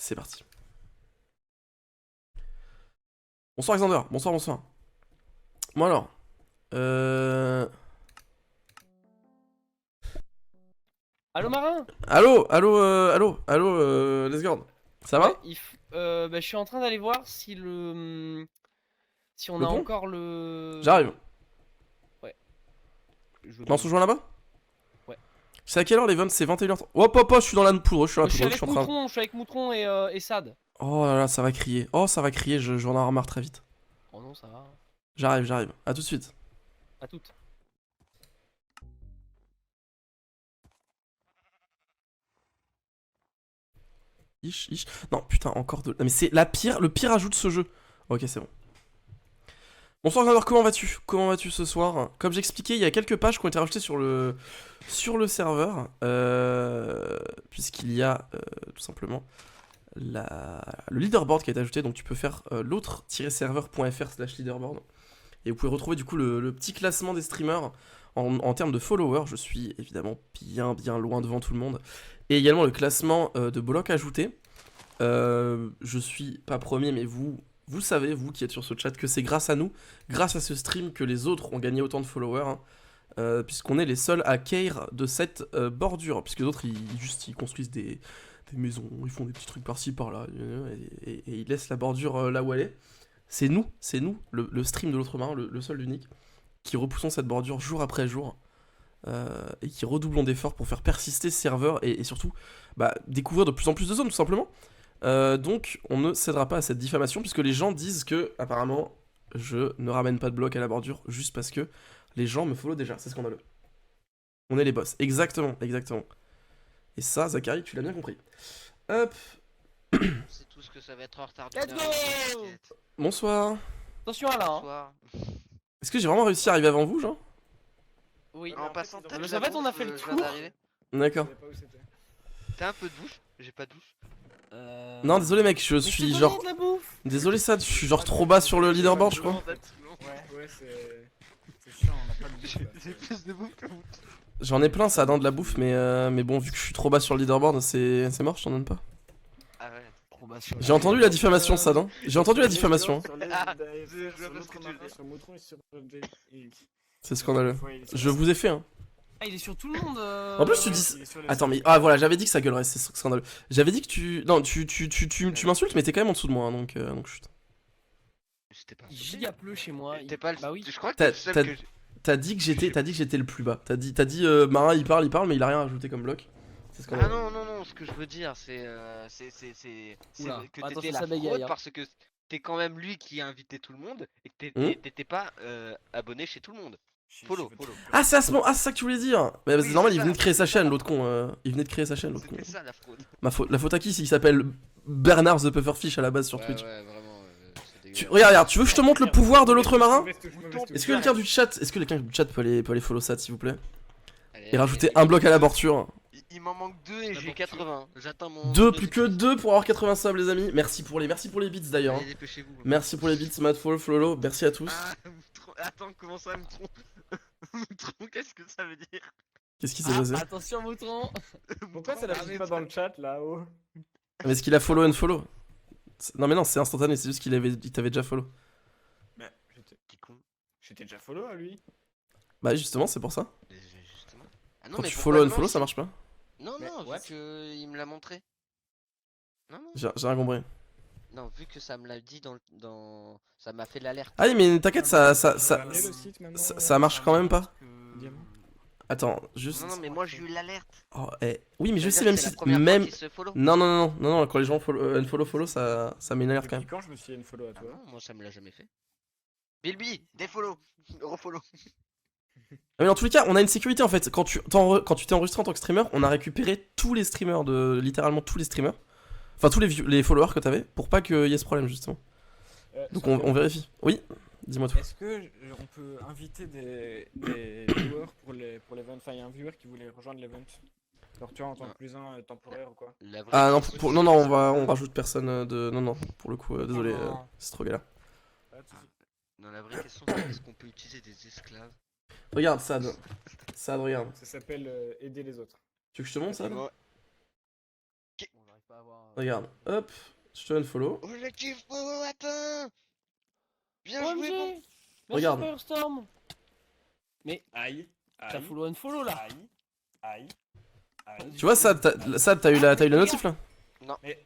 c'est parti. Bonsoir Alexander, bonsoir, bonsoir. Bon alors, Allo marin. Allô, Let's go. Ça va? Ouais, bah, je suis en train d'aller voir si si on Le a pont? encore le... J'arrive. Ouais, je veux On bien. se rejoint là-bas? Ouais. C'est à quelle heure l'event? C'est 21h30. Hop hop hop, je suis dans la poudre, je suis dans la Je suis poudre, je avec suis en train. Moutron, et Sad. Oh là là, ça va crier. Oh, ça va crier, je vais en avoir marre très vite. Oh non, ça va. J'arrive. À tout de suite. À toutes. Ish. Non, putain, encore de... Non, mais c'est le pire ajout de ce jeu. Ok, c'est bon. Bonsoir Xander, comment vas-tu? Comment vas-tu ce soir? Comme j'expliquais, il y a quelques pages qui ont été rajoutées sur le serveur. Puisqu'il y a tout simplement le leaderboard qui a été ajouté. Donc tu peux faire l'autre-serveur.fr/leaderboard. Et vous pouvez retrouver du coup le petit classement des streamers en termes de followers. Je suis évidemment bien loin devant tout le monde. Et également le classement de blocs ajoutés. Je suis pas premier, mais vous savez, vous qui êtes sur ce chat, que c'est grâce à nous, grâce à ce stream, que les autres ont gagné autant de followers. Hein, puisqu'on est les seuls à care de cette bordure. Puisque les autres, ils construisent des maisons, ils font des petits trucs par-ci, par-là. Et ils laissent la bordure là où elle est. C'est nous, le stream de l'autre marin, le seul l'unique, qui repoussons cette bordure jour après jour. Et qui redoublons d'efforts pour faire persister ce serveur et surtout découvrir de plus en plus de zones tout simplement. Donc on ne cédera pas à cette diffamation puisque les gens disent que apparemment je ne ramène pas de bloc à la bordure juste parce que les gens me follow déjà, c'est scandaleux. On est les boss, exactement. Et ça, Zachary, tu l'as bien compris. Hop. C'est tout ce que ça va être en retard. Let's d'une go. heure, t'inquiète. Bonsoir. Attention à là, hein. Bonsoir. Est-ce que j'ai vraiment réussi à arriver avant vous, genre? Oui. En passant, t'as Mais de la en fait, on a bouffe, fait le je viens tour. d'arriver. D'accord. T'as un peu de bouffe? J'ai pas de bouffe. Non, désolé mec, je Mais suis je t'ai genre... donné de la bouffe. Désolé ça, je suis genre trop bas sur le leaderboard je crois. Ouais, c'est chiant, on a pas de bouffe, là. J'ai plus de bouffe que vous. J'en ai plein ça dans de la bouffe mais bon vu que je suis trop bas sur le leaderboard c'est mort, je t'en donne pas. Ah ouais. Trop bas sur J'ai entendu la diffamation ça non? J'ai entendu la diffamation. Ah, je vois pas ce que tu veux dire. Sur Moutron et sur C'est scandaleux. Je vous ai fait hein. Ah, il est sur tout le monde. En plus tu dis... Attends mais... Ah voilà j'avais dit que ça gueulerait, c'est scandaleux. J'avais dit que tu... Non tu m'insultes mais t'es quand même en dessous de moi hein, donc chut. J'étais pas. Il giga pleu chez moi. T'es pas le. Bah oui. Je crois que T'as- t'es le seul t'as- que j'ai. T'as dit que j'étais le plus bas. T'as dit Marin il parle mais il a rien ajouté comme bloc. C'est Ah scandaleux. non, ce que je veux dire, c'est Oula, que attention, t'étais ça la bégaye, fraude hein. parce que t'es quand même lui qui a invité tout le monde et que t'étais pas abonné chez tout le monde. Follow. Ah c'est à ce moment... Ah c'est ça que tu voulais dire. Mais Oui, c'est normal c'est il ça, venait de créer sa c'est ça, chaîne la l'autre con. Il venait de créer sa chaîne l'autre con. C'était ça la fraude. La faute à qui s'il s'appelle Bernard the Pufferfish à la base sur Ouais, Twitch. ouais, vraiment. C'est dégueulasse. Regarde, tu veux que je te montre le pouvoir de l'autre marin? Est-ce que Mouton. quelqu'un du chat peut aller follow ça s'il vous plaît? Allez, Et rajouter un bloc à la bordure. Il m'en manque 2 et j'ai 80. J'attends mon. Deux, plus que 2 pour avoir 80 subs les amis. Merci pour les bits d'ailleurs. Allez, dépêchez-vous. Merci pour les bits, Madfall, Flolo, merci à tous. Ah, Moutron. Attends, comment ça, Moutron? Moutron, qu'est-ce que ça veut dire? Qu'est-ce qui s'est passé? Attention, Moutron. Pourquoi ça l'affiche pas dans le chat là-haut? Mais est-ce qu'il a follow and follow? Non mais non, c'est instantané, c'est juste il t'avait déjà follow. Bah, Petit con. j'étais déjà follow à lui. Bah justement, c'est pour ça. Justement. Ah non, Quand mais tu pourquoi follow and non, follow, si- ça marche pas. Non, Mais non, what? vu que il me l'a montré. Non, J'ai rien compris. non, vu que ça me l'a dit dans... Ça m'a fait l'alerte. Ah oui, mais t'inquiète, Ça ça marche quand même pas. Diamant. Attends, juste. Non, mais moi j'ai eu l'alerte. Oh, oui, mais je Ça sais veut même dire que c'est si. la première fois Même. qu'il se follow. Non, quand les gens unfollow, ça met une alerte quand Depuis même. quand je me suis une follow à Ah toi? non, moi ça me l'a jamais fait. Bilby, défollow, refollow. Mais dans tous les cas, on a une sécurité en fait. Quand tu t'es enregistré en tant que streamer, on a récupéré tous les streamers littéralement tous les streamers. Enfin, tous les followers que t'avais pour pas qu'il y ait ce problème justement. Donc on vérifie. Oui, dis-moi tout. Est-ce que on peut inviter des viewers pour l'event? Enfin, il y a un viewer qui voulait rejoindre l'event. Genre, tu vois, en tant que plus un temporaire ou quoi? La vraie Ah non, question, non, c'est- on rajoute personne de. Non, pour le coup, désolé, Non. c'est trop galère. Pas de soucis. Non, la vraie question c'est est-ce qu'on peut utiliser des esclaves? Regarde, Sad, regarde. Ça s'appelle aider les autres. Tu veux que je te montre ça? Ouais. On n'arrive pas à avoir. Regarde, hop, je te unfollow. Objectif follow atteint. Bien joué, OMG. bon. Merci Regarde. Firestorm. Mais Aïe. t'as Aïe. follow unfollow là. Aïe. Aïe. Aïe. Tu vois, ça, t'as eu la notif là? Mais.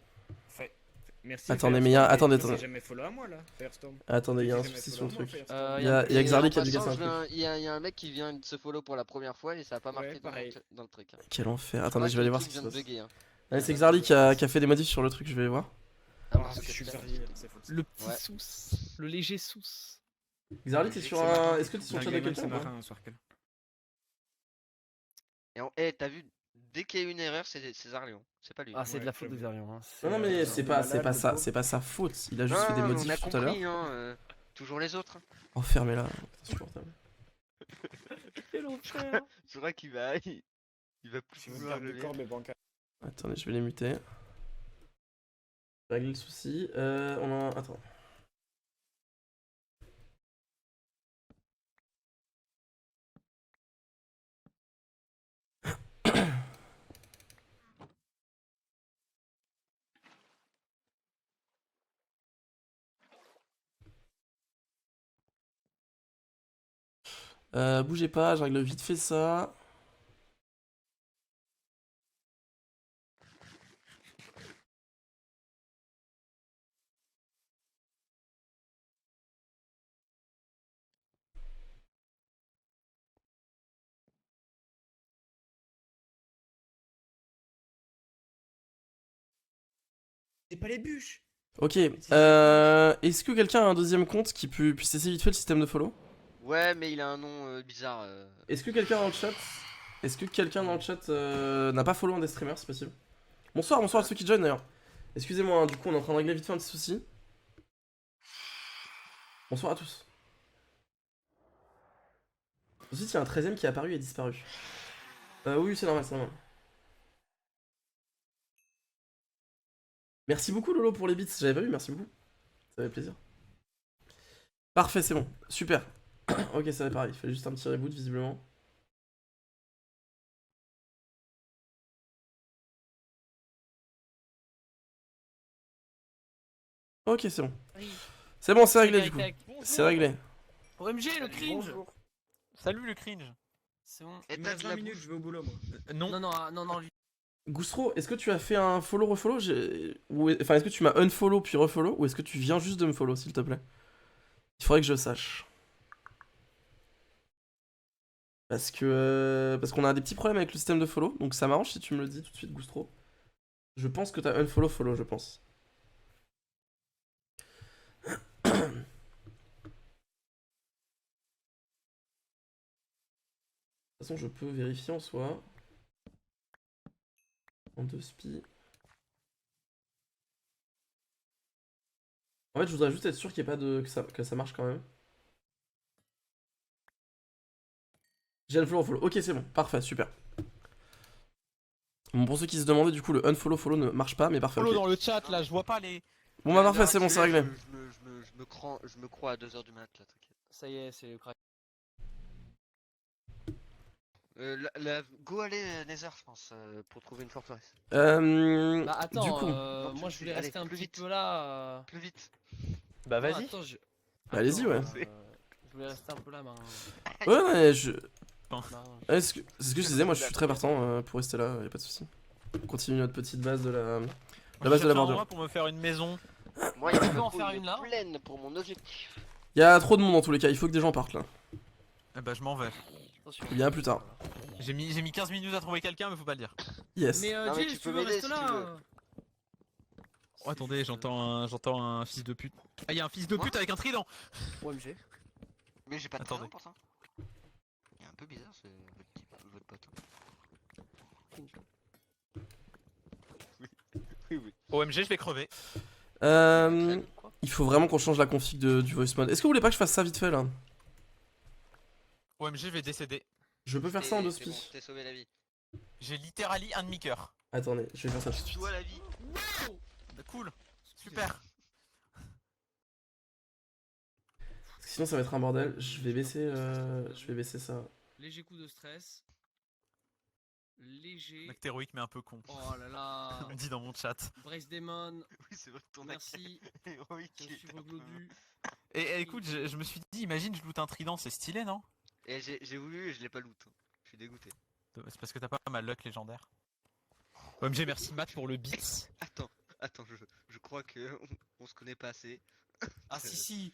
Merci. Attendez, Firestorm, mais attendez, tu sais attendez. jamais follow à moi là, Firestorm. Attendez, il y a un Tu sais jamais souci follow sur le à moi, truc. Firestorm. Il y a Xardi qui a En dû casser passant, un truc. il y a un mec qui vient de se follow pour la première fois et ça a pas marqué Ouais, dans, pareil. dans le truc. Hein. Quel enfer. Je Attendez, crois je vais aller que voir le ce qui truc se vient de passe. bugger, hein. Allez, c'est Xardi qui a fait des modifs sur le truc, je vais aller voir. Ah, Ah, Je suis Xardi, c'est faux. Le petit Ouais. sous. Le léger sous. Xardi, t'es sur un. Est-ce que t'es sur le chat de quelqu'un C'est ou pas? marin, Swarkel. Et t'as vu, dès qu'il y a une erreur, c'est Zarléon. C'est pas lui. Ah, c'est de la Ouais, faute de j'avoue. Zerion. Hein. Non, non, mais C'est c'est un pas, malade, c'est pas le ça, pauvre. c'est pas sa faute. Il a juste fait des Non, mais on a modifs tout à l'heure. compris, hein. Toujours les autres. Hein. Enfermez-la, c'est insupportable. Quel enfer. Je crois qu'il va. Il va plus Si vous vouloir perdez le du lire. corps, mais bancal. Attendez, je vais les muter. Régler le souci. On a. Attends. Bougez pas, je règle vite fait ça. C'est pas les bûches. Ok, est-ce que quelqu'un a un deuxième compte qui puisse essayer vite fait le système de follow? Ouais, mais il a un nom bizarre. Est-ce que quelqu'un dans le chat n'a pas follow un des streamers, c'est possible? Bonsoir, bonsoir à ceux qui joignent d'ailleurs. Excusez-moi, hein, du coup on est en train de régler vite fait un petit souci. Bonsoir à tous. Ensuite il y a un 13ème qui est apparu et disparu. Oui, c'est normal, c'est normal. Merci beaucoup Lolo pour les bits, j'avais pas vu, merci beaucoup. Ça fait plaisir. Parfait, c'est bon, super. Ok, ça va pareil, il fallait juste un petit reboot visiblement. Ok, c'est bon. Oui. C'est bon, c'est réglé du coup. Tac, tac. C'est réglé. OMG, le cringe. Bonjour. Salut le cringe. C'est bon. Et Il me t'as reste de 20 la minutes, bouffe. je vais au boulot moi. Non. Non, non, ah, non, non, lui. Goustro, est-ce que tu as fait un follow refollow Enfin, est-ce que tu m'as unfollow puis refollow ou est-ce que tu viens juste de me follow s'il te plaît? Il faudrait que je sache. Parce qu'on a des petits problèmes avec le système de follow, donc ça m'arrange si tu me le dis tout de suite, Goustro. Je pense que t'as unfollow follow, je pense. De toute façon, je peux vérifier en soi. En 2 spi. En fait, je voudrais juste être sûr qu'il n'y ait pas de. Que ça marche quand même. J'ai unfollow follow. Ok, c'est bon. Parfait, super. Bon, pour ceux qui se demandaient, du coup, le unfollow follow ne marche pas, mais parfait. Follow Ok. dans le chat là, je vois pas les. Bon, bah parfait, c'est bon, c'est réglé. Je me crois à 2h du mat là, t'inquiète. Ça y est, c'est le crack. Go aller Nether, je pense, pour trouver une forteresse. Bah attends, Du coup, moi je voulais allez, rester un plus petit vite. peu là. Plus vite. Bah Non, vas-y. attends, allez-y, ouais. Je voulais rester un peu là, Ouais, mais je. ben, Ouais, c'est ce que je disais, moi je suis très partant pour rester là, y a pas de soucis. On continue notre petite base de la. La base de la bordure. Pour me faire une maison. Moi, il On peut me en faut faire une là pleine pour mon objectif. Y a trop de monde dans tous les cas, il faut que des gens partent là. Eh bah je m'en vais. attention. Bien plus tard. J'ai mis 15 minutes à trouver quelqu'un, mais faut pas le dire. Yes. Mais Non, mais Jay, tu si tu peux veux, m'aider reste si là. tu veux. Oh, attendez, j'entends un fils de pute. Ah, y a un fils de Moi pute avec un trident. OMG. Mais j'ai pas de Attendez. talent pour ça. Il est un peu bizarre votre pote. Oui. OMG, je vais crever. Quoi Il faut vraiment qu'on change la config du voice mode. Est-ce que vous voulez pas que je fasse ça vite fait là? OMG, je vais décéder. Je peux faire ça en deux C'est bon, spi. je t'ai sauvé la vie. J'ai littéralement un demi-coeur. Attendez, je vais faire ça tout de Tu suite. dois la vie. Bah, cool. Super. Parce que sinon ça va être un bordel. Je vais baisser ça. Léger coup de stress. léger. Mec, t'héroïque, mais un peu con. Oh là là. On me dit dans mon chat. Brace Demon, Oui, c'est vrai que ton merci. héroïque. Je il suis est un peu- reglodu. Et écoute, je me suis dit, imagine, je loot un trident, c'est stylé, non? Et j'ai voulu et je l'ai pas loot. Je suis dégoûté. C'est parce que t'as pas ma luck légendaire. OMG, merci Matt pour le beat. Attends, je crois que on se connaît pas assez. Ah si,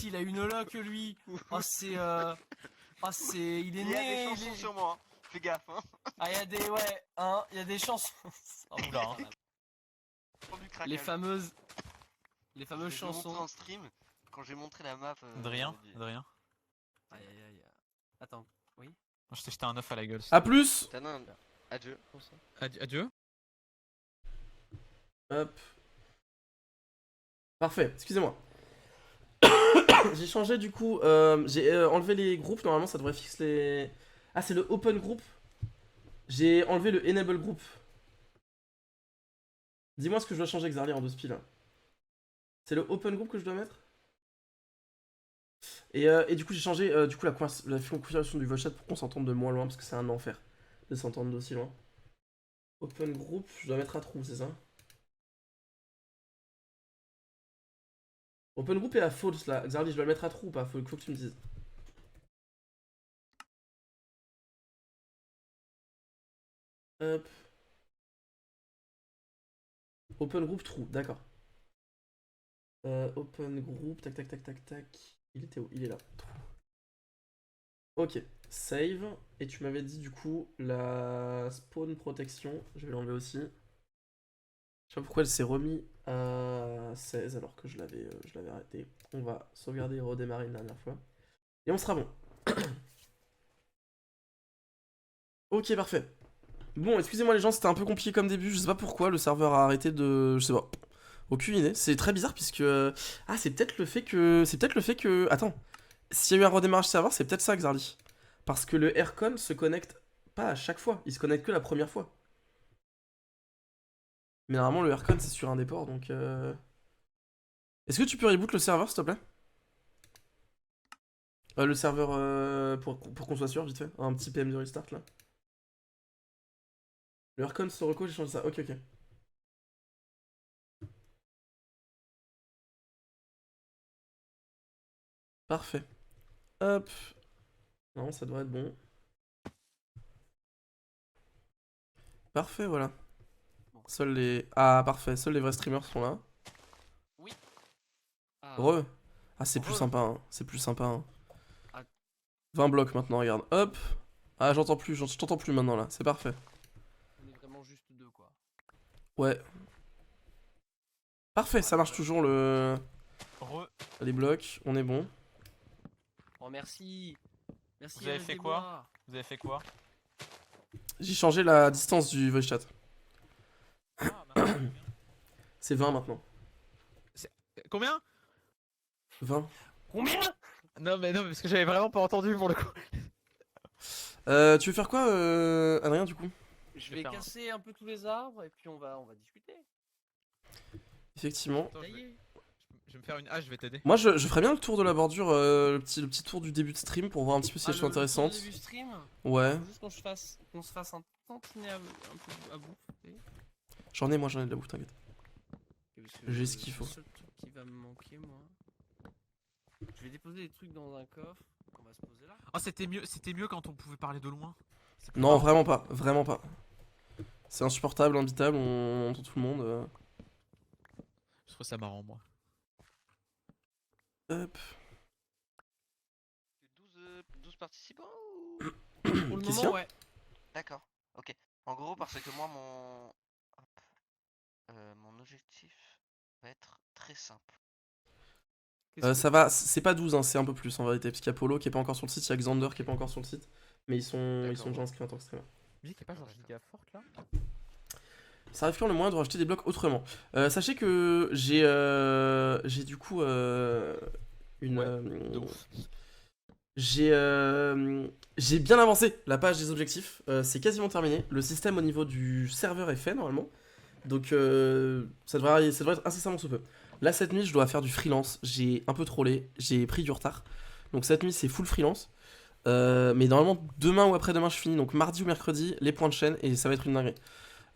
il a une luck lui. Oh c'est il est Il y a des né. chansons sur moi, hein. Fais gaffe, hein. Ah il y a des il y a des chansons. Oh, oula, hein. Prends du craquage. Les fameuses Je vais te montrer chansons. en stream, quand j'ai montré la map. De rien, j'ai dit- de rien. Aïe aïe aïe. Attends. Moi, je t'ai jeté un œuf à la gueule. A plus. T'en as un. Adieu. Adieu. Hop. Parfait, excusez-moi. J'ai changé du coup, j'ai enlevé les groupes, normalement ça devrait fixer les... Ah c'est le open group. J'ai enlevé le enable group. Dis-moi ce que je dois changer Xarli en 2 spiles. C'est le open group que je dois mettre. Et du coup j'ai changé du coup la configuration du voice chat pour qu'on s'entende de moins loin parce que c'est un enfer de s'entendre d'aussi loin. Open group, je dois mettre à trou, c'est ça? Open group est à false là. Xarli, je dois le mettre à trou ou pas? Faut que tu me dises. Hop. Open group true, d'accord. Open group, tac tac tac tac tac. Il était où? Il est là. True. Ok, save. Et tu m'avais dit du coup la spawn protection. Je vais l'enlever aussi. Je sais pas pourquoi elle s'est remis à 16 alors que je l'avais arrêté. On va sauvegarder et redémarrer une dernière fois. Et on sera bon. Ok, parfait. Bon, excusez-moi les gens, c'était un peu compliqué comme début. Je sais pas pourquoi le serveur a arrêté de... Je sais pas. Aucune idée. C'est très bizarre puisque... Ah, c'est peut-être le fait que... Attends. S'il y a eu un redémarrage serveur, c'est peut-être ça, Xarli. Parce que le Aircon se connecte pas à chaque fois. Il se connecte que la première fois. Mais normalement, le Aircon, c'est sur un des ports, donc... Est-ce que tu peux reboot le serveur, s'il te plaît? Le serveur, pour qu'on soit sûr, vite fait. Un petit PM de restart, là. Le Aircon, se reco, j'ai changé ça. Ok, ok. Parfait. Hop. Non, ça devrait être bon. Parfait, voilà. Seuls les... Ah, parfait. Seuls les vrais streamers sont là. Ah, Re. Ah, c'est plus Re. sympa, hein. C'est plus sympa, hein. Ah. 20 blocs maintenant, regarde. Hop. Ah, j'entends plus. Je t'entends plus maintenant, là. C'est parfait. on est vraiment juste deux quoi. Ouais. Parfait, ça marche toujours les blocs. On est bon. Oh merci. Merci. Vous avez Alice fait Desbois. quoi? Vous avez fait quoi? J'ai changé la distance du voice chat. Ah, maintenant, C'est 20 maintenant. combien? 20. Combien? Non, mais parce que j'avais vraiment pas entendu pour le coup. Tu veux faire quoi, Adrien, du coup? Je vais vais faire un- casser un peu tous les arbres et puis on va discuter. Effectivement. Attends, je Tailler. vais me faire une hache, je vais t'aider. Moi, je ferais bien le tour de la bordure, le petit tour du début de stream pour voir un petit peu si elles sont intéressantes. Le début stream. Ouais. Faut juste qu'on se fasse un tantinet un peu à bouffer. J'en ai de la bouffe, t'inquiète. Parce que J'ai ce qu'il faut. Le seul truc qui va me manquer, moi. Je vais déposer des trucs dans un coffre. On va se poser là. Oh, c'était mieux quand on pouvait parler de loin. C'est plus Non, marrant. vraiment pas. Vraiment pas. C'est insupportable, imbitable, on entend tout le monde. Je trouve ça marrant, moi. Hop. 12 participants ou... Pour le Question moment, ouais. D'accord, ok. En gros, parce que moi, hop. Mon objectif va être très simple. Ça va, c'est pas 12, hein, c'est un peu plus en vérité. Parce qu'il y a Polo qui est pas encore sur le site, il y a Xander qui est pas encore sur le site. Mais ils sont déjà inscrits en tant que streamer. Musique est pas genre giga forte là? Ça arrive quand le moyen de rajouter des blocs autrement. Sachez que j'ai du coup une... De ouf. J'ai bien avancé la page des objectifs. C'est quasiment terminé. Le système au niveau du serveur est fait normalement. Donc ça devrait être incessamment sous peu. Là cette nuit je dois faire du freelance. J'ai un peu trollé. J'ai pris du retard. Donc cette nuit c'est full freelance. Mais normalement, demain ou après-demain, je finis. Donc mardi ou mercredi, les points de chaîne, et ça va être une dinguerie.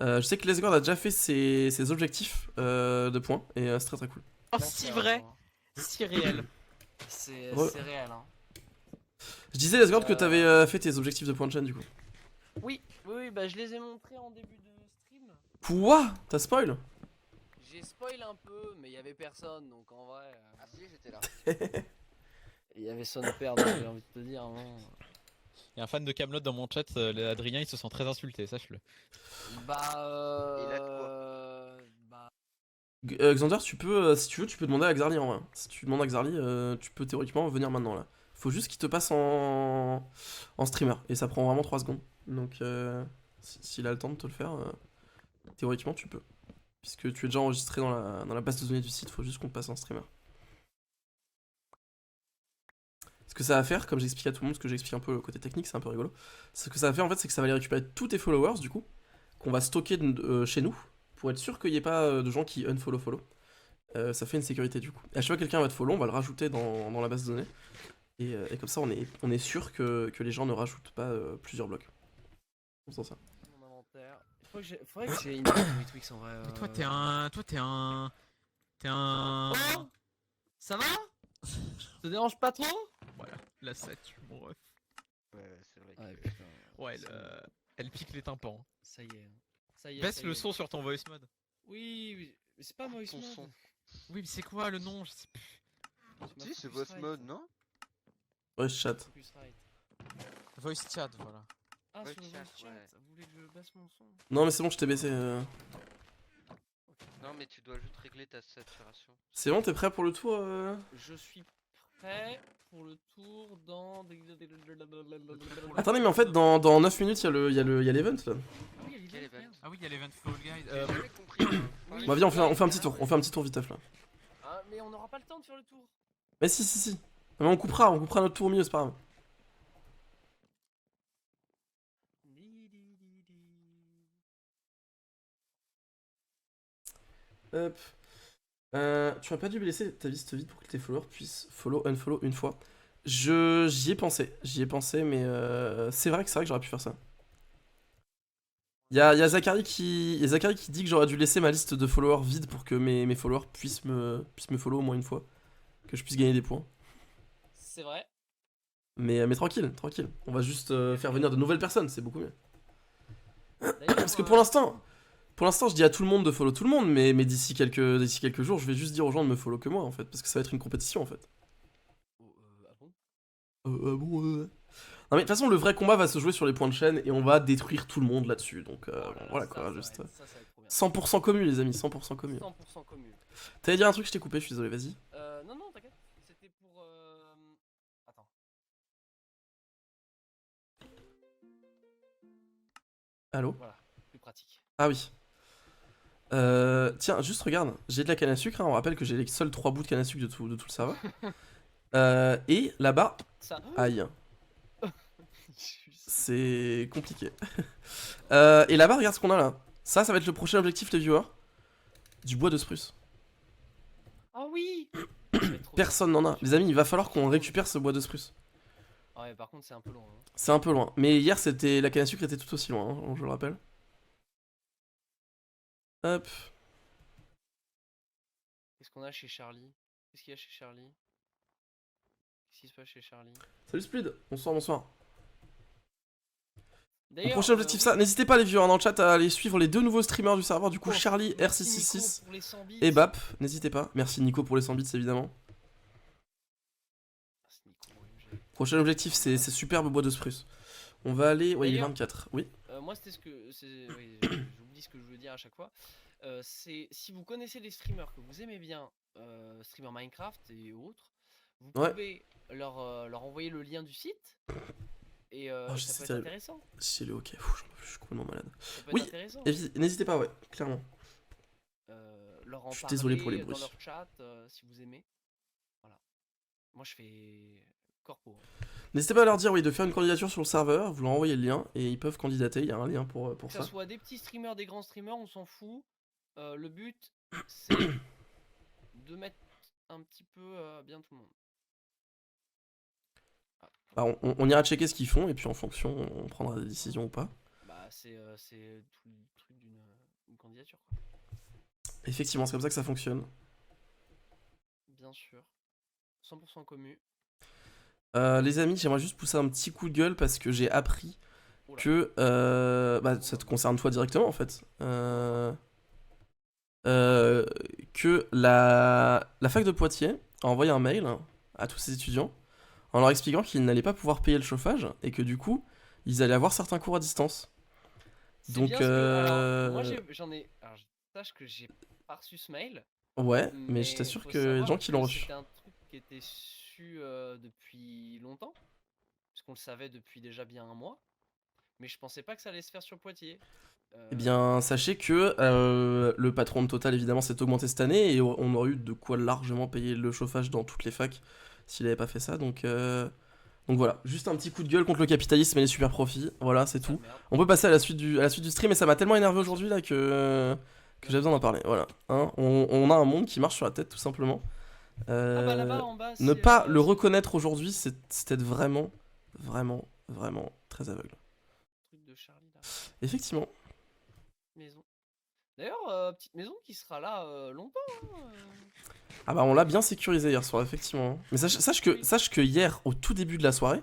Je sais que Lesgord a déjà fait ses objectifs de points, et c'est très très cool. Oh, Bon, si c'est vrai, vraiment- si réel. C'est Ouais. c'est réel, hein. Je disais, Lesgord, que t'avais fait tes objectifs de points de chaîne, du coup. Oui, bah je les ai montrés en début de stream. Quoi? T'as spoil? J'ai spoil un peu, mais il y avait personne, donc en vrai. Ah si, j'étais là. Il y avait son père, donc j'ai envie de te dire. Hein. Il y a un fan de Camelot dans mon chat, Adrien, il se sent très insulté, sache-le. Bah. Il a de Bah. Xander, tu peux, si tu veux, tu peux demander à Xarli en vrai. Si tu demandes à Xarli, tu peux théoriquement venir maintenant là. Faut juste qu'il te passe en streamer, et ça prend vraiment 3 secondes. Donc, s'il a le temps de te le faire, théoriquement tu peux. Puisque tu es déjà enregistré dans la base de données du site, faut juste qu'on te passe en streamer. Ce que ça va faire, comme j'explique à tout le monde, ce que j'explique un peu le côté technique, c'est un peu rigolo. Ce que ça va faire en fait, c'est que ça va aller récupérer tous tes followers du coup, qu'on va stocker chez nous, pour être sûr qu'il n'y ait pas de gens qui unfollow. Ça fait une sécurité du coup. Et à chaque fois que quelqu'un va te follow, on va le rajouter dans la base de données. Et comme ça, on est sûr que les gens ne rajoutent pas plusieurs blocs. On sent ça. Mon inventaire. Faudrait que j'ai une Twix en vrai. Mais toi, t'es un. T'es un. Oh, ça va? Ça te dérange pas trop? Voilà, la 7, mon ref. Ouais, c'est vrai Ouais, que... putain. Ouais, elle pique les tympans. Ça y est. Ça y est. Baisse ça y le est. son sur ton voice mode. Oui, mais c'est pas Voice Ton Mode. son. Oui, mais c'est quoi le nom? Je sais plus. Si, c'est Voice Mode, non? Ouais, chat. Focusrite. Voice chat, voilà. Ah, Voice sur le chat, Voice Chat, ouais. vous voulez que je baisse mon son? Non, mais c'est bon, je t'ai baissé. Non, mais tu dois juste régler ta saturation. C'est bon, t'es prêt pour le tour Je suis prêt pour le tour dans. Attendez, mais en fait, dans 9 minutes, il y a l'event là. Ah oui, il y a Quel l'event, event? merde. Ah oui, il y a l'event Fall Guys. J'ai jamais compris. Oui. Bah, viens, on fait un petit tour. On fait un petit tour viteuf là. Ah, mais on n'aura pas le temps de faire le tour. Mais si. Mais on coupera notre tour au milieu, c'est pas grave. Hop. Tu n'as pas dû laisser ta liste vide pour que tes followers puissent follow, unfollow une fois. J'y ai pensé, mais c'est vrai que j'aurais pu faire ça. Il y a Zachary qui dit que j'aurais dû laisser ma liste de followers vide pour que mes followers puissent me follow au moins une fois. Que je puisse gagner des points. C'est vrai. Mais tranquille. On va juste faire venir de nouvelles personnes, c'est beaucoup mieux. Parce que pour l'instant, je dis à tout le monde de follow tout le monde, mais d'ici quelques jours, je vais juste dire aux gens de me follow que moi en fait, parce que ça va être une compétition en fait. Ah bon? Non mais de toute façon, le vrai combat va se jouer sur les points de chaîne et on va détruire tout le monde là-dessus, donc Oh là bon, là, voilà ça, quoi, ça va juste être- ça va être trop bien. 100% commu les amis, 100% commu. 100% commun. T'allais dire un truc, je t'ai coupé, je suis désolé, vas-y. Non, t'inquiète. C'était pour. Attends. Allô? Voilà, plus pratique. Ah oui. Tiens, juste regarde, j'ai de la canne à sucre, hein, on rappelle que j'ai les seuls 3 bouts de canne à sucre de tout le serveur. Et là-bas, Ça. aïe. C'est compliqué. Et là-bas, regarde ce qu'on a là. Ça va être le prochain objectif, les viewers. Du bois de spruce. Ah oui! Ça va être trop Personne n'en a. Les amis, il va falloir qu'on récupère ce bois de spruce. bien. Ouais, par contre, c'est un peu long. Hein. C'est un peu loin. Mais hier, la canne à sucre était tout aussi loin, hein, je le rappelle. Hop. Qu'est-ce qu'on a chez Charlie? Qu'est-ce qu'il y a chez Charlie? Qu'est-ce qui se passe chez Charlie? Salut Splid. Bonsoir. Mon D'ailleurs, prochain objectif, ça. N'hésitez pas, les viewers, dans le chat, à aller suivre les 2 nouveaux streamers du serveur. Du coup, Charlie merci R666 Nico pour les 100 bits. et Bap. N'hésitez pas. Merci Nico pour les 100 bits, évidemment. Merci, Nico, OMG. Prochain objectif, c'est superbe bois de spruce. On va aller. Ouais, il est D'ailleurs- 24. Oui. Moi, c'était ce que. Oui, j'oublie ce que je veux dire à chaque fois. C'est si vous connaissez des streamers que vous aimez bien, streamers Minecraft et autres, vous Ouais. pouvez leur envoyer le lien du site. Et Oh, je ça sais, peut être terrible. intéressant. C'est le ok. J'en peux plus, je suis complètement malade. Ça peut Oui, être intéressant. Et n'hésitez pas, ouais, clairement. Leur en Je suis désolé pour les parler bruits. dans leur chat si vous aimez. Voilà. Moi, je fais corpo. N'hésitez pas à leur dire, oui, de faire une candidature sur le serveur. Vous leur envoyez le lien et ils peuvent candidater. Il y a un lien pour Que ça. ça soit des petits streamers, des grands streamers, on s'en fout. Le but, c'est de mettre un petit peu bien tout le monde. Ah, Bah, on ira checker ce qu'ils font et puis en fonction, on prendra des décisions ou pas. Bah, c'est tout le truc d'une candidature, quoi. Effectivement, c'est comme ça que ça fonctionne. Bien sûr. 100% commu. Les amis, j'aimerais juste pousser un petit coup de gueule parce que j'ai appris Oula. que bah, ça te concerne toi directement en fait. Que la fac de Poitiers a envoyé un mail à tous ses étudiants en leur expliquant qu'ils n'allaient pas pouvoir payer le chauffage et que du coup, ils allaient avoir certains cours à distance. C'est Donc, bien ce que- alors, moi j'en ai. Alors, sache que j'ai pas reçu ce mail. Ouais, mais je t'assure faut qu'il y a des gens savoir qui l'ont que reçu. C'était un truc qui était su depuis longtemps. Parce qu'on le savait depuis déjà bien un mois. Mais je pensais pas que ça allait se faire sur Poitiers. Eh bien, sachez que le patron de Total, évidemment, s'est augmenté cette année et on aurait eu de quoi largement payer le chauffage dans toutes les facs s'il avait pas fait ça. Donc voilà, juste un petit coup de gueule contre le capitalisme et les super profits. Voilà, c'est tout. Merde. On peut passer à la suite du stream et ça m'a tellement énervé aujourd'hui là que j'ai besoin d'en parler. Voilà, hein, on a un monde qui marche sur la tête tout simplement. Ah bah là-bas en bas, Ne c'est, pas le c'est- reconnaître aujourd'hui, c'est être vraiment très aveugle. truc de Charlie là. Effectivement. Maison. D'ailleurs, petite maison qui sera là longtemps. Hein. Ah bah on l'a bien sécurisé hier soir, effectivement. Mais sache que hier, au tout début de la soirée,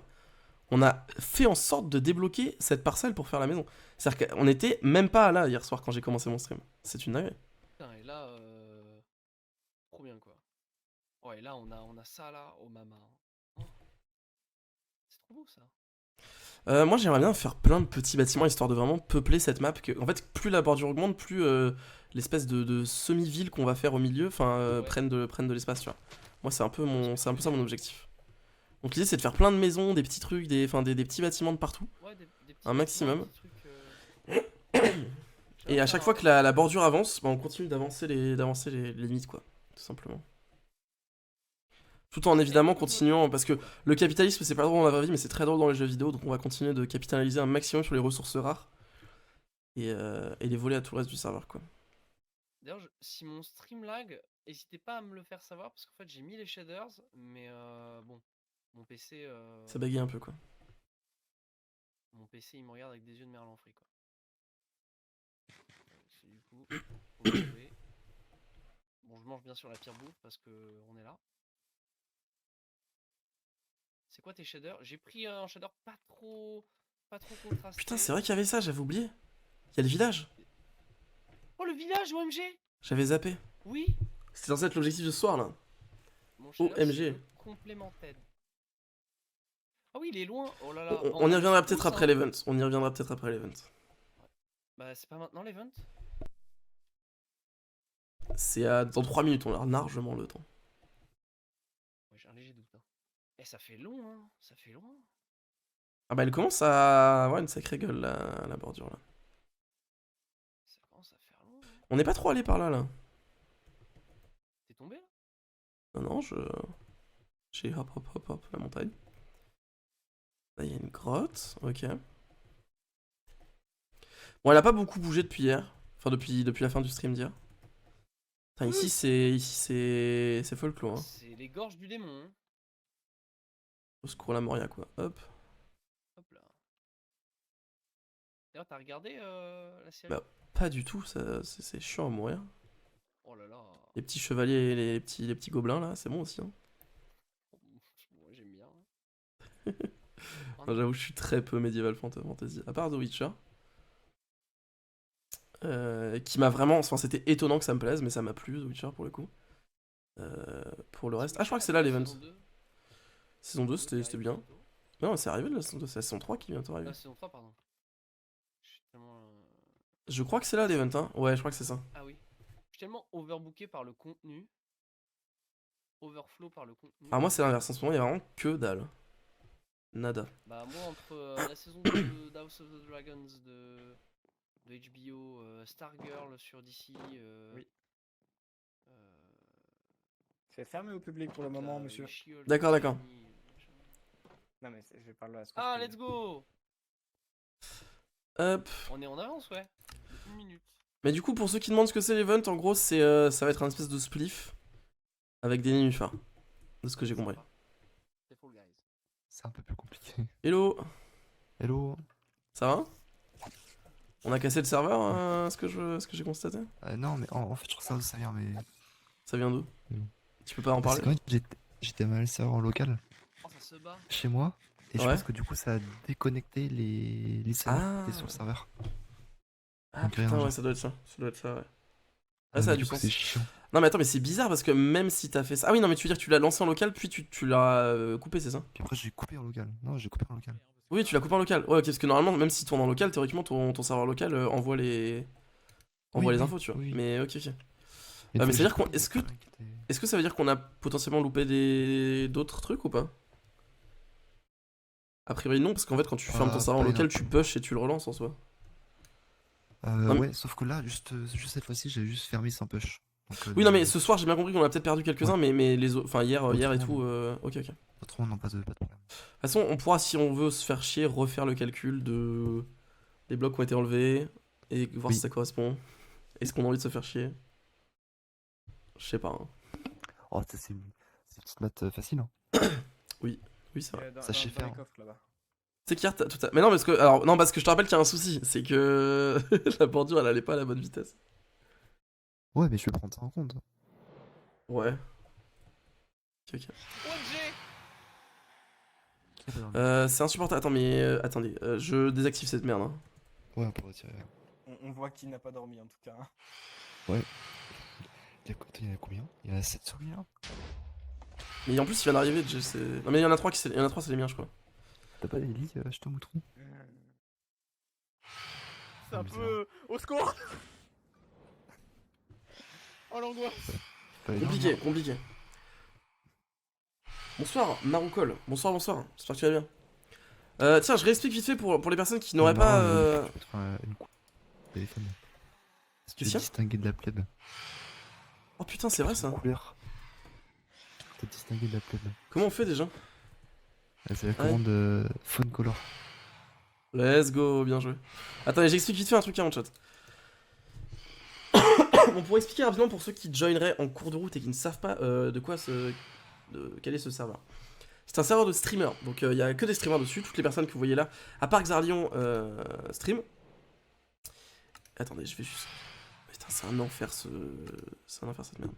on a fait en sorte de débloquer cette parcelle pour faire la maison. C'est-à-dire qu'on était même pas là hier soir quand j'ai commencé mon stream. C'est une dinguerie. Putain, et là, trop bien quoi. Ouais, là on a ça là, oh maman. Oh. C'est trop beau ça. Moi j'aimerais bien faire plein de petits bâtiments histoire de vraiment peupler cette map. En fait, plus la bordure augmente, plus l'espèce de semi-ville qu'on va faire au milieu Ouais. prenne de l'espace, tu vois. Moi c'est un peu ça mon objectif. Donc l'idée c'est de faire plein de maisons, des petits trucs, des petits bâtiments de partout. Ouais, des petits Un maximum. bâtiments, des trucs, Et à chaque fois que la bordure avance, bah, on continue d'avancer les limites, quoi, tout simplement. Tout en évidemment continuant, parce que le capitalisme c'est pas drôle dans la vraie vie, mais c'est très drôle dans les jeux vidéo, donc on va continuer de capitaliser un maximum sur les ressources rares et les voler à tout le reste du serveur, quoi. D'ailleurs, si mon stream lag, n'hésitez pas à me le faire savoir parce qu'en fait j'ai mis les shaders, mais bon, mon PC, Ça bagaye un peu, quoi. il me regarde avec des yeux de merlan frit quoi. C'est du coup, faut me jouer. Bon, je mange bien sûr la pire bouffe parce que on est là. C'est quoi tes shaders? J'ai pris un shader pas trop contrasté. Putain, c'est vrai qu'il y avait ça, j'avais oublié. Il y a le village. Oh le village OMG! J'avais zappé. Oui! C'était censé être l'objectif de ce soir, là. Mon shader, OMG. c'est le complémented. Ah oui, il est loin. Oh là là. On y reviendra peut-être tous, après hein. l'event. On y reviendra peut-être après l'event. Bah c'est pas maintenant l'event? C'est dans 3 minutes, on a largement le temps. Ouais, j'ai un léger doute. Hein. Eh, ça fait long, hein. Ça fait loin. Ah bah elle commence à avoir une sacrée gueule, la bordure, là. Ça commence à faire long. Hein. On n'est pas trop allé par là, là. T'es tombé là? Non, j'ai hop, la montagne. Là, il y a une grotte, ok. Bon, elle a pas beaucoup bougé depuis hier. Enfin, depuis la fin du stream d'hier. Enfin, ici, c'est folklore, hein. C'est les gorges du démon. Hein. Au secours la Moria, quoi. Hop. Hop là. D'ailleurs, t'as regardé la série? Bah. Pas du tout, c'est chiant à mourir. Oh là là. Les petits chevaliers et les petits gobelins, là, c'est bon aussi, hein. Moi, j'aime bien. Non, j'avoue, je suis très peu médiéval fantasy. À part The Witcher. Qui m'a vraiment... Enfin, c'était étonnant que ça me plaise, mais ça m'a plu, The Witcher, pour le coup. Pour le reste... Ah, je crois que c'est là, l'event. Saison 2, c'était bien. Non, c'est arrivé, la saison 2. C'est la saison 3 qui vient bientôt arriver. Ah, saison 3, pardon. Je suis tellement... Je crois que c'est là, l'event, hein. Ouais, je crois que c'est ça. Ah oui. Je suis tellement overbooké par le contenu. Overflow par le contenu. Alors moi, c'est l'inverse. En ce moment, il y a vraiment que dalle. Nada. Bah moi entre la saison 2 d'House of the Dragons de HBO, Stargirl sur DC, Oui. C'est fermé au public pour le moment, monsieur. D'accord, d'accord. Non, mais je vais parler à ce que Ah, je peux let's dire. go! Hop. On est en avance, ouais. De 1 minute. Mais du coup, pour ceux qui demandent ce que c'est l'event, en gros, ça va être un espèce de spliff avec des nénuphars. De ce que j'ai compris. C'est full, guys. c'est un peu plus compliqué. Hello, Hello. ça va? On a cassé le serveur, ce que j'ai constaté? Non, mais en fait, je trouve ça vient, mais. Ça vient d'où? Non. Tu peux pas en Parce parler? qu'en fait, j'étais mal serveur en local Oh, ça se bat. chez moi, et je Ouais. pense que du coup, ça a déconnecté les serveurs qui étaient sur le serveur. Ah Donc, rien putain, à ouais, dire. ça doit être ça. Ça doit être ça, ouais. Ah, Mais ça a du du coup, sens. c'est chiant. Non, mais attends, mais c'est bizarre parce que même si t'as fait ça. Ah oui, non, mais tu veux dire que tu l'as lancé en local, puis tu l'as coupé, c'est ça? Puis après, j'ai coupé en local. Non, j'ai coupé en local. Oui, tu l'as coupé en local. Ouais, ok, parce que normalement, même si tu tournes en local, théoriquement, ton serveur local envoie les. Envoie Oui, les oui, infos, tu vois. oui. Mais ok, ok. Une mais fois, ça veut j'ai dire qu'on- coupé, est-ce que- quelqu'un qui était- Est-ce que ça veut dire qu'on a potentiellement loupé d'autres trucs ou pas? A priori, non, parce qu'en fait, quand tu fermes ton serveur en pas local, énorme. tu push et tu le relances en soi. Non, mais- Ouais, sauf que là, juste cette fois-ci, j'ai juste fermé sans push. Donc, Oui, non, mais ce soir, j'ai bien compris qu'on a peut-être perdu quelques-uns, mais les autres. Enfin, hier et tout. Autrement, Ok, ok. De autrement, non, pas de problème. toute façon, on pourra, si on veut se faire chier, refaire le calcul des blocs qui ont été enlevés et voir Oui. si ça correspond. Est-ce qu'on a envie de se faire chier? Je sais pas. Hein. Oh, ça, c'est une petite maths facile, hein. Oui, c'est vrai. Ça, je sais dans faire. les coffres là-bas. C'est qu'hier, tout à... Mais non, parce que. Alors, non, parce que je te rappelle qu'il y a un souci. C'est que la bordure, elle allait pas à la bonne vitesse. Ouais, mais je vais prendre ça en compte. Ouais. Ok, ok. OMG. C'est insupportable. Attends, mais. Attendez, je désactive cette merde. Hein. Ouais, on peut retirer. On voit qu'il n'a pas dormi en tout cas. Il y en a combien? Il y en a 7 sur rien? Mais en plus, il vient d'arriver. Non, mais il y en a 3 c'est les miens, je crois. T'as pas les lits chez toi, Moutron? C'est un bizarre. peu. Au secours. Oh l'angoisse. Pas énorme, Compliqué, non. compliqué. Bonsoir, Maroucol. Bonsoir, bonsoir. J'espère que tu vas bien. Tiens, je réexplique vite fait pour les personnes qui n'auraient Non, pas. tu peux mettre une coupe de téléphone. Est-ce que tu Tiens. distinguer de la plèbe? Oh putain, c'est vrai ça. Couleur. T'as distingué de la plèbe. Comment on fait déjà? C'est la Ouais. commande phone color. Let's go, bien joué. Attendez, j'explique vite fait un truc avant le chat. Bon, pour expliquer rapidement pour ceux qui joineraient en cours de route et qui ne savent pas quel est ce serveur. C'est un serveur de streamer, donc il n'y a que des streamers dessus, toutes les personnes que vous voyez là, à part Xarlion stream. Attendez, je vais juste... Putain, c'est un enfer C'est un enfer cette merde.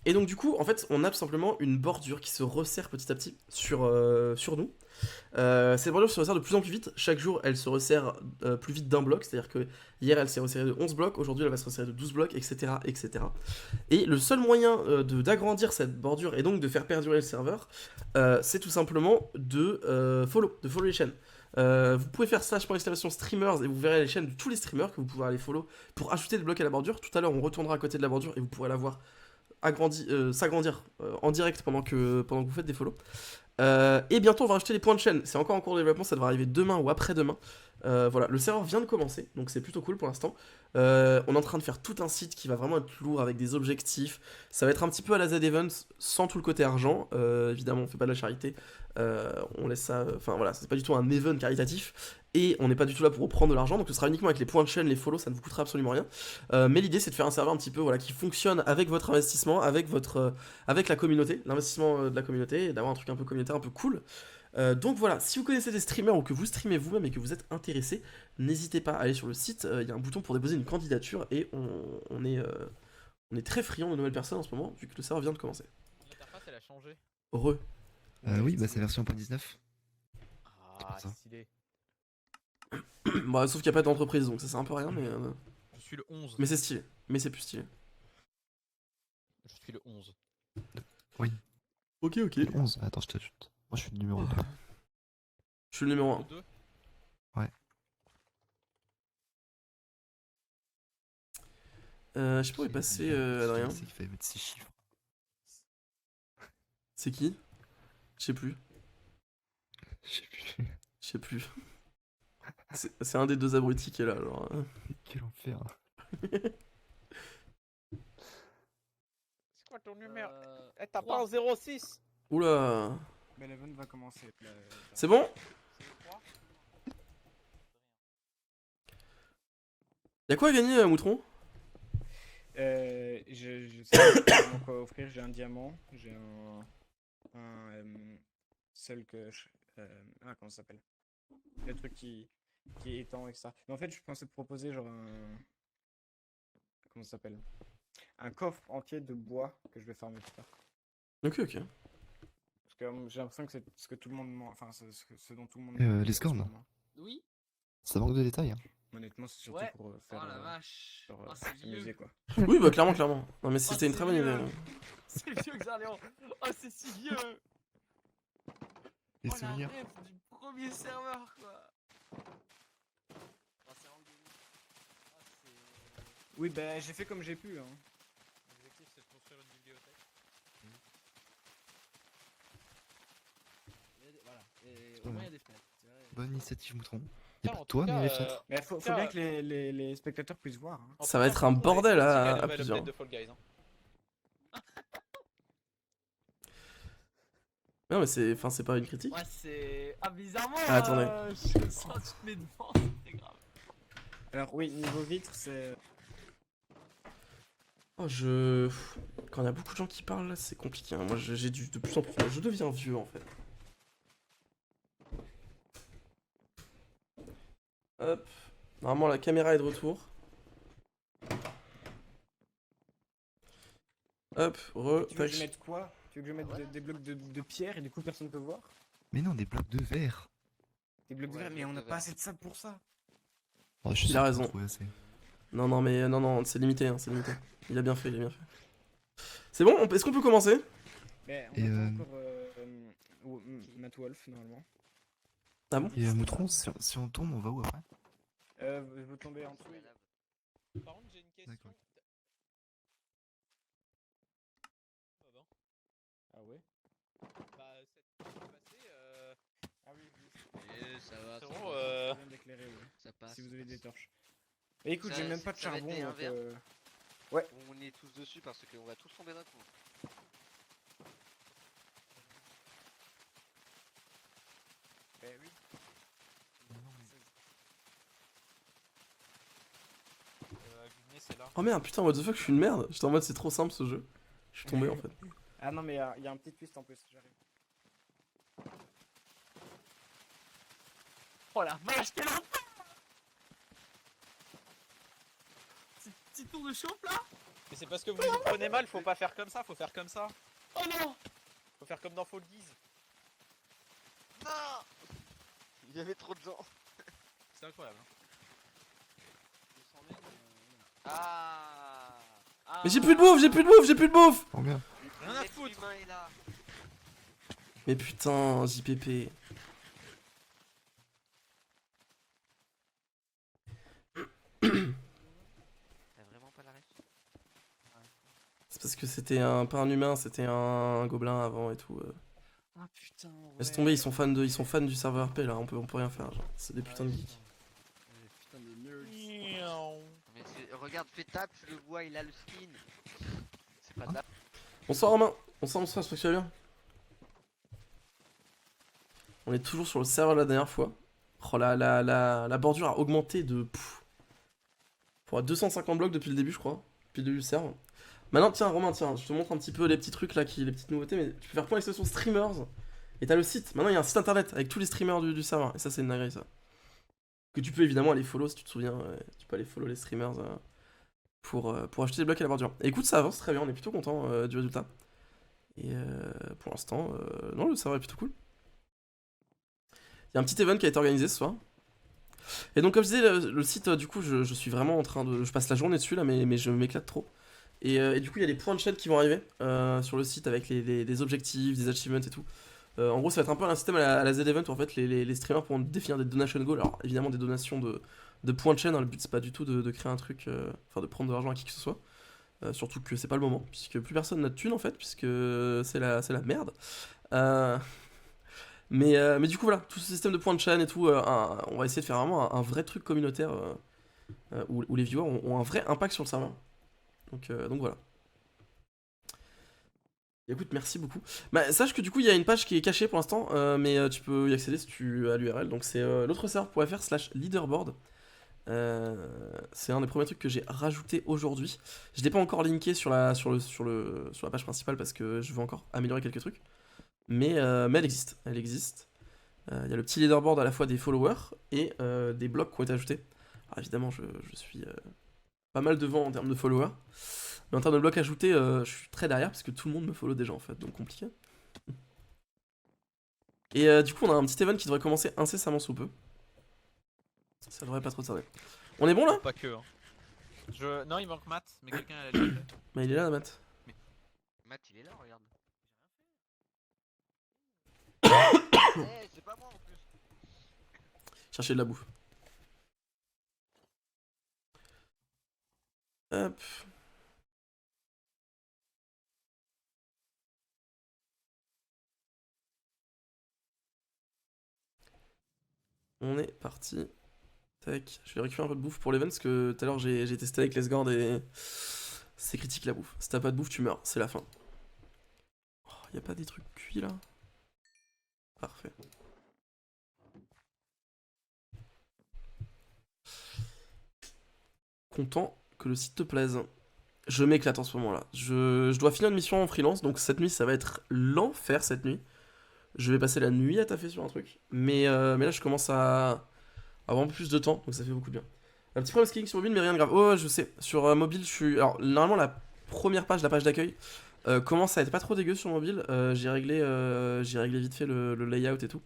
Et donc du coup, en fait, on a tout simplement une bordure qui se resserre petit à petit sur nous. Cette bordure se resserre de plus en plus vite. Chaque jour, elle se resserre plus vite d'un bloc. C'est-à-dire que hier, elle s'est resserrée de 11 blocs. Aujourd'hui, elle va se resserrer de 12 blocs, etc. etc. Et le seul moyen d'agrandir cette bordure et donc de faire perdurer le serveur, c'est tout simplement de follow les chaînes. Vous pouvez faire /streamers et vous verrez les chaînes de tous les streamers que vous pouvez aller follow pour ajouter des blocs à la bordure. Tout à l'heure, on retournera à côté de la bordure et vous pourrez la voir s'agrandir en direct pendant que vous faites des follow. Et bientôt on va rajouter les points de chaîne, c'est encore en cours de développement, ça devrait arriver demain ou après-demain. Voilà, le serveur vient de commencer, donc c'est plutôt cool pour l'instant. On est en train de faire tout un site qui va vraiment être lourd avec des objectifs. Ça va être un petit peu à la Z-Events sans tout le côté argent. Évidemment, on fait pas de la charité. On laisse ça. Enfin voilà, c'est pas du tout un event caritatif. Et on n'est pas du tout là pour reprendre de l'argent. Donc ce sera uniquement avec les points de chaîne, les follow, ça ne vous coûtera absolument rien. Mais l'idée c'est de faire un serveur un petit peu voilà, qui fonctionne avec votre investissement, avec la communauté, l'investissement de la communauté, et d'avoir un truc un peu communautaire, un peu cool. Donc voilà, si vous connaissez des streamers ou que vous streamez vous-même et que vous êtes intéressé, n'hésitez pas à aller sur le site, il y a un bouton pour déposer une candidature et on est très friand de nouvelles personnes en ce moment vu que le serveur vient de commencer. L'interface elle a changé. Heureux. Oui, bah c'est version 1.19. Ah, ça. stylé. Bah, sauf qu'il n'y a pas d'entreprise donc ça sert un peu à rien Je suis le 11. mais c'est stylé. Mais c'est plus stylé. Je suis le 11. Ok. 11. Attends, je t'ajoute. Moi, je suis le numéro 2. Je suis le numéro 1. Le 2. Je sais pas où est passé Adrien. C'est qu'il fallait mettre 6 chiffres. C'est qui? Je sais plus. Je sais plus. Je sais plus. C'est un des deux abrutis qui est là alors. Quel enfer. C'est quoi ton numéro? Eh, T'as pas un 06? Oula. Mais l'event va commencer. C'est bon? Y'a quoi à gagner Moutron? Je sais pas quoi offrir, j'ai un diamant, j'ai un celle que comment ça s'appelle? Le truc qui étend et ça. Mais en fait, je pensais te proposer genre comment ça s'appelle? Un coffre entier de bois que je vais farmer plus tard. Ok, ok. Parce que j'ai l'impression que c'est ce que tout le monde enfin ce dont tout le monde les scornes. en ce moment. Oui. Ça manque de détails. Hein. Honnêtement, c'est surtout Ouais. pour Oh faire la vache. genre, Oh, c'est s'amuser vieux. quoi. Oui, bah clairement, clairement. Non, mais Oh, c'était une c'est très bonne idée. vieux. C'est vieux, Xarléon. Oh, c'est si vieux. Les Oh, la souvenirs. rêve du premier serveur, quoi. Oh, c'est vraiment gagné. Oh, c'est... Oui, bah j'ai fait comme j'ai pu. Hein. L'objectif c'est de construire une bibliothèque. Voilà. Et au moins, il y a des fenêtres. C'est vrai. Bonne initiative, Moutron. Y'a Tiens, pas en de toi, tout mais cas, les fenêtres. Mais faut Tiens, bien que les spectateurs puissent voir. Hein. En Ça tout va cas, être un Moutron a bordel été à aussi la nouvelle plusieurs. update de Fall Guys, hein. Non, mais c'est pas une critique. Ouais, c'est... Ah, bizarrement, Ah, attendez. je sens que tu te mets devant, c'est très grave. Alors oui, niveau vitre, c'est... Oh, quand il y a beaucoup de gens qui parlent là, c'est compliqué. Hein. Moi, j'ai de plus en plus. Je deviens vieux en fait. Hop. Normalement, la caméra est de retour. Hop, Tu veux que tac. je mette quoi? Tu veux que je mette des blocs de pierre et du coup personne peut voir? Mais non, des blocs de verre. Des blocs de Ouais, verre, mais blocs on n'a de pas verre. assez de sable pour ça. Oh, je suis Il sûr a qu'on raison. trouve assez. Non, non, mais non, c'est limité, hein, c'est limité. Il a bien fait, il a bien fait. C'est bon, est-ce qu'on peut commencer? Mais on Et, attend encore Matt Wolf normalement. Ah bon? Et Moutron, si on tourne, on va où après? Vous tombez en dessous. Sous la lave. Par contre, j'ai une question. D'accord. Ah bon. Ah ouais? Bah, cette nuit passée, Ah oui, Et ça va, c'est ça bon, va, ça vient d'éclairer, oui. ça passe. Si vous ça avez des passe. torches. Mais écoute, j'ai même pas de Ça va être charbon, des donc... inverses. On est tous dessus parce qu'on va tous tomber d'un coup. Ben oui. Guinée, c'est là. Oh merde, putain, what the fuck, je suis une merde. J'étais en mode c'est trop simple ce jeu. Je suis tombé en fait. Ah non, mais il y a un petit twist en plus, j'arrive. Oh la vache, quel enfer! Petit tour de chauffe là? Mais c'est parce que vous vous prenez mal, faut pas faire comme ça, faut faire comme ça. Oh non! Faut faire comme dans Fall Guys. Non! Il y avait trop de gens. C'est incroyable. Hein. Je sens bien, Ah! Mais j'ai plus de bouffe, j'ai plus de bouffe, j'ai plus de bouffe! Oh merde. Rien à L'être foutre. humain est là. Mais putain, JPP. T'as vraiment pas la ref? C'est parce que c'était pas un humain, c'était un gobelin avant et tout. Ah putain, Laisse tomber, ils sont fans du serveur RP là, on peut rien faire. Genre. C'est des putains de geeks. Putain de nerds. Mais regarde, fais tape, tu le vois, il a le skin. C'est pas de la... Bonsoir Romain, bonsoir, j'espère que tu vas bien. On est toujours sur le serveur de la dernière fois. Oh la bordure a augmenté de... pour 250 blocs depuis le début je crois. Depuis le début du serveur. Maintenant tiens Romain, tiens, je te montre un petit peu les petits trucs là, les petites nouveautés, mais tu peux faire point d'exclamation streamers. Et t'as le site, maintenant il y a un site internet avec tous les streamers du serveur. Et ça c'est une dinguerie ça. Que tu peux évidemment aller follow si tu te souviens. Tu peux aller follow les streamers pour acheter des blocs à la bordure. Et écoute ça avance très bien, on est plutôt content du résultat. Et pour l'instant, non le serveur est plutôt cool. Il y a un petit event qui a été organisé ce soir. Et donc comme je disais, le site, du coup, je suis vraiment en train de... Je passe la journée dessus là, mais je m'éclate trop. Et du coup, il y a des points de chaîne qui vont arriver sur le site avec des objectifs, des achievements et tout. En gros, ça va être un peu un système à la Z-Event où en fait les streamers pourront définir des donation goals. Alors évidemment, des donations de points de chaîne, hein. Le but c'est pas du tout de créer un truc, enfin de prendre de l'argent à qui que ce soit. Surtout que c'est pas le moment, puisque plus personne n'a de thunes en fait, puisque c'est la merde. Mais du coup voilà, tout ce système de points de chaîne et tout, on va essayer de faire vraiment un vrai truc communautaire où les viewers ont un vrai impact sur le serveur. Donc voilà. Écoute, merci beaucoup. Bah, sache que du coup il y a une page qui est cachée pour l'instant, mais tu peux y accéder si tu as l'URL. Donc c'est l'autreserveur.fr/leaderboard. C'est un des premiers trucs que j'ai rajouté aujourd'hui. Je l'ai pas encore linké sur la page principale parce que je veux encore améliorer quelques trucs. mais elle existe. Elle existe. Il y a le petit leaderboard à la fois des followers et des blocs qui ont été ajoutés. Alors évidemment, je suis pas mal devant en termes de followers. Mais en termes de blocs ajoutés, je suis très derrière parce que tout le monde me follow déjà en fait, donc compliqué. Et du coup, on a un petit event qui devrait commencer incessamment sous peu. Ça devrait pas trop tarder. On est bon là? Pas que. Hein. Non, il manque Matt, mais quelqu'un a déjà fait. Bah il est là, la Matt. Matt, il est là, regarde. Eh, c'est pas moi en plus. Chercher de la bouffe. Hop. On est parti. Tac. Je vais récupérer un peu de bouffe pour l'event parce que tout à l'heure j'ai testé avec les Sgord et c'est critique la bouffe. Si t'as pas de bouffe, tu meurs. C'est la fin. Oh, y a pas des trucs cuits là? Parfait. Content que le site te plaise. Je m'éclate en ce moment là. Je dois finir une mission en freelance, donc cette nuit ça va être l'enfer cette nuit. Je vais passer la nuit à taffer sur un truc. Mais là je commence à avoir un peu plus de temps, donc ça fait beaucoup de bien. Un petit problème scaling sur mobile, mais rien de grave. Oh, je sais. Sur mobile, je suis. Alors, normalement, la première page, la page d'accueil, commence à être pas trop dégueu sur mobile. J'ai réglé vite fait le layout et tout.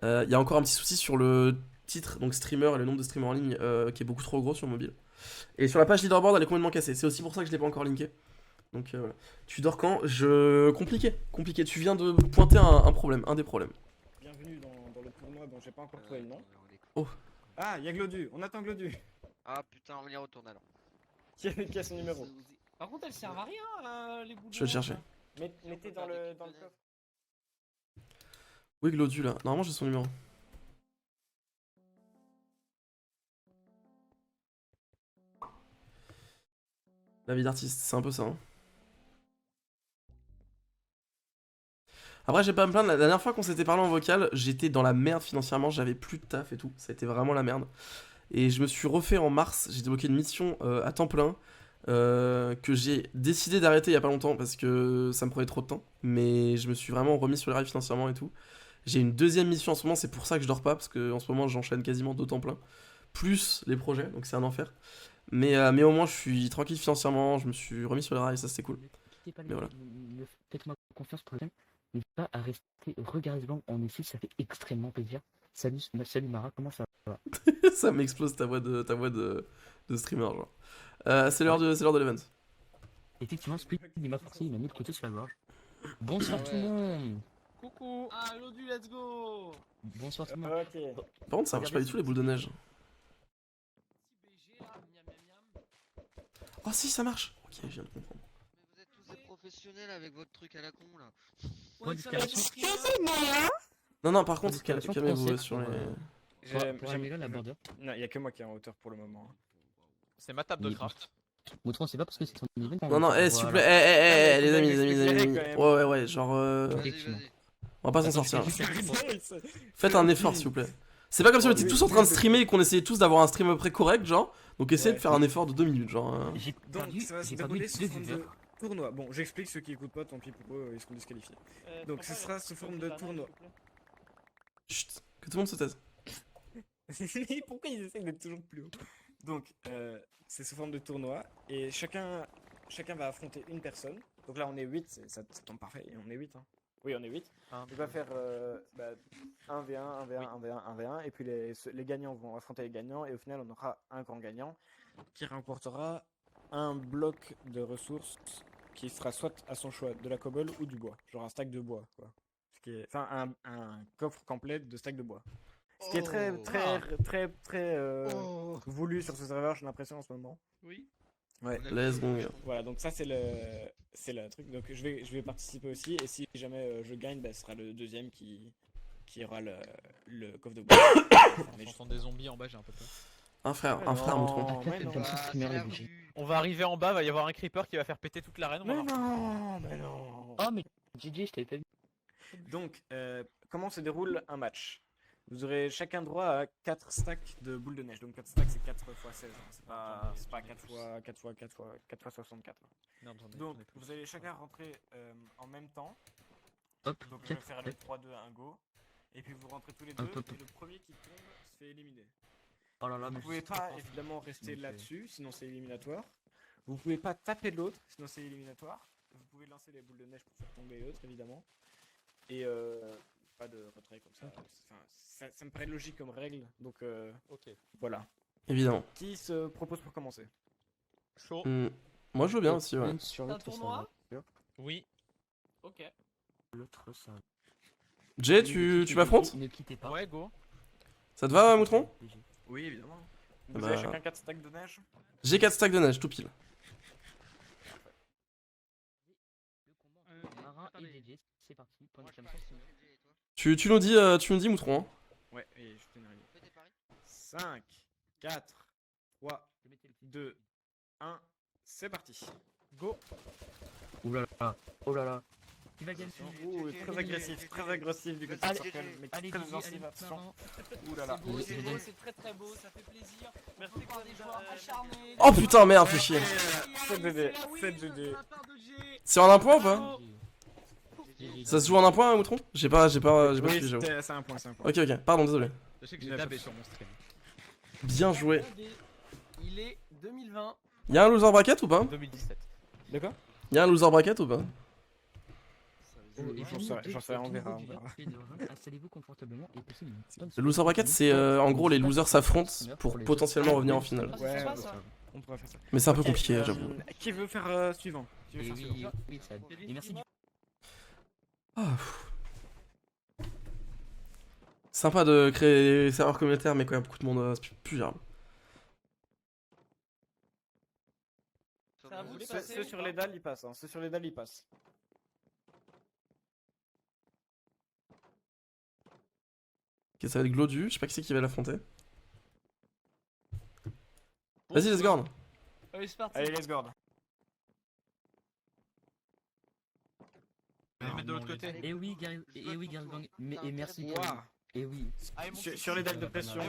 Il y a encore un petit souci sur le titre, donc streamer et le nombre de streamers en ligne, qui est beaucoup trop gros sur mobile. Et sur la page leaderboard, elle est complètement cassée. C'est aussi pour ça que je l'ai pas encore linké. Donc voilà. Tu dors quand? Compliqué, compliqué. Tu viens de pointer un problème, un des problèmes. Bienvenue dans le tournoi dont j'ai pas encore trouvé le nom. Oh. Ah, y'a Glodu, on attend Glodu. Ah putain, on y retourne alors. Qui a son numéro? Par contre, elles servent à rien, les boules. Je vais le chercher. Mettez dans le coffre. Oui, Glodu là. Normalement, j'ai son numéro. La vie d'artiste, c'est un peu ça. Hein. Après, j'ai pas à me plaindre. La dernière fois qu'on s'était parlé en vocal, j'étais dans la merde financièrement. J'avais plus de taf et tout. Ça a été vraiment la merde. Et je me suis refait en mars. J'ai débloqué une mission à temps plein que j'ai décidé d'arrêter il y a pas longtemps parce que ça me prenait trop de temps. Mais je me suis vraiment remis sur les rails financièrement et tout. J'ai une deuxième mission en ce moment. C'est pour ça que je dors pas parce que en ce moment j'enchaîne quasiment 2 temps plein. Plus les projets, donc c'est un enfer. Mais au moins je suis tranquille financièrement. Je me suis remis sur les rails, ça c'était cool. Mais voilà. Faites-moi confiance pour le n'hésitez pas à rester regardez-le en effet, ça fait extrêmement plaisir. Salut Mara, comment ça va? Ça m'explose ta voix de streamer genre. C'est l'heure de l'event. Effectivement, Split il m'a forcé, il m'a mis le côté sur la gorge. Bonsoir tout le monde. Coucou. Ah, Lodu, let's go. Bonsoir tout le monde. Ok. Par contre ça marche pas du tout les boules de neige. BG là, miam miam miam. Oh si ça marche. Ok, je viens de comprendre. Mais vous êtes tous des professionnels avec votre truc à la con là. Point d'exclamation. Non, par contre, Discrétion calmez-vous française sur les. pour Amélia, la border. Non, y'a que moi qui est en hauteur pour le moment. C'est ma table de Oui. craft. Moutron, c'est pas parce que c'est ton event. Non, s'il vous plaît, Voilà. les amis, Quand même. Ouais, genre, Vas-y, Effectivement. vas-y. on va pas s'en sortir. Ouais. Faites un effort, s'il vous plaît. C'est pas comme si on était tous en train de streamer et qu'on essayait tous d'avoir un stream à peu près correct, genre. Donc essayez de faire un effort de 2 minutes, genre. J'ai Donc perdu, ça va se j'ai perdu dérouler sous 2 forme de viewers. tournoi. Bon, j'explique ceux qui écoutent pas, tant pis pour eux, ils seront disqualifiés. Donc ce sera sous forme de tournoi. Chut, que tout le monde se taise. Pourquoi ils essayent d'être toujours plus haut? Donc c'est sous forme de tournoi et chacun va affronter une personne. Donc là on est 8, ça tombe parfait, et on est 8 hein. Oui on est 8. On va faire 1v1, 1v1, 1v1, 1v1 et puis les gagnants vont affronter les gagnants et au final on aura un grand gagnant qui remportera un bloc de ressources qui sera soit à son choix de la cobble ou du bois, genre un stack de bois quoi. Enfin un coffre complet de stack de bois. Ce qui est très voulu sur ce serveur, j'ai l'impression en ce moment. Oui. Ouais. Let's go. Voilà, donc ça c'est le truc. Donc je vais participer aussi et si jamais je gagne, ce sera le deuxième qui aura le coffre de bois. J'entends des zombies en bas, j'ai un peu peur. Un frère, Moutron. Non, mais non. Comme ça, Ah, streamer c'est est la obligé. vue. On va arriver en bas, va y avoir un creeper qui va faire péter toute l'arène. Mais non. Oh, mais GG, je t'avais pas vu. Donc comment se déroule un match? Vous aurez chacun droit à 4 stacks de boules de neige. Donc 4 stacks c'est 4 x 16. Hein. C'est pas 4 x 64. Merde, j'en ai- Donc j'en ai plus. vous allez chacun rentrer en même temps Hop, Donc je vais 4, faire les 3, 2, 1, go. Et puis vous rentrez tous les deux, Hop, hop. et le premier qui tombe se fait éliminer. Oh là là, Vous mais pouvez c'est trop pas fort. évidemment rester Donc, là-dessus, sinon c'est éliminatoire. Vous pouvez pas taper de l'autre, sinon c'est éliminatoire. Vous pouvez lancer les boules de neige pour faire tomber l'autre, évidemment. Et pas de retrait comme ça. Enfin, ça me paraît logique comme règle, donc Ok. voilà. Évidemment. Qui se propose pour commencer? Chaud. Moi je veux bien aussi, ouais. Une sur Un l'autre, ça tournoi va. Oui. Ok. L'autre, ça va. Jay, Ne tu quittez- m'affrontes? Ne quittez pas. Ouais, go. Ça te va, Moutron? Oui, évidemment. Vous Bah. avez chacun 4 stacks de neige? J'ai 4 stacks de neige, tout pile. Marin et JJ, c'est parti. Point d'exclamation, c'est bon. Tu nous dis, Moutron. Hein. Ouais, et je t'ai Fais tes paris. 5, 4, 3, Je mettais le 2, 1, c'est parti. Go. Ouh là là. Oh là là. Qui va gagner? Ouh, très agressif du côté de Allez, Circle, mais Allez, très JJ, offensif, allez, attention. Marin. Ouh là là. C'est beau, c'est Désolé. beau, c'est très très beau, ça fait plaisir. Merci par des joueurs acharnés. Oh putain, merde, fais chier. C'est GG, c'est GG. C'est en un point ou pas? JJ. Ça se joue en un point, Moutron? J'ai pas Oui, suivi, j'avoue. c'est un point, c'est un point. Ok, ok, pardon, désolé. Sachez que j'ai Il a dabé pas sur mon stream. Bien joué. Il est 2020. Y'a un loser bracket ou pas? 2017. D'accord? Y'a un loser bracket ou pas? Oh, et J'en puis, sais- j'en sais rien, on au verra, niveau on du verra. fait de run, installez-vous confortablement et passez une bonne Le loser bracket, c'est en gros les losers s'affrontent pour potentiellement revenir en finale. Ah, c'est Ouais, sympa ouais, ça. On pourrait faire ça. Mais c'est un peu Ok, compliqué, j'avoue. Qui veut faire suivant? Qui veut Et faire suivant? oui, oui, ça. Et merci du Ah, pff. Sympa de créer des serveurs communautaires, mais quand il y a beaucoup de monde, c'est plus gérable. C'est à vous de Ceux passer. sur les dalles, ils passent. Ceux sur les dalles, ils passent. Ok, ça va être Glodu, je sais pas qui c'est qui va l'affronter. Vas-y, let's go. Allez, c'est parti. Allez, let's go. Je vais les mettre de l'autre côté. Et oui, Gargang. Et merci. Ouah. Et oui. Sur les dalles de pression,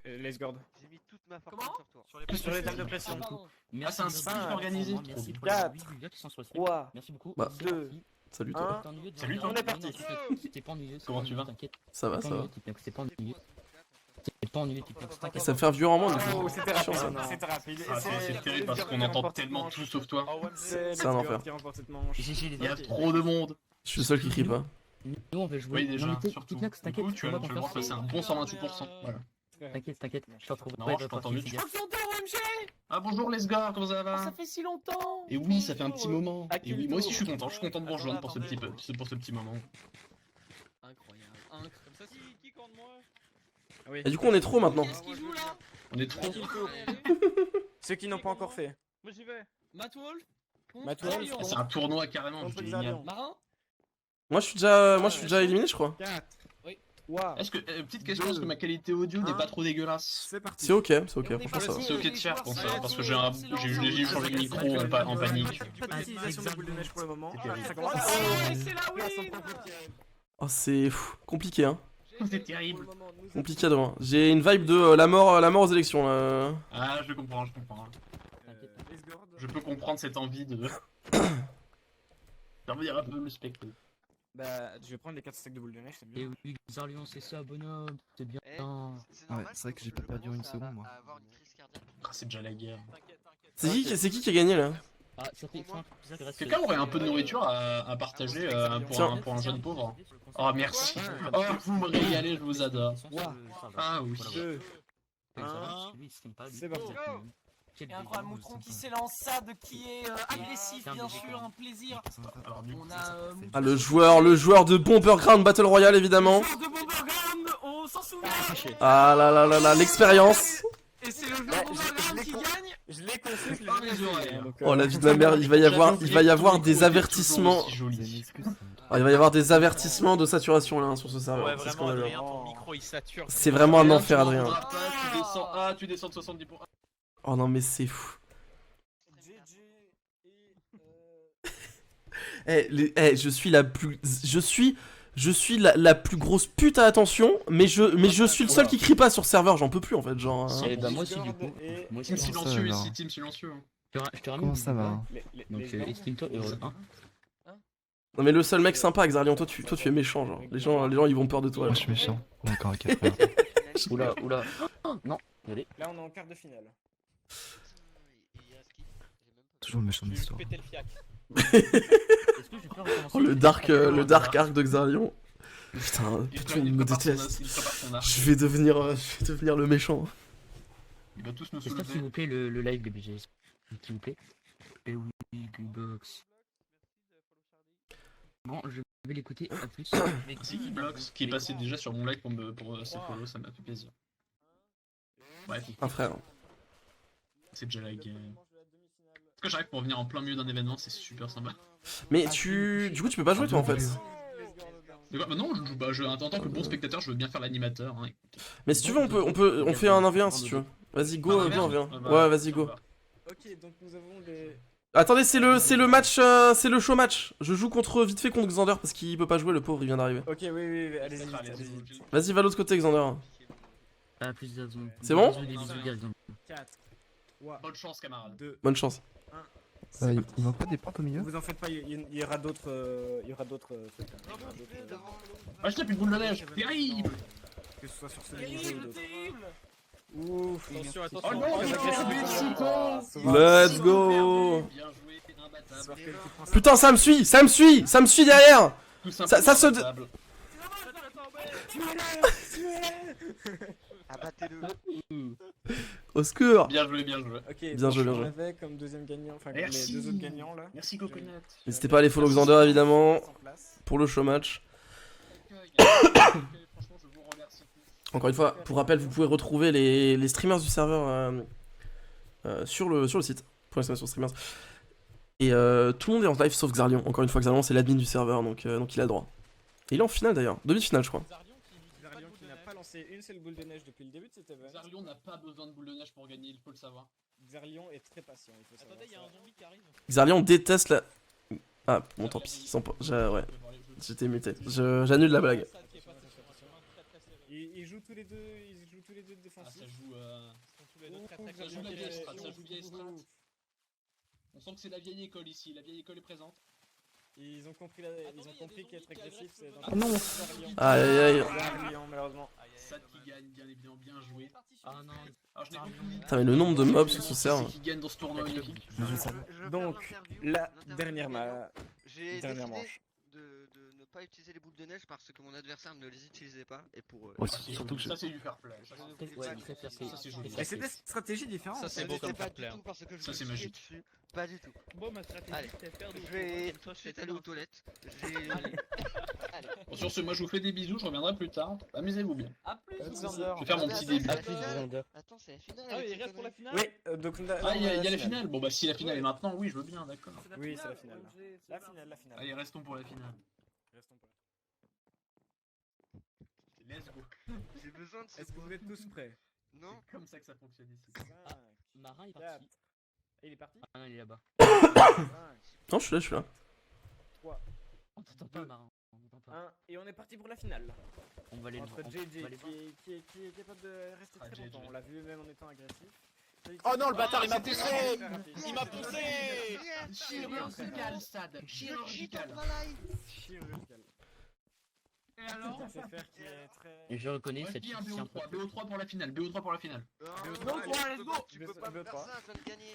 let's go. J'ai mis toute ma fortune Comment sur toi. Sur les dalles de Ah, pression. pardon. Merci c'est un beaucoup. sprint organisé. Merci pour Quatre, les 8 viewers qui sont sur le stream. 3, Merci beaucoup. Bah, C'est deux, parti. Salut un. toi. C'était ennuyeux de- Salut, non, on est non, parti. non, C'était pas ennuyeux. Comment tu vas? T'inquiète. Ça va, C'était ça pas va. ennuyeux, TikTok, c'était pas ennuyeux. C'était pas ennuyeux, TikTok. T'inquiète. Ça me fait vieux en moins du coup. Oh, c'était rapide. Chiant, ça. C'était rapide. Ah, c'est terrible parce qu'on entend tellement tout sauf toi. C'est un enfer. Qui remporte cette manche. GG les Il y a gars. trop de monde. Je suis le seul qui crie pas. Nous on va jouer. Oui, déjà, Non, mais surtout. TikTok, Du t'inquiète. coup, tu vas fais-moi voir confiance. passer un bon 128%. Voilà. T'inquiète. Je te retrouve. Non, je t'entends mieux. Ah bonjour les gars, comment ça Ah, va? ça fait si longtemps. Et oui, ça fait un petit moment. À Et quel oui, moi aussi je tour suis content. Je suis content de vous rejoindre pour ce petit Attendez, petit moment. Incroyable. Incroyable. Comme ça, qui compte moi? Oui. Et du coup, on est trop maintenant. Qu'est-ce qui joue là? On est trop. Ceux qui n'ont pas encore fait. Moi j'y vais. Matt Wolf contre Matt Wolf, Lyon. C'est un tournoi carrément. Contre je dis, Xalion. Marin. Moi, je suis déjà éliminé, je crois. 4, Oui. 3, Est-ce que petite question, est-ce que ma qualité audio n'est pas trop dégueuse? c'est parti. C'est ok, c'est ok, Et on est franchement ça va. parti. C'est ok de faire pour ça, parce que j'ai changé de micro en panique. Pas d'utilisation de boule de neige pour le moment. C'est Ça commence à Oh, c'est la win. Oh, c'est compliqué, hein. C'est terrible. Compliqué à demain. J'ai une vibe de la mort aux élections là. Ah, je comprends. Je peux comprendre cette envie de. Servir un peu le spectacle. Bah, je vais prendre les 4 stacks de boule de neige, c'est Et mieux. oui, Xarlion, c'est ça, bonhomme. C'est bien. Eh, c'est Ouais, normal c'est vrai que j'ai je pas perdu une commence seconde, moi. à avoir une crise cardiaque. Ah, c'est déjà la guerre. C'est qui a gagné là? Ah, ça fait simple. Quelqu'un aurait un peu de nourriture à partager pour un jeune pauvre? Oh merci. Oh, vous me régalez, je vous adore. Ah oui. 2, C'est parti. Et incroyable Moutron qui s'élance, Sad qui est agressif, bien sûr, un plaisir. Alors, du coup, On a Moutron Ah, le joueur de Bomber Ground Battle Royale évidemment. joueur de Bomberground, on s'en souvient. Ah là, l'expérience. Et c'est le joueur de Bomberground qui gagne. Je l'ai conçu, je l'ai Par les oreilles. Oh la vie de ma mère, il va y avoir des avertissements. Ah, il va y avoir des avertissements de saturation là sur ce serveur. Ouais, C'est vraiment, scandaleux. Adrien, ton micro il sature. C'est vraiment un enfer, Adrien. Tu descends de 70 points. Oh non mais c'est fou. Je suis la plus grosse pute à attention, mais je suis le seul qui crie pas sur serveur, j'en peux plus en fait, genre. Et bah moi aussi du coup. Moi aussi. Team silencieux ici, team silencieux. Je te ramène. Comment ça va? Donc exprime-toi heureux 1. Non mais le seul mec sympa, Xarlion, toi tu es méchant, genre. Les gens ils vont peur de toi. Moi Là. je suis méchant. D'accord, ok. Frère. Oula, oula. Oh, non, allez. Là, on est en quart de finale. Toujours le méchant de Je vais juste l'histoire. péter le fiac. Est-ce que je peux recommencer Oh le dark arc de Xarlion. Putain, putain il me déteste. Je vais devenir le méchant. Il va tous nous J'espère s'il soulever. vous plaît le live de BG. S'il vous plaît. Et oui, Box. Bon, je vais l'écouter. À plus. C'est qui Blox qui est passé déjà sur mon live pour ses follow, ça m'a fait plaisir. Bref, Un frère. c'est déjà la game. Est-ce que j'arrive pour venir en plein milieu d'un événement, c'est super sympa. Mais du coup tu peux pas jouer toi en fait. Mais quoi, maintenant je joue, bah, en tant que bon spectateur, je veux bien faire l'animateur. Hein. Mais si tu veux on fait un 1v1 si tu veux. Vas-y go, Un go 1v1. 1v1. Ouais vas-y go. Ok, donc nous avons les. Attendez c'est le match, c'est le show match. Je joue vite fait contre Xander parce qu'il peut pas jouer le pauvre, il vient d'arriver. Ok, oui, allez-y, allez-y. Vas-y va de l'autre côté Xander. À plus d'Azon. C'est bon Bisous, des bisous, Garizon. 4, 3, Bonne chance, camarade. 2, Bonne chance. Il manque pas des portes au milieu? Vous en faites pas, il y aura d'autres trucs. hein. Il y aura d'autres, Ah, je tape une boule de neige, terrible. que ce soit sur ce niveau ou d'autres. Ouf, Attention, Oh attention. non, Let's go. Bien joué, imbattable. Putain ça me suit derrière. Tout ça simplement se- imbattable. Abattez-le. Au secours. Bien joué, bien joué. Ok, Bien donc joué, bien on joué. avait comme deuxième gagnant, enfin comme Merci. les deux autres gagnants là. Merci Coconut. N'hésitez pas à aller follow Xander évidemment En place. pour le show match. Franchement, je vous remercie tous. Encore une fois, pour rappel, vous pouvez retrouver les streamers du serveur sur le site. /streamers. Et tout le monde est en live sauf Xarlion. Encore une fois, Xarlion c'est l'admin du serveur donc il a le droit. Et il est en finale d'ailleurs, demi-finale je crois. Zarlion qui n'a pas lancé une seule boule de neige depuis le début de cet event. Zarlion n'a pas besoin de boule de neige pour gagner, il faut le savoir. Zarlion est très patient, il faut savoir. Attendez, il y a un zombie qui arrive. Xarlion déteste la... Ah bon tant pis, ils sont pas... ouais, j'étais muté. J'annule la blague. Ils jouent tous les deux Ah, défensifs. ça joue, Tous les deux très, très, ça très, joue la très, vieille très, strat, très, ça joue vieille strat. On sent que c'est la vieille école ici, la vieille école est présente. Ils ont compris qu'être agressif c'est dans Ah non. Zarlion. Aïe aïe aïe. Zarlion malheureusement. Sad qui gagne, bien évidemment, bien joué. Ah non. Alors je n'ai compris. Putain mais le nombre de mobs sur ce C'est serveur. qui gagne dans ce tournoi magnifique. Donc, la dernière J'ai dernière décidé manche. de ne pas utiliser les boules de neige parce que mon adversaire ne les utilisait pas et pour Ouais, Ça, c'est surtout que joli. Ça c'est du fair play. je ne Ouais, voulais pas très que- fair play. Ça c'est joli. Et c'est des stratégies différentes. Ça, c'est Ce beau n'était comme pas fair du play, hein. tout parce que je Ça, me c'est chiais magique. dessus. Pas du tout. Bon, ma stratégie, Allez, c'est faire de Je vais tout de suite aller aux toilettes. Bon, sur ce, moi je vous fais des bisous, je reviendrai plus tard. Amusez-vous bien. A plus, Xander. Je vais faire mon petit début. À plus, Xander. Attends, c'est la finale. Ah, avec il ces reste pour la conneries. finale. Oui, donc Ah, il y a la finale. Bon bah si la finale est maintenant, oui, je veux bien, d'accord. Oui, c'est la finale. La finale. Allez, restons pour la finale. Restons pas. Let's go. J'ai besoin de ce Est-ce que vous êtes tous prêts? Non. C'est comme ça que ça fonctionne ici. 5, Marin est 4. parti. Il est parti? Ah non, il est là-bas. 5, Non je suis là. 3, On t'entend pas, Marin. On t'entend pas. 1. Et on est parti pour la finale. On va aller le Entre voir. JJ On va aller voir. qui est capable de rester Ah, très JJ. longtemps. On l'a vu même en étant agressif. Oh non, le bâtard, il m'a c'était poussé! Rapide. Il m'a poussé! Chirurgical, Sad. Chirurgical. Chirurgical. Et alors C'est faire qui est très. Et je reconnais Ouais, cette dis un fille. BO3, BO3 pour la finale, BO3 pour la finale. let's go. Tu peux pas me faire BO3. ça, je viens de gagner.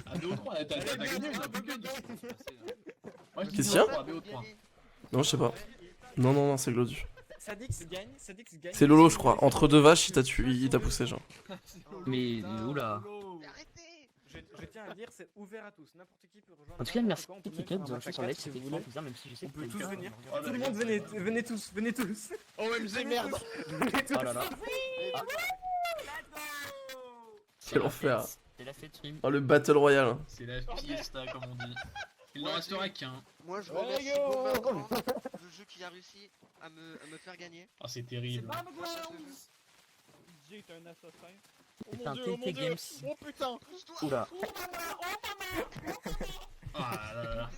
Ah, BO3, t'as gagné, on a plus que deux. Ouais, je dis Qu'est-ce qu'il y a BO3, BO3. Non je sais pas. Non c'est Glodu. Sadix gagne. C'est Lolo je crois. Entre deux vaches il t'a poussé genre. Mais oula. Arrêtez. Je tiens à le dire, c'est ouvert à tous. N'importe qui peut rejoindre. En tout cas, merci On peut même Ticket faire de un rejoindre sur match à live, quatre si c'était vous vraiment voulez. bizarre, même si je sais On que peut t'as tous une carte. venir. Oh, Tout le monde venez tous. OMG merde! Oh là là. Quel enfer. C'est la fête stream. Oh le Battle Royale. C'est la fiesta, comme on dit. Il n'en restera qu'un. Moi, je remercie Bomberman, le jeu qui a réussi à me faire gagner. Ah, c'est terrible. Jay est un assassin. C'est un TT Games. Oh putain! Oula. Ah là là.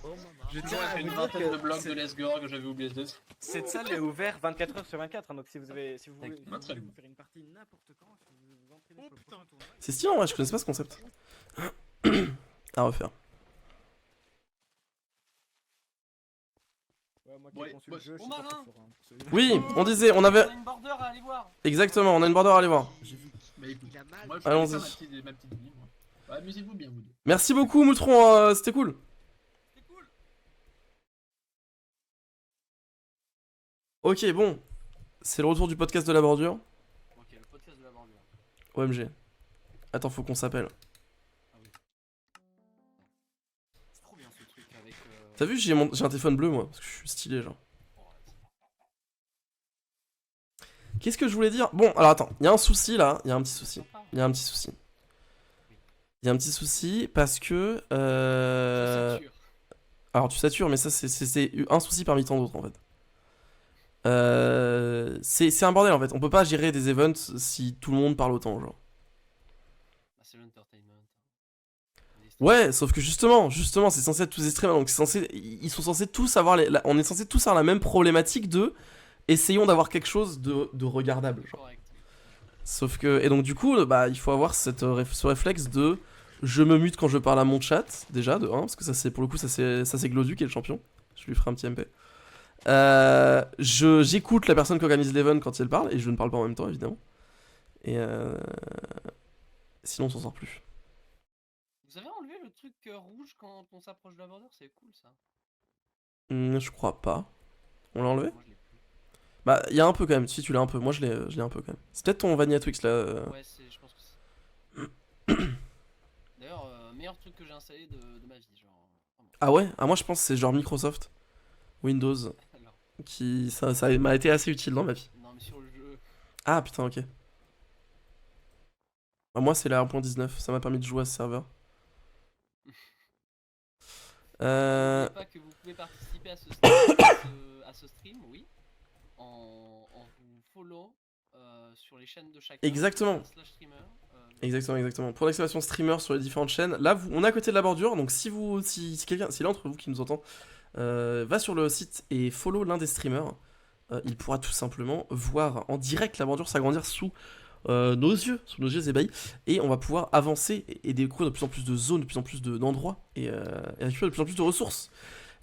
Je Toujours tiens à avec vous une dire vingtaine de que blocs de Let's Go que j'avais oublié de cette salle est ouverte 24 heures sur 24. Donc si vous voulez Ah, très bien. faire une partie n'importe quand, si vous vous entraînez pour le prochain tournoi. C'est stylé en vrai, je connaissais pas ce concept. À refaire. Ouais, moi qui Ouais, ai conçu ouais. le jeu, je Bon suis pas marin. très fort, hein, pour celui-là. Oui, on disait, on avait... On a une border à aller voir. Exactement, on a une border à aller voir. Bah écoute, Il a mal. moi je vais Allons-y. faire ma petite vie, moi. Bah, amusez-vous bien, vous deux. Merci beaucoup, Moutron, c'était cool. C'est cool. Ok, bon. C'est le retour du podcast de la bordure. Ok, le podcast de la bordure. OMG. Attends, faut qu'on s'appelle. C'est trop bien ce truc avec. T'as vu, j'ai un téléphone bleu, moi, parce que je suis stylé, genre. Qu'est-ce que je voulais dire? Bon, alors attends, il y a un souci, là. Il y a un petit souci. Il y a un petit souci. Il y a un petit souci, parce que... Alors, tu satures, mais ça, c'est un souci parmi tant d'autres, en fait. C'est un bordel, en fait. On peut pas gérer des events si tout le monde parle autant, genre. Ah, c'est l'entertainment. Ouais, sauf que justement, c'est censé être tous des streamers, donc ils sont censés tous avoir on est censé tous avoir la même problématique de essayons d'avoir quelque chose de regardable, genre. Correct. Sauf que, et donc du coup, bah, il faut avoir ce réflexe de je me mute quand je parle à mon chat, déjà, de 1, parce que ça c'est, pour le coup, ça c'est Glodu qui est le champion, je lui ferai un petit MP. J'écoute la personne qui organise l'event quand elle parle, et je ne parle pas en même temps, évidemment. Et sinon on s'en sort plus. Vous avez enlevé le truc rouge quand on s'approche de la border? C'est cool ça. Je crois pas. On l'a enlevé? Moi je l'ai plus. Bah, il y a un peu quand même, si tu l'as un peu, moi je l'ai un peu quand même. C'est peut-être ton Vanilla Twix là. Ouais, je pense que c'est. D'ailleurs, meilleur truc que j'ai installé de ma vie, genre. Vraiment. Ah ouais? Ah, moi je pense que c'est genre Microsoft, Windows, Alors, ça m'a été assez utile dans ma vie. non, mais sur le jeu. Ah putain, ok. Bah, moi c'est la 1.19, ça m'a permis de jouer à ce serveur. N'oubliez pas que vous pouvez participer à ce stream, à ce stream, oui, en vous follow sur les chaînes de chacun. Exactement. / streamer, Exactement. Pour l'exclamation streamer sur les différentes chaînes, là on est à côté de la bordure, donc si quelqu'un, si l'un d'entre vous qui nous entend va sur le site et follow l'un des streamers, il pourra tout simplement voir en direct la bordure s'agrandir sous nos yeux ébahis, et on va pouvoir avancer et découvrir de plus en plus de zones, de plus en plus d'endroits, et récupérer de plus en plus de ressources.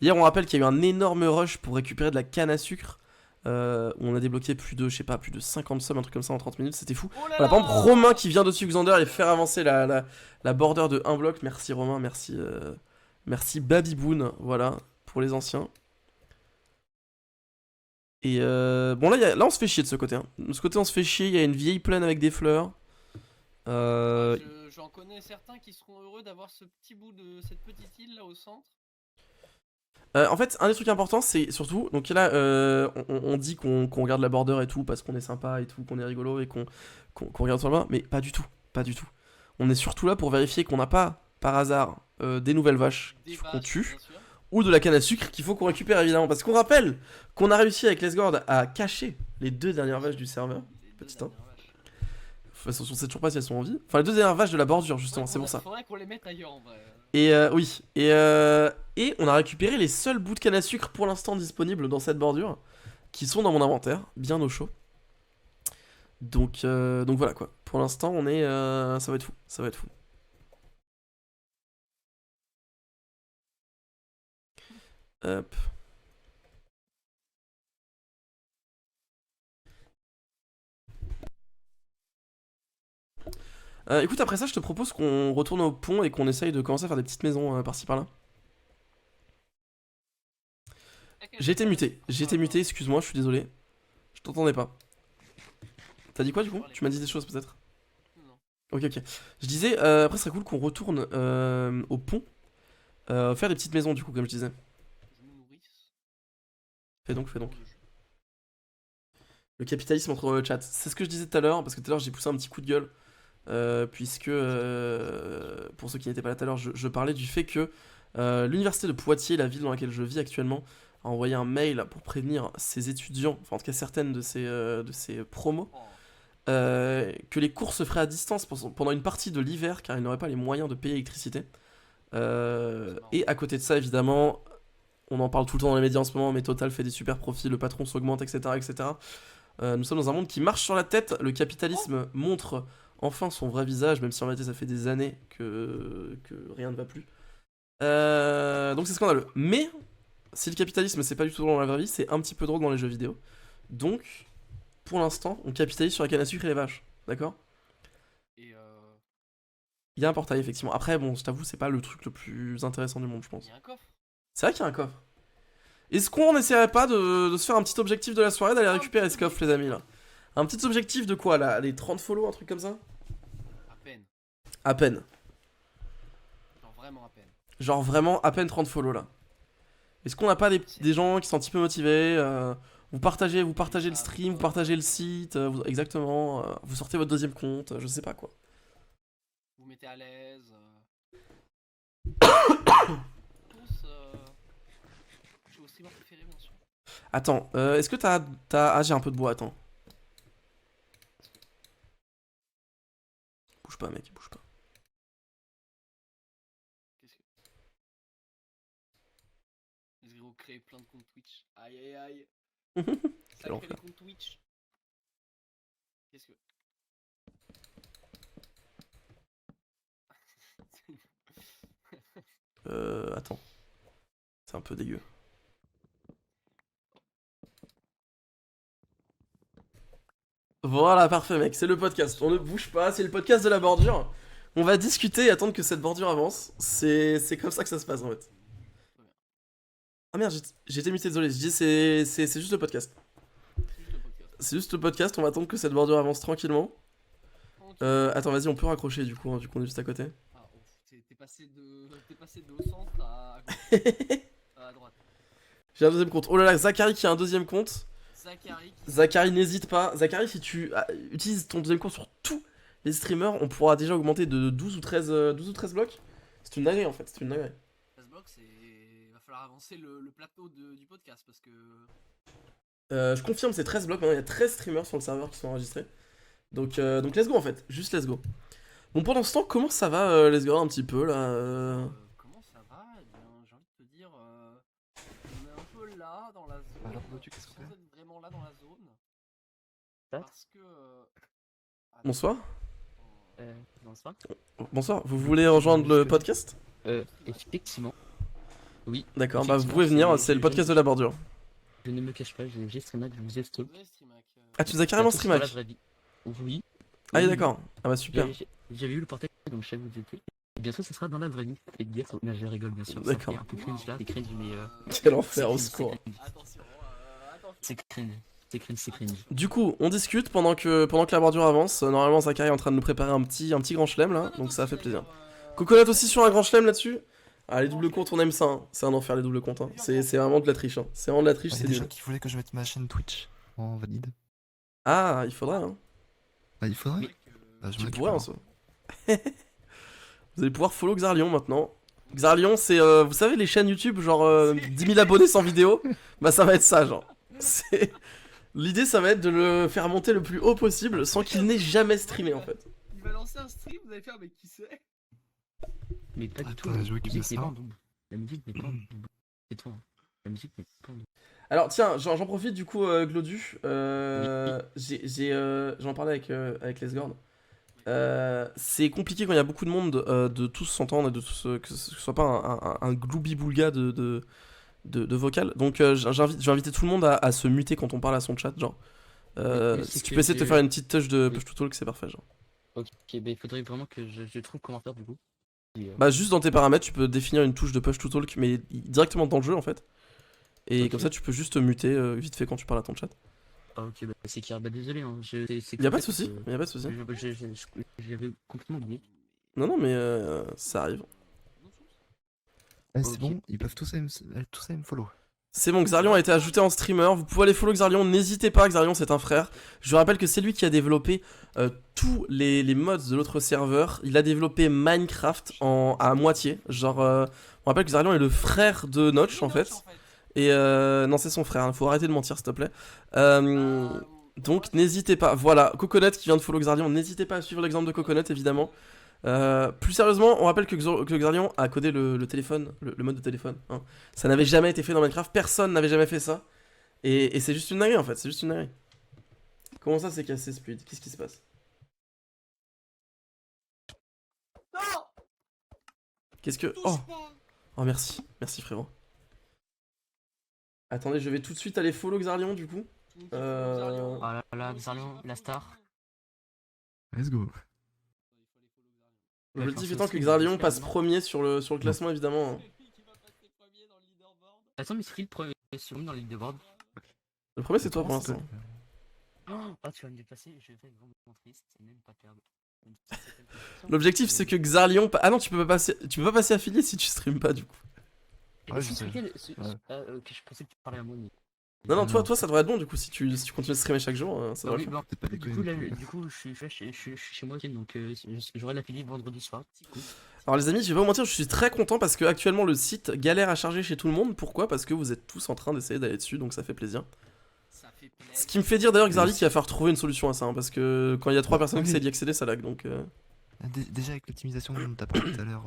Hier on rappelle qu'il y a eu un énorme rush pour récupérer de la canne à sucre, où on a débloqué plus de 50 sommes, un truc comme ça en 30 minutes, c'était fou. Oh là Voilà, par là. exemple Romain qui vient dessus Xander et faire avancer la border de 1 bloc, merci Romain, merci Babyboon, voilà, pour les anciens. Et bon là on se fait chier de ce côté, hein. De ce côté on se fait chier, il y a une vieille plaine avec des fleurs. J'en connais certains qui seront heureux d'avoir ce petit bout de cette petite île là au centre. En fait, un des trucs importants, c'est surtout, donc là, on dit qu'on regarde la border et tout, parce qu'on est sympa et tout, qu'on est rigolo et qu'on regarde sur le bas, mais pas du tout. On est surtout là pour vérifier qu'on n'a pas, par hasard, des nouvelles vaches qu'il faut qu'on tue, bien sûr. ou de la canne à sucre qu'il faut qu'on récupère évidemment, parce qu'on rappelle qu'on a réussi avec Lesgord à cacher les 2 dernières vaches du serveur. Les deux Petit 1. dernières vaches. Enfin, on sait toujours pas si elles sont en vie. Enfin, les 2 dernières vaches de la bordure, justement, c'est pour ça. Faudrait qu'on les mette ailleurs en vrai. Et oui, et on a récupéré les seuls bouts de canne à sucre pour l'instant disponibles dans cette bordure, qui sont dans mon inventaire, bien au chaud. Donc voilà quoi. Pour l'instant, on est, ça va être fou. Hop. Écoute, après ça, je te propose qu'on retourne au pont et qu'on essaye de commencer à faire des petites maisons par-ci par-là. J'ai été muté, excuse-moi, je suis désolé. Je t'entendais pas. T'as dit quoi du coup? Tu m'as dit des choses peut-être? Non. Ok. Je disais, après, ce serait cool qu'on retourne au pont, faire des petites maisons du coup, comme je disais. Je me nourrisse. Fais donc. Le capitalisme entre le chat. C'est ce que je disais tout à l'heure, parce que tout à l'heure j'ai poussé un petit coup de gueule. Puisque, pour ceux qui n'étaient pas là tout à l'heure, je parlais du fait que l'université de Poitiers, la ville dans laquelle je vis actuellement, a envoyé un mail pour prévenir ses étudiants, enfin en tout cas certaines de ses promos, que les cours se feraient à distance pendant une partie de l'hiver, car ils n'auraient pas les moyens de payer l'électricité. Et à côté de ça, évidemment, on en parle tout le temps dans les médias en ce moment, mais Total fait des super profits, le patron s'augmente, etc. Nous sommes dans un monde qui marche sur la tête, le capitalisme montre enfin son vrai visage, même si en réalité ça fait des années que rien ne va plus. Donc c'est scandaleux. Mais si le capitalisme c'est pas du tout drôle dans la vraie vie, c'est un petit peu drôle dans les jeux vidéo. Donc, pour l'instant, on capitalise sur la canne à sucre et les vaches, d'accord? Et Il y a un portail, effectivement. Après, bon, je t'avoue, c'est pas le truc le plus intéressant du monde, je pense. il y a un coffre. C'est vrai qu'il y a un coffre. Est-ce qu'on essaierait pas de se faire un petit objectif de la soirée, d'aller récupérer ce coffre, les amis, là? Un petit objectif de quoi, là? Les 30 follow, un truc comme ça? À peine. À peine. Genre vraiment à peine. Genre vraiment à peine 30 follow, là. Est-ce qu'on n'a pas des gens qui sont un petit peu motivés vous partagez le stream, vous partagez le site, exactement, vous sortez votre deuxième compte, je sais pas quoi. Vous mettez à l'aise. Tous. Je suis au streamer préféré, bien sûr. Attends, est-ce que t'as... Ah, j'ai un peu de bois, attends. Bouge pas, mec, bouge pas. Qu'est-ce que. Les gros créer plein de comptes Twitch. Aïe aïe aïe. Ça crée des comptes Twitch. Qu'est-ce que. Attends. C'est un peu dégueu. Voilà, parfait, mec, c'est le podcast. On ne bouge pas, c'est le podcast de la bordure. On va discuter et attendre que cette bordure avance. C'est comme ça que ça se passe, en fait. Ah merde, j'ai été muté, désolé. Je dis c'est juste le podcast. C'est juste le podcast, on va attendre que cette bordure avance tranquillement. Attends, vas-y, on peut raccrocher du coup, hein, vu qu'on est juste à côté. Ah, oh, t'es passé de au centre à gauche. À droite. J'ai un deuxième compte. Oh là là, Zachary qui a un deuxième compte. Zachary, n'hésite pas. Zachary, si tu utilises ton deuxième compte sur tous les streamers, on pourra déjà augmenter de 12 ou 13 blocs. C'est une dinguerie en fait, c'est une dinguerie. 13 blocs, il va falloir avancer le plateau du podcast parce que. Je confirme, c'est 13 blocs. Maintenant, il y a 13 streamers sur le serveur qui sont enregistrés. Donc let's go en fait, juste let's go. Bon, pendant ce temps, comment ça va, let's go un petit peu là Comment ça va? Eh bien, j'ai envie de te dire, on est un peu là dans la zone. Alors, vois-tu, qu'est-ce que sans c'est être vraiment là dans la zone. Ça Parce que. Bonsoir. Bonsoir. Bonsoir, vous voulez rejoindre le podcast? Effectivement. Oui. D'accord, bah vous pouvez venir, c'est le podcast de la bordure. Je ne me cache pas, j'ai Streamac, je vous ai stalk. Ah, tu nous as carrément Streamac? Oui. Ah, oui, d'accord. Ah, bah super. J'avais eu le portail, donc je savais où vous étiez. Et bientôt, ça sera dans la vraie vie. Et dire, mais je rigole bien sûr. D'accord. C'est un peu cringe là, c'est cringe, mais. Quel enfer, au secours. Attention, C'est cringe. C'est cringe. Du coup, on discute pendant que la bordure avance. Normalement, Zachary est en train de nous préparer un petit grand chelem là, donc ça fait plaisir. Coconut aussi sur un grand chelem là-dessus. Ah, les doubles comptes, on aime ça. Hein. C'est un enfer les doubles comptes. Hein. C'est vraiment de la triche. Hein. C'est vraiment de la triche. Il y a des gens qui voulaient que je mette ma chaîne Twitch en valide. Ah, il faudrait. Hein. Bah, il faudrait. Bah, Tu pourrais en soi. Vous allez pouvoir follow Xarlion maintenant. Xarlion, c'est, vous savez, les chaînes YouTube, genre 10 000 abonnés sans vidéo. Bah, ça va être ça, genre. L'idée, ça va être de le faire monter le plus haut possible sans qu'il n'ait jamais streamé en fait. Il va lancer un stream, vous allez faire, mais qui c'est? Mais pas du tout. Attends, La je vois qui musique fait n'est ça. pas en double. La musique n'est pas en double. C'est toi. Hein. La musique n'est pas en double. Alors tiens, j'en profite du coup, Glodu. J'en parlais avec Lesgord. C'est compliqué quand il y a beaucoup de monde de tous s'entendre et de tous que ce soit pas un gloubi-boulga de vocal. Donc je vais inviter tout le monde à se muter quand on parle à son chat, genre. Si tu peux essayer de te faire une petite touch de push to talk, c'est parfait, genre. Ok, bah il faudrait vraiment que je trouve comment faire du coup. Et, Bah juste dans tes paramètres, tu peux définir une touche de push to talk, mais directement dans le jeu en fait. Et Ok. comme ça, tu peux juste te muter vite fait quand tu parles à ton chat. Ah, ok, bah c'est clair. Bah désolé, hein. Y a pas de souci, y a pas de souci. J'avais complètement oublié. Non, mais ça arrive. Eh, c'est bon, ils peuvent tous aller me follow. C'est bon, Xarlion a été ajouté en streamer. Vous pouvez aller follow Xarlion. N'hésitez pas, Xarlion, c'est un frère. Je vous rappelle que c'est lui qui a développé tous les mods de l'autre serveur. Il a développé Minecraft à moitié. Genre, on rappelle que Xarlion est le frère de Notch en fait. Et non, c'est son frère. Hein. Faut arrêter de mentir, s'il te plaît. Donc, n'hésitez pas. Voilà, Coconut qui vient de follow Xarlion. N'hésitez pas à suivre l'exemple de Coconut, évidemment. Plus sérieusement, on rappelle que Xarlion a codé le téléphone, le mode de téléphone. Hein. Ça n'avait jamais été fait dans Minecraft, personne n'avait jamais fait ça. Et c'est juste une dinguerie en fait, c'est juste une dinguerie. Comment ça s'est cassé ce fluide? Qu'est-ce qui se passe? Qu'est-ce que... Oh merci frérot. Attendez, je vais tout de suite aller follow Xarlion du coup. Tout le monde qui follow Xarlion. Voilà, là, Xarlion, la star. Let's go. L'objectif Ouais, étant que franchement, Xarlion c'est passe vraiment- premier sur le classement évidemment. hein. C'est qui va passer premier dans le leaderboard? Attends, mais c'est qui le premier second dans le leaderboard? Le premier c'est toi pour l'instant. Ah, tu vas me dépasser, je vais être vraiment triste, c'est même pas perdre. Même si c'est quelques questions, L'objectif c'est que Xarlion... Ah non, tu peux pas passer affilié si tu stream pas du coup. Et Ouais, si je c'est sais. quel- Ouais. Ah, ok, je pensais que tu parlais à moi, mais... Non, non, Non. toi ça devrait être bon du coup si tu continues de streamer chaque jour, ça Ah devrait oui, le faire. bon, Peut-être pas du déconner coup, là, non plus. du coup, je suis chez moi, donc j'aurai l'affilié vendredi soir. Cool. Alors les amis, je vais pas vous mentir, je suis très content parce que actuellement le site galère à charger chez tout le monde. Pourquoi? Parce que vous êtes tous en train d'essayer d'aller dessus, donc ça fait plaisir. Ça fait plaisir. Ce qui me fait dire d'ailleurs Xarli qu'il va falloir trouver une solution à ça, hein, parce que quand il y a 3 personnes qui essaient d'y accéder, ça lag, donc... Déjà avec l'optimisation dont t'as parlé tout à l'heure,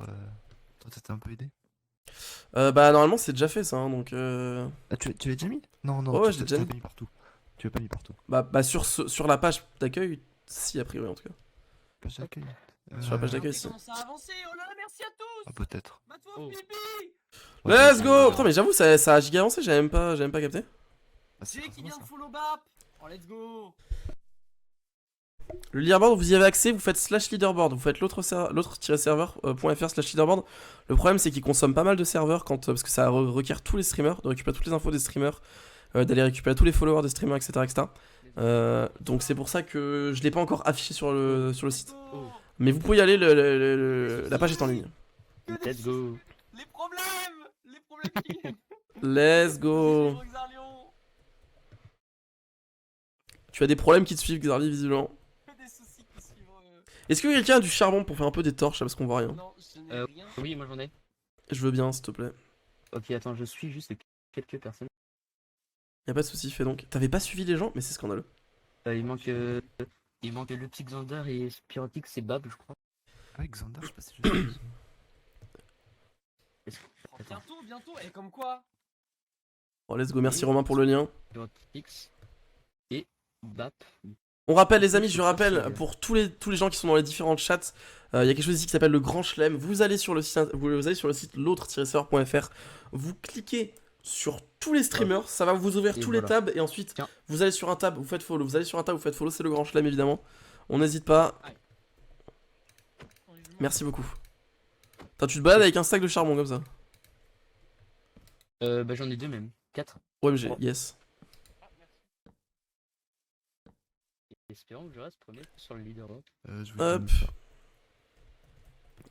toi ça t'a un peu aidé? bah normalement c'est déjà fait ça, hein, donc... Ah, tu l'as déjà mis? Non, non, Ouais, ouais, tu je l'ai tu l'as déjà pas mis partout. Tu l'as pas mis partout. Bah sur la page d'accueil, si a priori en tout cas. Page d'accueil. Sur la page Euh, d'accueil, Regardez si. comment ça a avancé. Oh là là, merci à tous. Ah, peut-être. Matouo, Oh. Bibi. Ouais, Let's c'est- go! Putain mais j'avoue ça a giga avancé, j'avais même pas capté. Ah, c'est Jay pas qui moi, vient ça. de follow Bap. Oh, let's go. Le leaderboard, vous y avez accès, vous faites /leaderboard, vous faites l'autre-serveur.fr/leaderboard. Le problème c'est qu'il consomme pas mal de serveurs parce que ça requiert tous les streamers, de récupérer toutes les infos des streamers, d'aller récupérer tous les followers des streamers, etc. etc. Donc c'est pour ça que je l'ai pas encore affiché sur le site. Oh. Mais vous pouvez y aller, la page est en ligne. Let's go. Les problèmes qui... Let's go! Suivre Xarlion. Tu as des problèmes qui te suivent, Xarli, visiblement. Des soucis qui suivent... Est-ce que quelqu'un a du charbon pour faire un peu des torches parce qu'on voit rien? Non, je n'ai rien. Oui, moi j'en ai. Je veux bien, s'il te plaît. Ok, attends, je suis juste quelques personnes. Y a pas de soucis, fais donc. T'avais pas suivi les gens? Mais c'est scandaleux. Il manque le petit Xander et Spirotic, c'est Bab, je crois. Ah, Xander, je sais pas si je l'ai. Attends, Bientôt, et comme quoi? Bon, let's go, merci Romain pour le lien. Spirotic et Bap. On rappelle les amis, je rappelle pour tous les gens qui sont dans les différents chats, il y a quelque chose ici qui s'appelle le Grand Chelem. Vous allez sur le site l'autre-serveur.fr, vous cliquez sur tous les streamers, ça va vous ouvrir Et tous les voilà. tabs et ensuite Tiens. vous allez sur un tab, vous faites follow, vous allez sur un tab, vous faites follow, c'est le Grand Chelem évidemment. On n'hésite pas. Merci beaucoup. Attends, tu te balades avec un stack de charbon comme ça. Bah j'en ai deux même. 4. OMG, Bon. yes. Espérons que je reste premier sur le leader. Je vais Hop. te faire.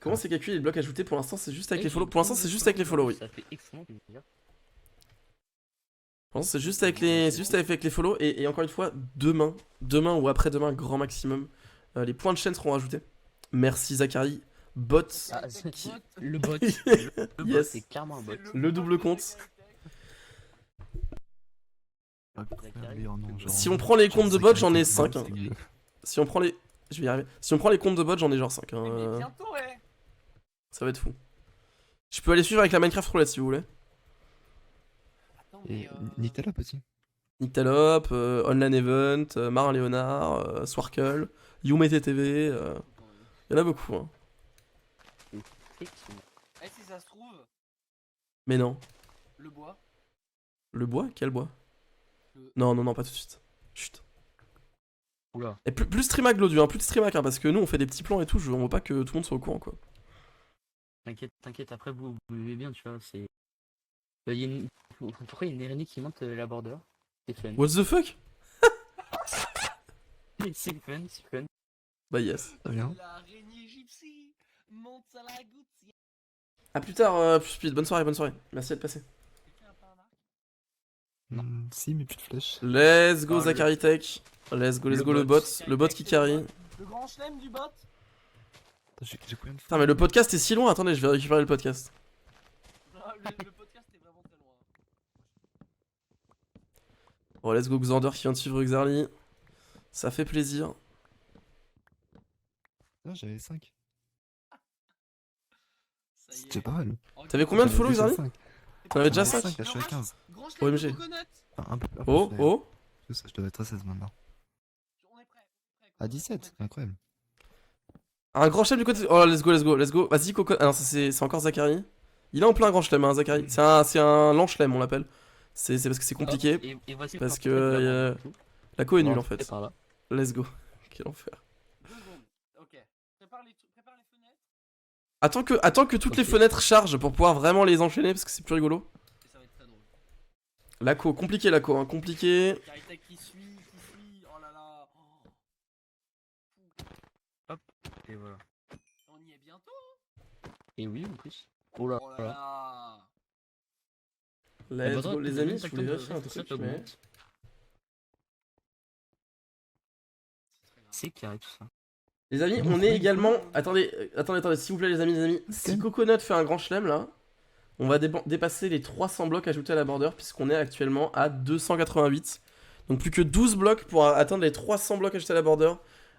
Comment c'est calculé les blocs ajoutés? Pour l'instant c'est juste avec Et les follow. j'ai Pour l'instant plein c'est de juste avec les follow, oui. Ça fait extrêmement plaisir. Pour l'instant c'est juste avec les follow et encore une fois demain ou après-demain grand maximum, les points de chaîne seront ajoutés. Merci Zachary. Bot. Ah, Qui- le bot. Yes. Bot, c'est clairement un bot. Le double compte. Ah, Zachary. oh non, genre- Si on prend les comptes de bot, j'en ai Zachary, 5. c'est mieux. Si on prend les... Je vais y arriver. Si on prend les comptes de bot, j'en ai genre 5. Mais bientôt, ouais. Ça va être fou. Je peux aller suivre avec la Minecraft roulette si vous voulez. Attends, Et nique ta lope aussi. Nictalop, Online Event, Marin Léonard, Swarkle, YouMeTTV, il y en a beaucoup. Hein. Effectivement. Eh, si ça se trouve, Mais non. le bois. Le bois? Quel bois? Le- Non, non, non, pas tout de suite. Chut. Oula. Et plus streamac Glodu, hein, plus de streamac, hein, parce que nous on fait des petits plans et tout, on veut pas que tout le monde soit au courant quoi. T'inquiète, après vous vivez bien, tu vois, c'est... Pourquoi il y a une Irénie qui monte la border? C'est fun. What the fuck? C'est fun, c'est fun. Bah yes. Ça vient. L'araignée gypsy monte à la goutte. A plus tard, Speed, bonne soirée, bonne soirée. Merci d'être passé. Si, mais plus de flèches. Let's go Ah, Zachary Tech. Let's go le bot. bot. Le bot qui carry. Le grand chelem du bot. Attends, j'ai combien de Putain fois? mais le podcast est si loin, attendez, je vais récupérer le podcast. Ah, le podcast est vraiment très loin. Bon, let's go Xander qui vient de suivre Xarli. Ça fait plaisir. Ah, j'avais 5. Ça y est. C'était pas mal. T'avais combien de follow J'avais Xarli? déjà 5. T'en avais déjà J'en avais 5? Là, je suis à 15. Grand chelem OMG. de coconut. Enfin, un peu plus. Oh, d'ailleurs. oh. Je dois être à 16 maintenant. On est prêt. À 17, incroyable. Un grand chelem du côté. Oh, let's go. Vas-y, Coco. Ah non, ça c'est encore Zachary. Il est en plein grand chelem, hein, Zachary. C'est un lent chelem, on l'appelle. C'est parce que c'est compliqué. Et voici le Parce portrait de la que bande. la co est nulle Voilà, en fait. c'est par là. Let's go. Quel enfer. 2 secondes. Ok. Prépare les fenêtres. Attends que toutes les Ok. fenêtres chargent pour pouvoir vraiment les enchaîner parce que c'est plus rigolo. Et ça va être très drôle. La co, compliqué la co, hein, compliqué. Caritech qui suit. Oh là là. Et voilà. On y est bientôt. Et oui, en plus. Oh là Oh là là. là. Let's go les amis, je voulais vérifier un truc mais... C'est carré tout ça. Les amis, on est également... Attendez, s'il vous plaît les amis. Si Coconut fait un grand chelem là, on va dépasser les 300 blocs ajoutés à la border puisqu'on est actuellement à 288. Donc plus que 12 blocs pour atteindre les 300 blocs ajoutés à la border.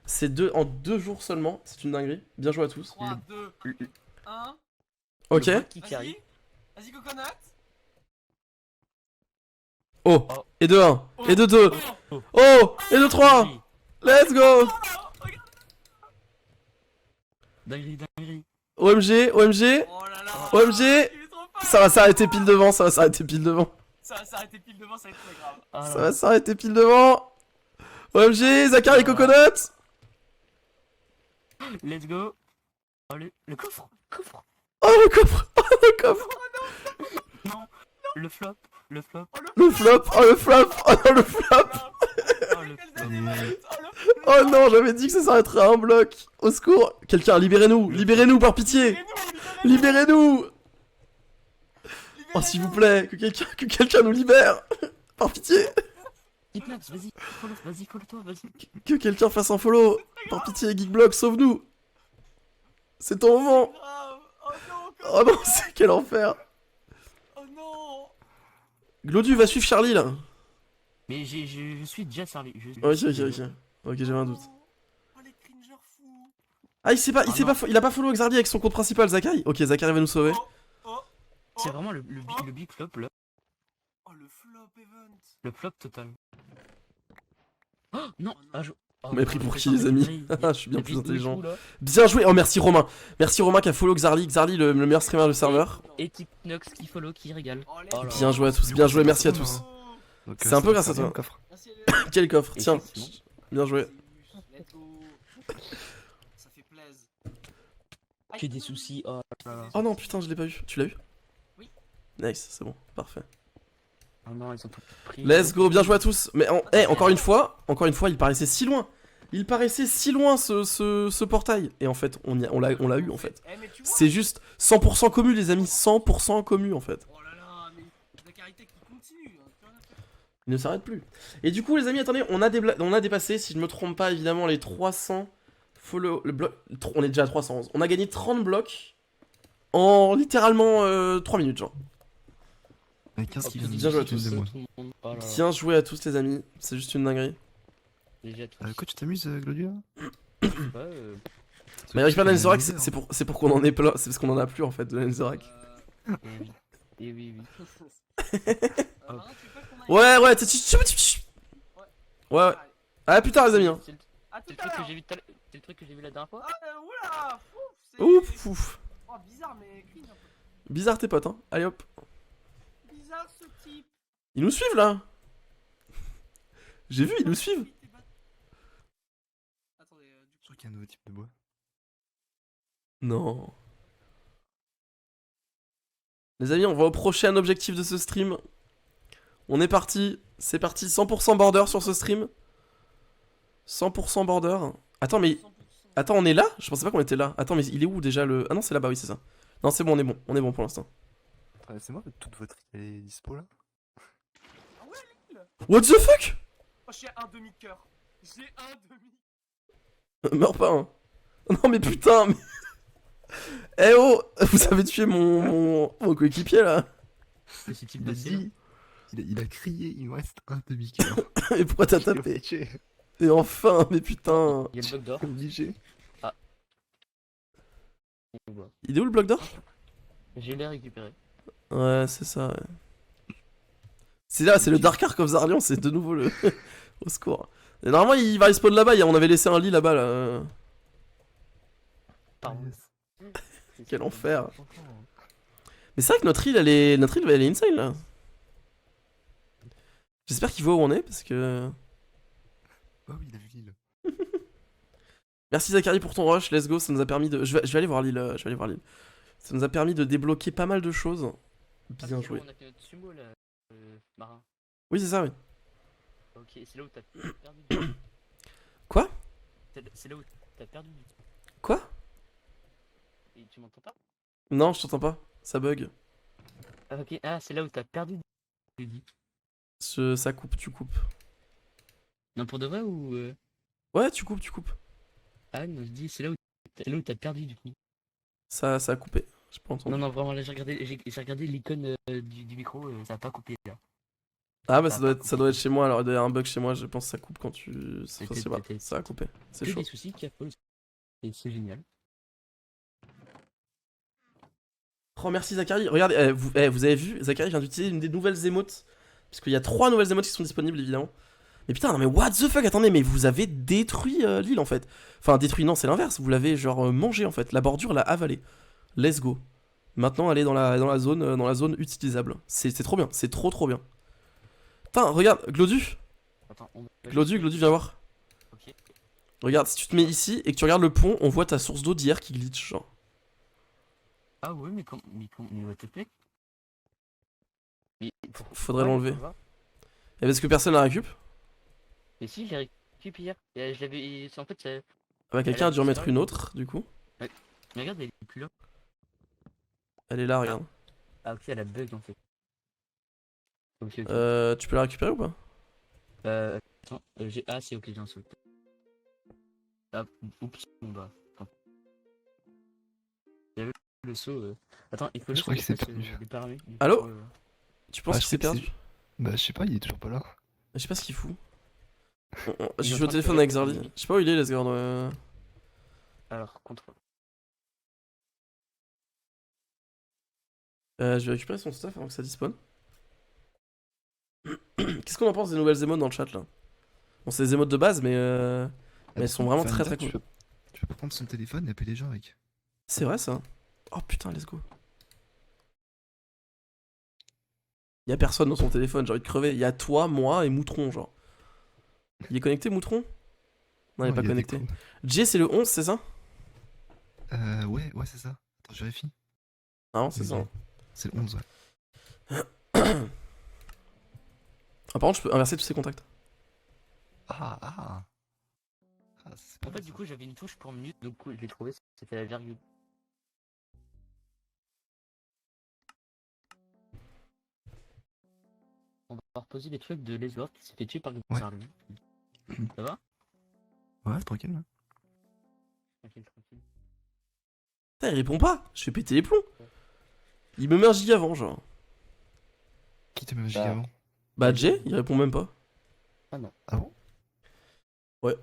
C'est en 2 jours seulement, c'est une dinguerie. Bien joué à tous. 3, 2, 1. Ok. Le bloc qui carry. Vas-y, Coconut. Oh, Oh. et de 1, et de 2, Oh. oh, et de 3. Oui. Let's go. Dinguerie, dinguerie. OMG, OMG, Oh là là. OMG. Il est trop fort. Ça va s'arrêter pile devant, ça va s'arrêter pile devant. Ça va s'arrêter pile devant, ça va être très grave. Ah Ça là. va s'arrêter pile devant. OMG, Zachary Coconut. Let's go. Oh, le coffre. Coffre. Oh le coffre, oh le coffre. Non. Le flop. Le flop. Le flop, oh le flop, oh non le flop. Oh, le Quelle flop. dynamite. Oh, Oh non, j'avais dit que ça s'arrêterait à un bloc. Au secours. Quelqu'un, libérez-nous, libérez-nous par pitié. Libérez-nous. Oh s'il vous plaît, que quelqu'un nous libère. Par pitié. Geekblox, vas-y. Follow-toi, vas-y. Que quelqu'un fasse un follow. Par pitié, Geekblock, sauve-nous. C'est ton moment. grave. Oh non. Oh non, c'est quel enfer. Oh non. Glodu va suivre Charlie là. Mais je suis déjà servi. Ok. Ok, j'avais un doute. Oh les cringers fous. Ah, il a pas follow Xardi avec son compte principal, Zachary. Ok, Zachary va nous sauver. C'est vraiment le big flop là. Oh le flop event. Le flop total. Oh non. Ah, On m'a pris pour qui, les amis? Je suis bien Il y a plus des intelligent. trous, là. Bien joué. Oh, merci Romain. Merci Romain qui a follow Xarli. Xarli, le meilleur streamer du serveur. Et Tiknox qui follow, qui régale. Oh, les Oh là là. Bien joué à tous. Bien joué. Merci à tous. Donc, C'est un peu grâce à ça toi. le coffre. Merci les gars. Quel coffre. Tiens. Effectivement. Bien joué. Let's go. Ça fait plaisir. Que des soucis. Oh là là. Oh non, putain, je l'ai pas eu. Tu l'as eu? Oui. Nice, c'est bon. Parfait. Oh non, ils ont tout pris. Let's go. Bien joué à tous. Mais encore une fois, il paraissait si loin. Il paraissait si loin ce portail. Et en fait, on l'a eu en fait. Eh, mais tu vois. C'est juste 100% commu, les amis. 100% commu en fait. Oh là là, mais Zachary Tech qui continue. Hein. Plus rien à faire. Il ne s'arrête plus. Et du coup, les amis, attendez, on a dépassé, si je me trompe pas, évidemment, les 300 follow. On est déjà à 311. On a gagné 30 blocs en littéralement 3 minutes, genre. Avec 15 qui vient Bien joué à tous. de moi. Oh là là. Bien joué à tous, les amis. C'est juste une dinguerie. Déjà tous. Quoi, tu t'amuses, Glodu là Ouais, Mais récupère la Nenzorak, c'est pour qu'on en ait plein. C'est parce qu'on en a plus en fait de la Nenzorak. et oui. Et oui, oui. Marin, tu veux pas qu'on aille- Ouais, ouais. Ah putain, les amis. Hein. C'est le À c'est tout le à truc que l'heure. j'ai vu c'est le truc que j'ai vu la dernière fois. Ah, oula. C'est. Ouf, ouf. Oh, bizarre, mais cringe un peu. Bizarre tes potes, hein. Allez hop. Bizarre ce type. Ils nous suivent là. J'ai vu, ils nous suivent. Attendez, du Je crois qu'il y a un nouveau type de bois. Non. Les amis, on va au prochain objectif de ce stream. On est parti. C'est parti. 100% border sur ce stream. 100% border. Attends, mais... Attends, on est là? Je pensais pas qu'on était là. Attends, mais il est où déjà le... Ah non, c'est là-bas, oui, c'est ça. Non, c'est bon, on est bon. On est bon pour l'instant. C'est moi, toute votre île est dispo là? Ah ouais, l'île. What the fuck? Oh, j'ai un demi-cœur. J'ai un demi. Meurs pas, hein. Non, mais putain, mais... Eh oh, vous avez tué mon coéquipier, là. Ce type Il de a ciel. dit, il a crié, il me reste un demi-cœur. Et pourquoi t'as tapé? Et enfin, mais putain. Il y a le bloc d'or. Obligé. Il est où le bloc d'or? J'ai l'air récupéré. Ouais, c'est ça, ouais. C'est là, c'est le Dark Ark of Zarlian, c'est de nouveau le... Au secours. Et normalement, il va respawn là-bas, on avait laissé un lit là-bas, là. Pardon. Quel enfer. Mais c'est vrai que notre île, elle est insane, là. J'espère qu'il voit où on est parce que. Oh oui, il a vu l'île. Merci Zachary pour ton rush, let's go, ça nous a permis de. Je vais aller voir l'île, je vais aller voir l'île. Ça nous a permis de débloquer pas mal de choses. Ah, Bien c'est joué. là où on a fait notre sumo là, marin. Oui, c'est ça, oui. Ok, c'est là où t'as perdu du temps. Quoi? C'est là où t'as perdu du temps. Quoi? Et tu m'entends pas? Non, je t'entends pas, ça bug. Ah, ok, ah, c'est là où t'as perdu du temps. Ça coupe, tu coupes. Non, pour de vrai ou. Ouais, tu coupes, tu coupes. Ah, non, je dis, c'est là où t'as perdu du coup. Ça a coupé, j'ai pas entendu. Non, non, vraiment, là, j'ai regardé l'icône du micro, ça a pas coupé là. Ah bah ça doit être chez moi, alors il y a un bug chez moi, je pense que ça coupe quand tu... Enfin, je sais pas, Peut-être. ça a coupé, c'est Que chaud. des soucis qui a pas. Et c'est génial. Oh merci Zachary, regarde, vous avez vu, Zachary vient d'utiliser une des nouvelles émotes. Parce qu'il y a 3 nouvelles émotes qui sont disponibles évidemment. Mais putain, non mais what the fuck, attendez, mais vous avez détruit l'île en fait. Enfin détruit, non c'est l'inverse, vous l'avez genre mangé en fait, la bordure l'a avalé. Let's go. Maintenant elle est dans la zone utilisable. C'est trop bien, c'est trop bien. Putain, regarde, Glodu. Attends, Glodu, viens voir. Ok. Regarde, si tu te mets ici et que tu regardes le pont, on voit ta source d'eau d'hier qui glitch, genre. Ah ouais, mais what the fuck? Mais Faudrait l'enlever. Et parce que personne la récup? Mais si, j'ai récupéré hier. Et je l'avais. En fait, ça. Ah bah quelqu'un a dû en mettre une autre, du coup. Mais regarde, elle est plus là. Elle est là, regarde. Ah ok, elle a bug en fait. Ok, Tu peux la récupérer ou pas? Attends, j'ai. Ah, c'est ok, j'ai un saut. Ah, oups, bon bah. Attends. J'avais le saut. Attends, il faut Je juste crois que qu'il s'est je fasse, perdu. des paramètres. Allô? Tu penses Ah, qu'il je s'est sais que perdu? Bah, je sais pas, il est toujours pas là. Je sais pas ce qu'il fout. Il Je est en suis au train de téléphone faire avec la Zarly. connerie. Je sais pas où il est, les gars. Alors, contrôle. Je vais récupérer son stuff avant que ça dispone. Qu'est-ce qu'on en pense des nouvelles émotes dans le chat là? Bon, c'est des émotes de base, mais elles sont vraiment très très cool. Tu peux prendre son téléphone et appeler les gens avec. C'est vrai ça? Oh putain, let's go. Y'a personne dans son téléphone, j'ai envie de crever. Y'a toi, moi et Moutron, genre. Il est connecté, Moutron? Non, il est pas connecté. J, c'est le 11, c'est ça? Ouais, c'est ça. Attends, je vérifie. Ah non, c'est ça. C'est le 11, ouais. Ah, par contre, je peux inverser tous ces contacts. Ah, c'est pas En fait, du coup, j'avais une touche pour mute, donc je l'ai trouvé, c'était la virgule. On va reposer les trucs de Lesword qui s'est fait tuer par Zarly. Ça va? Ouais, tranquille. Là. Tranquille. Putain, il répond pas. Je fais péter les plombs. Il me met un giga avant, genre. Qui te met un giga avant? Bah, Jay, il répond même pas. Ah non. Ah bon? Ouais.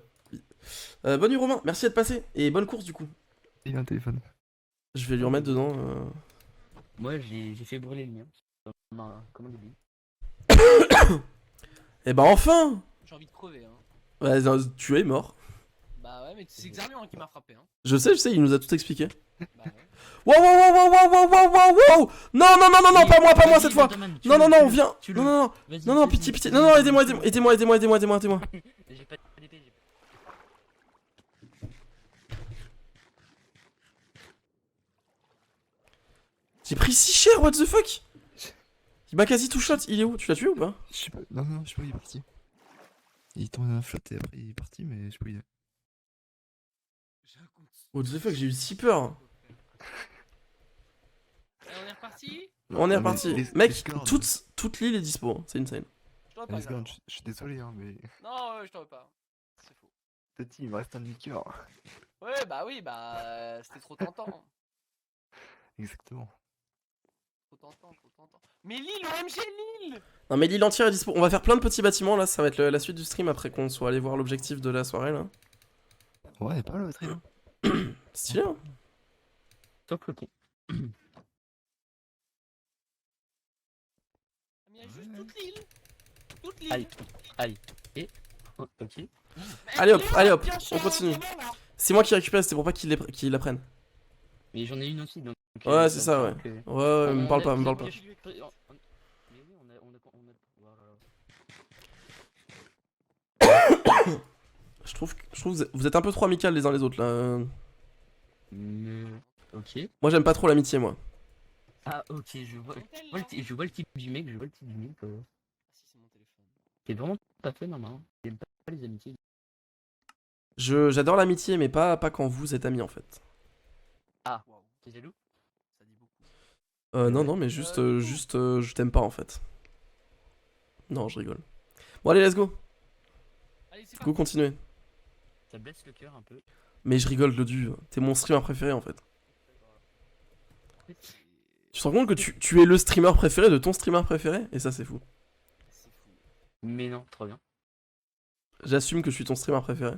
Bonne nuit, Romain. Merci d'être passé. Et bonne course, du coup. Il a un téléphone. Je vais lui remettre dedans. Moi, j'ai fait brûler le mien. Comment il dit? Eh bah, enfin! J'ai envie de crever, hein. Ouais, non, tu es mort. Bah ouais, mais c'est Xarmian qui m'a frappé, hein. Je sais, il nous a tout expliqué. Bah ouais. Wow! Non, pas moi cette fois! Non, on vient! Non, pitié! Non, aidez-moi! J'ai pas d'épée, J'ai pris si cher, what the fuck? Il m'a quasi tout shot, il est où? Tu l'as tué ou pas? Je sais pas, non, je sais pas où il est parti. Il est tombé dans la flotte et après il est parti, mais je sais pas où il est. What the fuck, j'ai eu si peur. Et on est reparti? On est reparti. Mec, Discord. toute l'île est dispo, hein. C'est insane. Je t'en veux pas, Lesgorn, Xarmian. je suis désolé, hein, mais. Non, je t'en veux pas. C'est faux. Tati, il me reste un demi-cœur. Ouais, bah oui, c'était trop tentant. Exactement. Trop tentant. Mais Lille, OMG Lille! Non, mais l'île entière est dispo. On va faire plein de petits bâtiments là, ça va être la suite du stream après qu'on soit allé voir l'objectif de la soirée là. Ouais, pas le très Stylé, hein? Top le con. Mais il y a juste toute l'île. Toute l'île. Aïe. Et. Oh, ok. Allez hop, on continue. C'est moi qui récupère, c'était pour pas qu'il la prenne. Mais j'en ai une aussi donc. Ouais, c'est ça, ouais. Ouais, me parle pas. Mais oui, on a. Je trouve que vous êtes un peu trop amical les uns les autres là. Ok. Moi j'aime pas trop l'amitié moi. Ah ok, je vois le type du mec, C'est vraiment pas fait, non, non. J'aime pas les amitiés. J'adore l'amitié mais pas quand vous êtes amis en fait. Ah, t'es jaloux? Ça dit beaucoup. Non non mais juste je t'aime pas en fait. Non je rigole. Bon allez let's go. Allez, c'est Go parti. continuez. Ça blesse le cœur un peu. Mais je rigole Glodu, t'es mon streamer préféré en fait. Tu te rends compte que tu es le streamer préféré de ton streamer préféré? Et ça c'est fou. C'est fou. Mais non, trop bien. J'assume que je suis ton streamer préféré.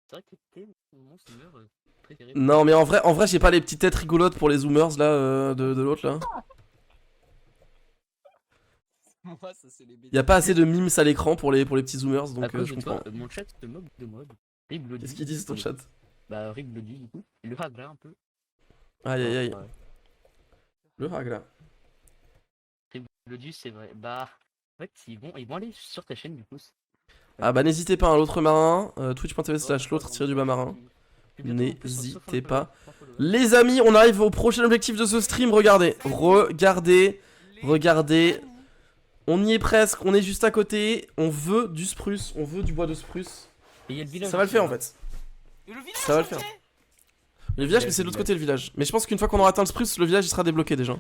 C'est vrai que t'es mon streamer préféré. Non mais en vrai j'ai pas les petites têtes rigolotes pour les zoomers là de l'autre là. Moi, ça, c'est les bêtises. Y a pas assez de mimes à l'écran pour les petits zoomers À donc cause je de toi, comprends. mon chat se moque de moi. Rip Glody. Qu'est-ce qu'ils disent ton chat? Bah Rip Glody du coup. Il le hague là un peu. Aïe aïe aïe. Ouais. Le hag là. Rip Glody c'est vrai. Bah en fait ils vont aller sur ta chaîne du coup. Ah bah n'hésitez pas, l'autre marin, twitch.tv/l'autre tiré du bas marin. N'hésitez pas. Les amis, on arrive au prochain objectif de ce stream, regardez. Regardez. On y est presque, on est juste à côté. On veut du spruce, on veut du bois de spruce. Et y a le village Ça va le aussi, faire hein. en fait. Et le village, Ça va le ok. faire. Le village, mais c'est de l'autre côté le village. Mais je pense qu'une fois qu'on aura atteint le spruce, le village il sera débloqué déjà.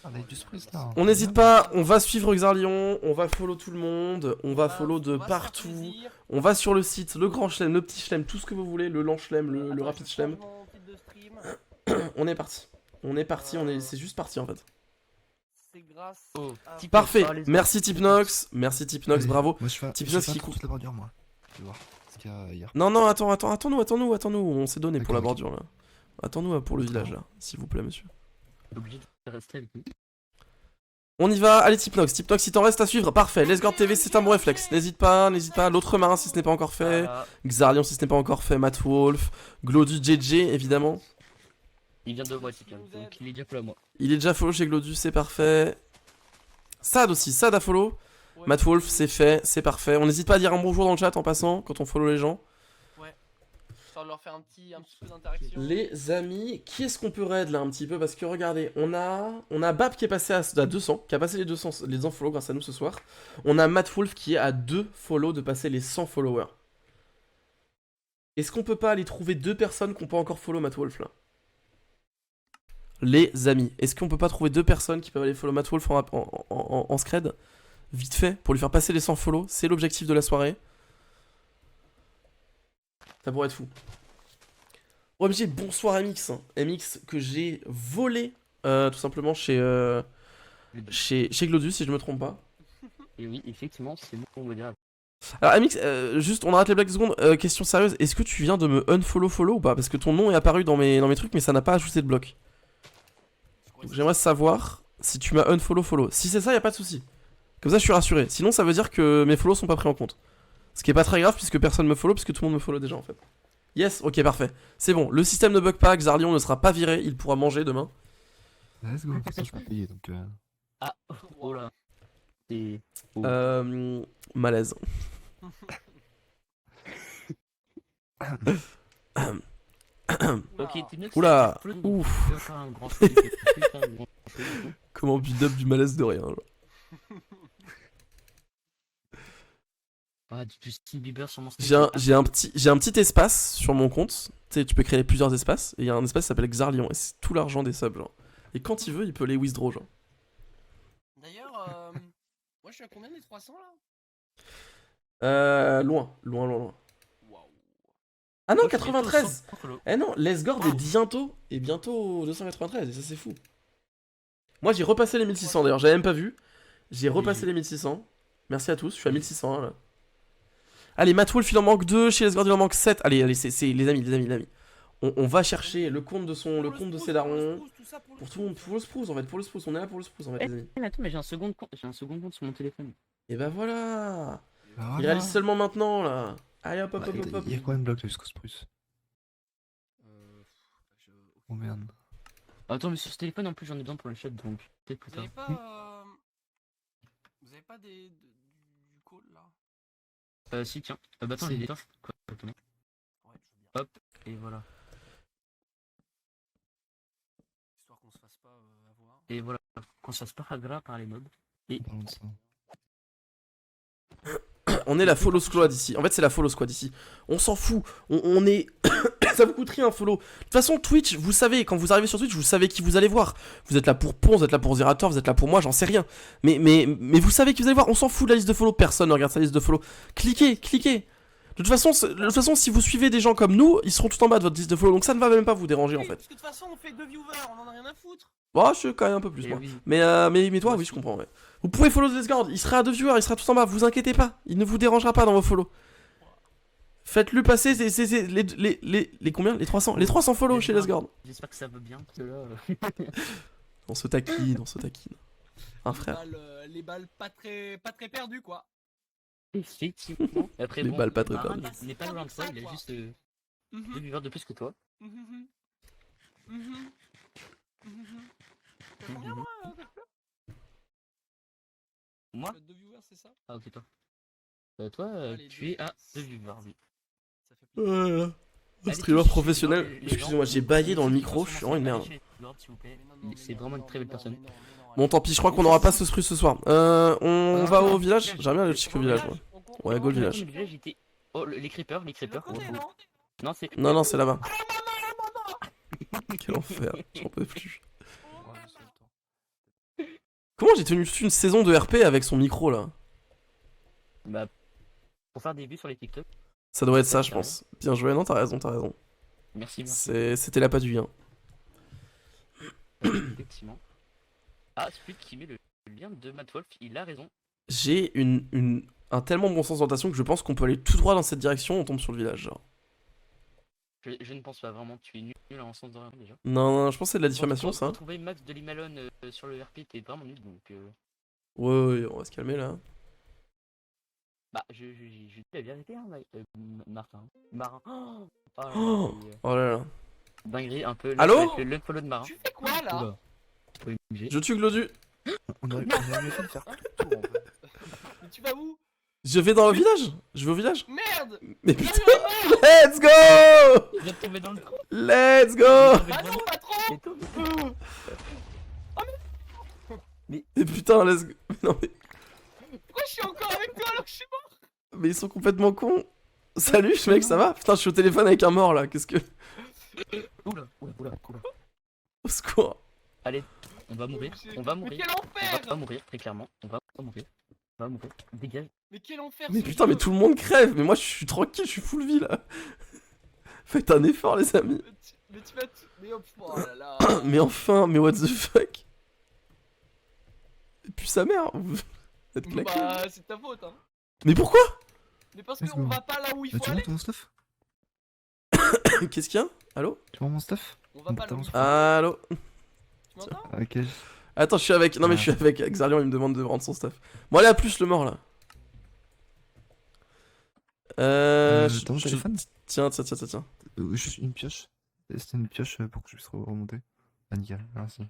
On a du spruce là. On n'hésite pas, on va suivre Xarlion, on va follow tout le monde, on va follow de On va se faire partout. plaisir. On va sur le site, le grand chelem, le petit chelem, tout ce que vous voulez, le lent chelem, le Attends, rapide je chelem. change mon titre de stream. On est parti. C'est juste parti en fait. C'est grâce Oh, à... Tipnox, Parfait, parlez- merci Tipnox, Allez, bravo. Moi je fais Tipnox qui toute la bordure moi. Tu vois ce qu'il y a hier. Non, attends-nous, on s'est donné pour la D'accord, bordure là. Attends-nous pour le village là, s'il vous plaît monsieur. Obligé de rester avec nous. On y va, allez Tipnox, il t'en reste à suivre, parfait. Lesgord TV, c'est un bon réflexe. N'hésite pas, l'autre marin si ce n'est pas encore fait. Voilà. Xarlion si ce n'est pas encore fait, Matt Wolf, Glodus JJ évidemment. Il vient de moi, Tipnox, donc il est déjà pour moi. Il est déjà follow chez Glodus, c'est parfait. Sad aussi, Sad à follow. Ouais. Matt Wolf, c'est fait, c'est parfait. On n'hésite pas à dire un bonjour dans le chat en passant quand on follow les gens. Histoire de leur faire un petit peu d'interaction. Les amis, qui est-ce qu'on peut raid là un petit peu? Parce que regardez, on a Bab qui est passé à 200, qui a passé les 200 follow grâce à nous ce soir. On a Matt Wolf qui est à 2 follow de passer les 100 followers. Est-ce qu'on peut pas aller trouver 2 personnes qu'on peut encore follow Matt Wolf là? Les amis, est-ce qu'on peut pas trouver 2 personnes qui peuvent aller follow Matt Wolf en scred? Vite fait, pour lui faire passer les 100 follow, c'est l'objectif de la soirée. Ça pourrait être fou. OMG, bonsoir MX. MX que j'ai volé tout simplement chez Glodus si je me trompe pas. Et oui, effectivement, c'est bon pour me dire. Alors MX, juste on arrête les blagues 2 secondes, question sérieuse, est-ce que tu viens de me unfollow ou pas? Parce que ton nom est apparu dans mes trucs mais ça n'a pas ajouté de bloc. Donc j'aimerais savoir si tu m'as unfollow. Si c'est ça, y a pas de souci. Comme ça je suis rassuré. Sinon ça veut dire que mes follows sont pas pris en compte. Ce qui est pas très grave puisque personne me follow, puisque tout le monde me follow déjà en fait. Yes, ok parfait. C'est bon, le système ne bug pas, Xarlion ne sera pas viré, il pourra manger demain. Let's go, de toute façon je peux payer donc. Ah, oh là. C'est. Malaise. Ok, Tipnox. Oula, c'est- ouf. Tu vas faire un grand truc, tu vas faire un grand truc, du coup. Comment build up du malaise de rien genre. Ah, du Justin Bieber sur mon J'ai un petit espace sur mon compte. Tu sais, tu peux créer plusieurs espaces. Et il y a un espace qui s'appelle Xarlion. Et c'est tout l'argent des subs, genre. Et quand il veut, il peut les withdraw, genre. D'ailleurs, moi je suis à combien des 300 là? Loin. Waouh. Ah non, Moi, je fais 93. 200 follow. Eh non, Lesgord est bientôt 293. Et ça, c'est fou. Moi, j'ai repassé les 1600 d'ailleurs. J'avais même pas vu. J'ai repassé les 1600. Merci à tous. Je suis à 1600 là. Allez, Matt Wolf, il en manque 2. Chez Lesgord, il en manque 7. Allez, c'est les amis. On va chercher le compte de ses darons. Pour tout le monde, pour le spruce en fait. Pour le spruce. On est là pour le spruce en fait, Eh, les amis. mais attends, mais j'ai un second compte sur mon téléphone. Et bah voilà. Bah, Il réalise seulement maintenant là. Allez hop. Il y a combien de blocs jusqu'au spruce? Oh merde. Attends, mais sur ce téléphone en plus j'en ai besoin pour le chat donc peut-être plus Vous avez tard. pas. Vous avez pas du call là? Si, tiens. Bah attends, Si. j'ai des quoi, exactement. Hop, et voilà. Histoire qu'on se fasse pas avoir. Et voilà. Qu'on se fasse pas aggra par les mobs. Et Parlons de ça. On est la follow squad ici. En fait, c'est la follow squad ici. On s'en fout. On est. Ça vous coûte rien un follow. De toute façon, Twitch, vous savez, quand vous arrivez sur Twitch, vous savez qui vous allez voir. Vous êtes là pour Pon, vous êtes là pour Zerator, vous êtes là pour moi, j'en sais rien. Mais vous savez qui vous allez voir. On s'en fout de la liste de follow. Personne ne regarde sa liste de follow. Cliquez. De toute façon, si vous suivez des gens comme nous, ils seront tout en bas de votre liste de follow. Donc ça ne va même pas vous déranger en Oui, fait. parce que de toute façon, on fait 2 viewers, on en a rien à foutre. Bon, je suis quand même un peu plus et moi. oui. Mais toi, oui, je comprends. Ouais. Vous pouvez follow Lesgord, il sera à 2 viewers, il sera tout en bas, vous inquiétez pas, il ne vous dérangera pas dans vos follow. Faites-le passer les combien? Les 300 follow chez Lesgord. J'espère que ça va bien, parce que là. On se taquine. Un frère. Les balles pas très perdues, quoi. Effectivement. Après, Les bon, balles pas très Marin perdues. n'est pas loin de ça, il a juste 2 viewers de plus que toi. Combien, moi, Moi 2 viewers, c'est ça? Ah, ok, toi. Toi, Allez, tu es à 2 2. viewers, oui. Ça fait plaisir. Un Allez, streamer tous, professionnel. les gens- Excusez-moi, j'ai baillé dans le micro, je suis vraiment une merde. Allez chez Lord, s'il vous plaît. Mais non, C'est mais vraiment non, une très belle mais non, personne. mais non, mais non, Bon, tant pis, je crois qu'on n'aura pas ce spruce ce soir. On va au village. J'aimerais bien le chic au village, moi. Ouais, go le village. Le village était. Oh, les creepers, les C'est de creepers. l'autre côté, non? Non, c'est. Non, c'est là-bas. Quel enfer, j'en peux plus. Comment j'ai tenu toute une saison de RP avec son micro là? Bah, pour faire des vues sur les TikTok. Ça doit être ça, je pense. Bien joué, non, t'as raison. Merci. C'était la pas du bien. Effectivement. Ah, Split qui met le lien de Matt Wolf, il a raison. J'ai un tellement bon sens d'orientation que je pense qu'on peut aller tout droit dans cette direction, on tombe sur le village, genre. Je ne pense pas vraiment, tu es nul en sens d'orientation déjà. Non, je pense que c'est de la diffamation, ça. Trouver Max de Limalone sur le RP, t'es vraiment nul donc. Ouais, on va se calmer là. Bah, je dis la vérité, hein, Martin. Marin. Oh, là là, Oh là là. dinguerie un peu. Allô avec le follow de Marin. Tu fais quoi, là? Oula. OMG. Je tue Glodu. On aurait mieux fait de faire tout le tour en fait. Mais tu vas où? Je vais dans le village. Je vais au village. Merde! Mais putain, let's go! Il vient de tomber dans le trou. Let's go! Bah non, pas trop! Et tout. Mais putain, let's go. Non mais... Pourquoi je suis encore avec toi alors que je suis mort? Mais ils sont complètement cons. Salut mec, ça va? Putain, je suis au téléphone avec un mort là, qu'est-ce que... Oula. Au secours. Allez, on va mourir. On va mourir. Mais quel On enfer! va mourir, très clairement. On va mourir. Dégage. Mais quel enfer! Mais ce putain, jeu. mais tout le monde crève. Mais moi je suis tranquille, je suis full vie là. Faites un effort les amis. Mais tu vas. Mais oh là là! Mais enfin, mais what the fuck? Et puis sa mère, vous êtes claqués. Bah, c'est ta faute, hein! Mais pourquoi? Mais parce Let's qu'on go. va pas là où il Bah, faut tu aller! montes mon stuff? Qu'est-ce qu'il y a? Allô? Tu vois mon stuff? On va pas là où il faut. Allô? Tu m'entends? Ok. Attends, je suis avec... Non mais je suis avec Xarlion, il me demande de rendre son stuff. Bon allez, à plus le mort là. T'as mon téléphone? Tiens. Juste une pioche. C'était une pioche pour que je puisse remonter. Ah nickel, merci.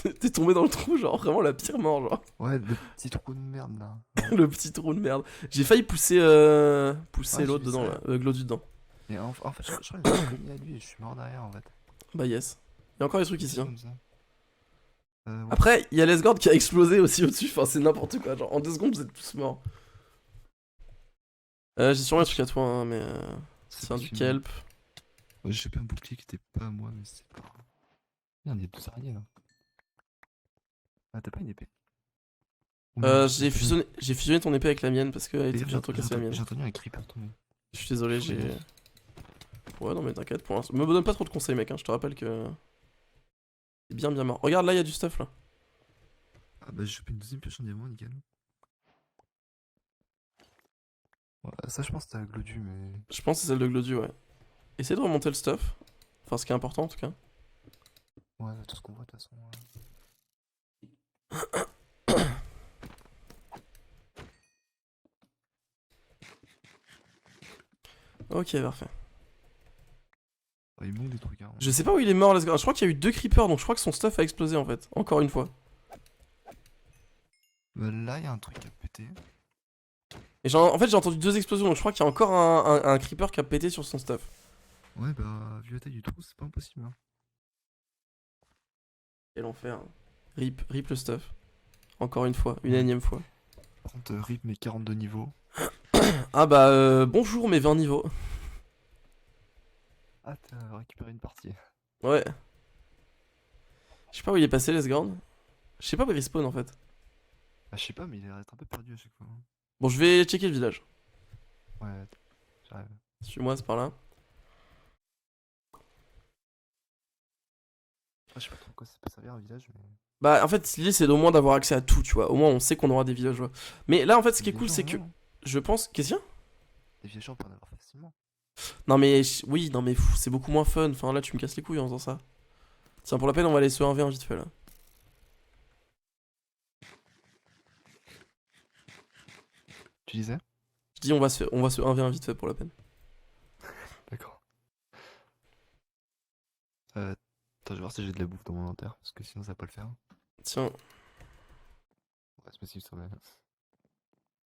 T'es tombé dans le trou, genre vraiment la pire mort, genre. Ouais, le petit trou de merde là. Le petit trou de merde. J'ai failli pousser Ouais, l'autre j'ai vu dedans ça. là, Glodu dedans. Et en fait, je crois que j'ai cogné à lui et je suis mort derrière en fait. Bah yes. Il y a encore des trucs ici. Hein. Comme ça. Ouais. Après, il y a Lesgord qui a explosé aussi au-dessus, enfin c'est n'importe quoi, genre en 2 secondes vous êtes tous morts. J'ai sûrement un truc à toi, hein, mais... Tiens, du possible. kelp. Ouais, j'ai chopé un bouclier qui était pas à moi, mais c'est pas grave. Merde, il y a 2 araignées là. Ah, t'as pas une épée? J'ai fusionné ton épée avec la mienne parce qu'elle était bientôt cassée la mienne. J'ai entendu un creeper tomber. Je suis désolé, j'ai... Ouais, non mais t'inquiète, pour l'instant. Me donne pas trop de conseils mec, hein. Je te rappelle que... C'est bien mort. Regarde là, il y a du stuff là. Ah bah j'ai chopé une deuxième pioche en diamant, nickel. Ouais, ça je pense que c'était la Glodu, mais... Je pense que c'est celle de Glodu, ouais. Essaye de remonter le stuff. Enfin, ce qui est important en tout cas. Ouais, tout ce qu'on voit de toute façon... Ok, parfait. Ouais, il manque des trucs, hein. Je sais pas où il est mort, je crois qu'il y a eu 2 creepers, donc je crois que son stuff a explosé en fait. Encore une fois. Bah, là, il y a un truc à péter. Et en fait, j'ai entendu 2 explosions, donc je crois qu'il y a encore un creeper qui a pété sur son stuff. Ouais, bah, vu la taille du trou, c'est pas impossible. Hein. Quel enfer. Rip le stuff. Encore une fois, une énième fois. Par contre, rip mes 42 niveaux. Ah bah, bonjour mes 20 niveaux. Ah, t'as récupéré une partie. Ouais. Je sais pas où il est passé, Lesgord. Je sais pas où il respawn en fait. Bah, je sais pas, mais il a l'air d'être un peu perdu à chaque fois. Bon, je vais checker le village. Ouais, j'arrive. Suis-moi, c'est par là. Ah, je sais pas trop à quoi ça peut servir un village, mais. Bah, en fait, l'idée c'est au moins d'avoir accès à tout, tu vois. Au moins, on sait qu'on aura des villageois. Mais là, en fait, ce qui est cool, c'est que je pense. Qu'est-ce qu'il y a? Des villageois, on peut en avoir facilement. Non, mais oui, non, mais c'est beaucoup moins fun. Enfin, là, tu me casses les couilles en faisant ça. Tiens, pour la peine, on va aller se 1v1 vite fait là. Tu disais? Je dis, on va se 1v1 vite fait pour la peine. D'accord. Attends, je vais voir si j'ai de la bouffe dans mon inventaire, parce que sinon ça va pas le faire. Tiens. Ouais, c'est possible, ça va.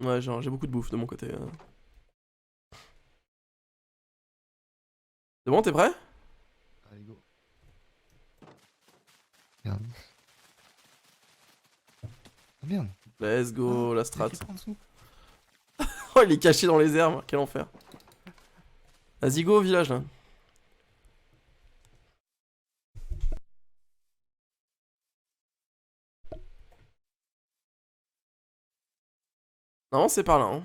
Ouais, genre, j'ai beaucoup de bouffe de mon côté. C'est bon, t'es prêt? Allez, go. Merde. Oh merde. Let's go, la strat. Il est en dessous. Oh, il est caché dans les herbes, quel enfer. Vas-y, go au village là. Non, c'est par là. Hein.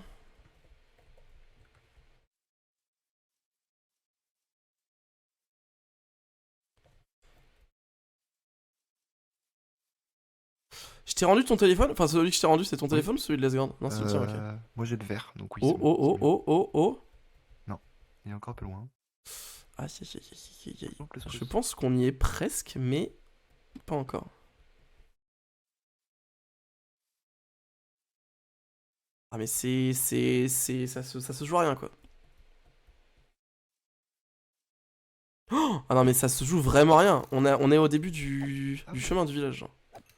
Je t'ai rendu ton téléphone? Enfin, celui que je t'ai rendu, c'est ton téléphone ou celui de Lesgard? Non, c'est le tien, ok. Moi j'ai le vert, donc oui. Oh, c'est bon, oh, c'est mieux. oh, oh, oh, oh. Non, il est encore un peu loin. Aïe, aïe, aïe, aïe, aïe, aïe. Donc, le Je spruce. pense qu'on y est presque, mais pas encore. Ah, mais ça se joue à rien, quoi. Oh, ah non, mais ça se joue vraiment à rien. On est au début du chemin du village, genre.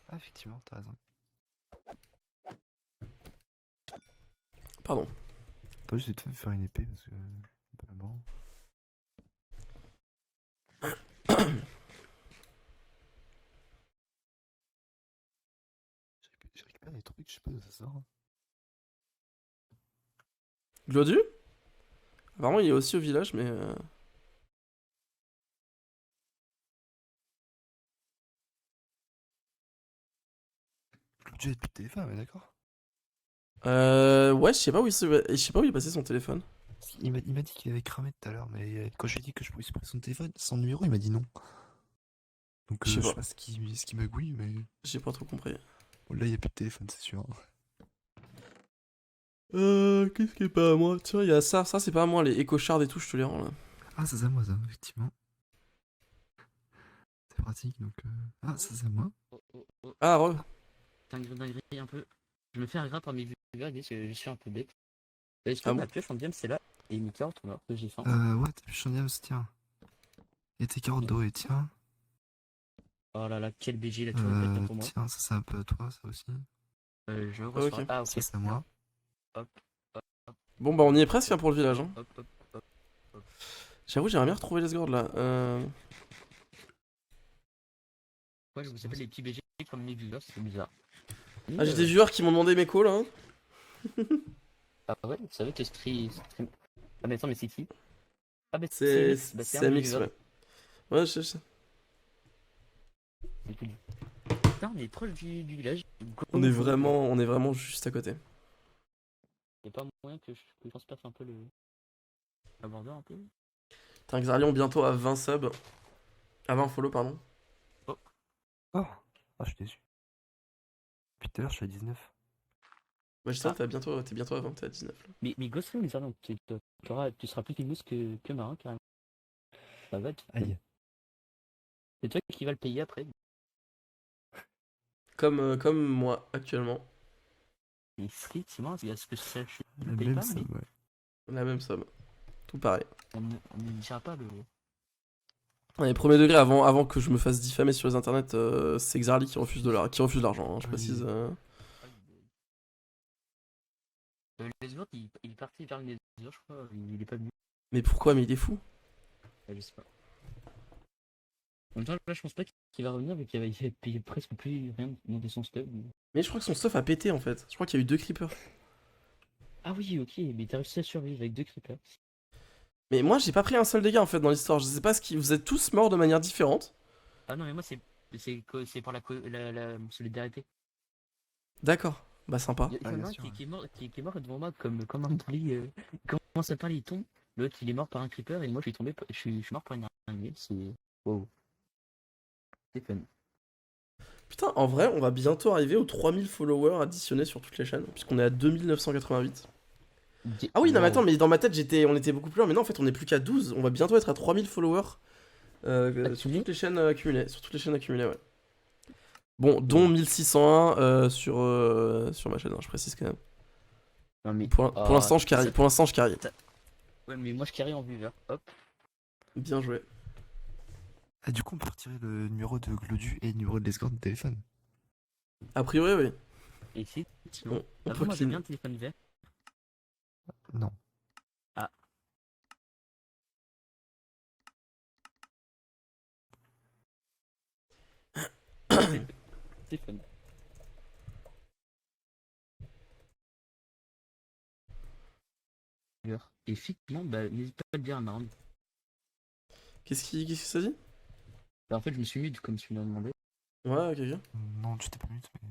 Ah, effectivement, t'as raison. Pardon. Attends, je vais te faire une épée parce que. C'est pas bon. J'ai récupéré des trucs, je sais pas d'où ça sort. Glodu? Apparemment, il est aussi au village, mais. Tu as depuis le téléphone, mais d'accord. Ouais, je sais pas où il est passé son téléphone. Il m'a dit qu'il avait cramé tout à l'heure, mais quand je lui ai dit que je pouvais supprimer son téléphone, son numéro, il m'a dit non. Donc Je sais je sais pas. pas ce qui magouille, mais J'ai pas trop compris. bon, là il y a plus de téléphone, c'est sûr. Qu'est-ce qui est pas à moi? Tiens, il y a ça c'est pas à moi, les écochards et tout, je te les rends là. Ah, ça c'est à moi, ça, effectivement. C'est pratique, donc. Ah, ça c'est à moi. Ah, re. Dinguerie un peu. Je me fais agréer par mes viewers, ils disent que je suis un peu bête. Est-ce que Ah ma bon? pioche en diamant c'est là? Et mes carottes, alors que j'ai faim. Ouais, t'as plus de tiens. Et tes carottes dorées, tiens. Oh là là, quel BG là, tu vas mettre pour moi. Tiens, ça c'est un peu à toi, ça aussi. Je reçois. ok. Ah, ok. Ça c'est à moi. Hop, Bon, bah, on y est presque hein, pour le village. Hein. hop, hop, hop. J'avoue, j'aimerais bien retrouver Lesgord là. Ouais, je vous appelle les petits BG comme mes viewers, c'est bizarre. Ah, j'ai des viewers qui m'ont demandé mes calls. Hein. Ah ouais, vous savez que stream. Ah, mais attends, mais c'est qui? Ah, bah C'est Amix, bah, c'est un Amix, viewer. ouais. Ouais, je sais. C'est tout dit. Putain, on est proche du village. On est vraiment juste à côté. Y'a pas moyen que je transperce un peu le. La border un peu? T'as un Xarlion bientôt à 20 subs. À 20 follow, pardon. Oh, ah, je suis déçu. Depuis tout à l'heure, je suis à 19. Bah, justement, t'es bientôt à 20, t'es à 19 là. Mais Ghostly, les donc tu seras plus Kingus que Marin, carrément. Ça va être. Aïe. C'est toi qui vas le payer après. Comme moi, actuellement. Mais effectivement, il y a ce que ça. Je La ne paye même pas, somme, mais ouais. La même somme. Tout pareil. on ne dira pas le. Ouais, premier degré, avant que je me fasse diffamer sur les internets, c'est Xarli qui refuse l'argent, hein, je Oui. précise. Lesgord, il est parti vers le Nether, je crois. Il est pas venu. Mais pourquoi? Mais il est fou. Je sais pas. En même temps, là, je pense pas qu'il va revenir, vu qu'il avait payé presque plus rien de monter son stuff. Mais je crois que son stuff a pété en fait. Je crois qu'il y a eu 2 creepers. Ah oui, ok, mais t'as réussi à survivre avec 2 creepers. Mais moi j'ai pas pris un seul dégât en fait dans l'histoire. Je sais pas ce qui. Vous êtes tous morts de manière différente. Ah non, mais moi, c'est par la solidarité. D'accord. Bah sympa. Il y en a un qui est mort devant moi comme un bully. Il commence à parler, il tombe. L'autre, il est mort par un creeper et moi, je suis tombé, je suis mort par une araignée. C'est. Wow. C'est fun. Putain, en vrai, on va bientôt arriver aux 3000 followers additionnés sur toutes les chaînes, puisqu'on est à 2988. Ah oui, non, mais attends, mais dans ma tête, on était beaucoup plus loin, mais non, en fait, on est plus qu'à 12. On va bientôt être à 3000 followers sur toutes les chaînes accumulées. Sur toutes les chaînes accumulées, ouais. Bon, dont 1601 sur ma chaîne, hein, je précise quand même. Non, mais... Pour l'instant, je carry. Pour l'instant, je carry. Ouais, mais moi, je carry en viewer. Hop. Bien joué. Ah, du coup, on peut retirer le numéro de Glodu et le numéro de Lesgord de téléphone. A priori, oui. Et si On Après, peut moi, j'ai clean. bien un téléphone vert. Non. Ah. Téléphone. Et effectivement, bah, n'hésite pas à le dire à Marne. Qu'est-ce que ça dit? Bah, en fait, je me suis mute comme tu m'as demandé. Ouais, ok, ok. Non, tu t'es pas mute, mais...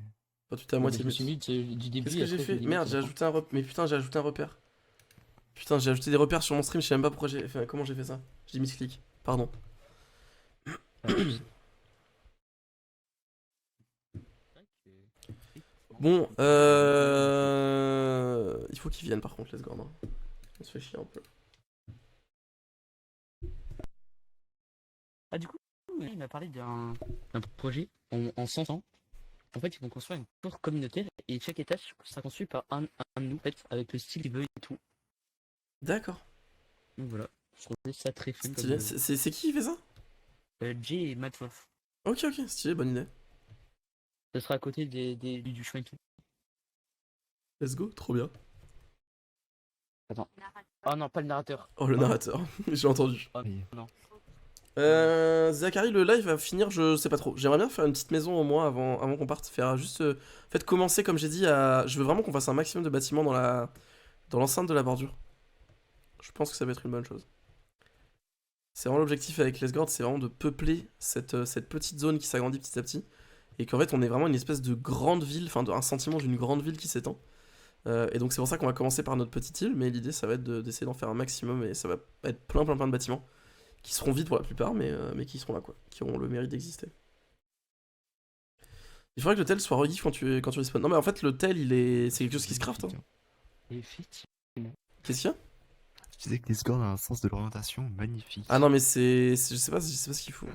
Pas tout à moitié Je me suis mute du début. Qu'est-ce que j'ai après, fait? je l'ai Merde, mis j'ai sur ajouté un repère. Mais putain, j'ai ajouté un repère. Putain, j'ai ajouté des repères sur mon stream, je sais même pas pourquoi j'ai fait. Comment j'ai fait ça? J'ai mis ce clic. Pardon. Bon, il faut qu'ils viennent par contre, les Gordons. On se fait chier un peu. Ah, du coup, il m'a parlé d'un projet en 100 ans. En fait, ils vont construire une tour communautaire et chaque étage sera construit par un de nous, en fait, avec le style qu'il veut et tout. D'accord. Donc voilà, je trouvais ça très fun. Stylé. C'est qui fait ça? Jay et Matt Foff. Ok, ok, stylé, bonne idée. Ce sera à côté du chemin et tout. Let's go, trop bien. Attends. Oh non, pas le narrateur. Oh, le narrateur, j'ai entendu. Oh, non. Zachary, le live va finir, je sais pas trop. J'aimerais bien faire une petite maison au moins avant qu'on parte. Faire juste. En fait, commencer, comme j'ai dit, à. Je veux vraiment qu'on fasse un maximum de bâtiments dans l'enceinte de la bordure. Je pense que ça va être une bonne chose. C'est vraiment l'objectif avec Lesgord, c'est vraiment de peupler cette petite zone qui s'agrandit petit à petit. Et qu'en fait, on est vraiment une espèce de grande ville, enfin, un sentiment d'une grande ville qui s'étend. Et donc, c'est pour ça qu'on va commencer par notre petite île, mais l'idée, ça va être d'essayer d'en faire un maximum et ça va être plein de bâtiments. Qui seront vides pour la plupart, mais qui seront là, quoi. Qui auront le mérite d'exister. Il faudrait que le tel soit regif quand tu respawn. Non, mais en fait, le tel, c'est quelque chose qui se craft. Hein. Effectivement. Qu'est-ce qu'il y a? Je disais que Lesgord a un sens de l'orientation magnifique. Ah non, mais je sais pas ce qu'il faut.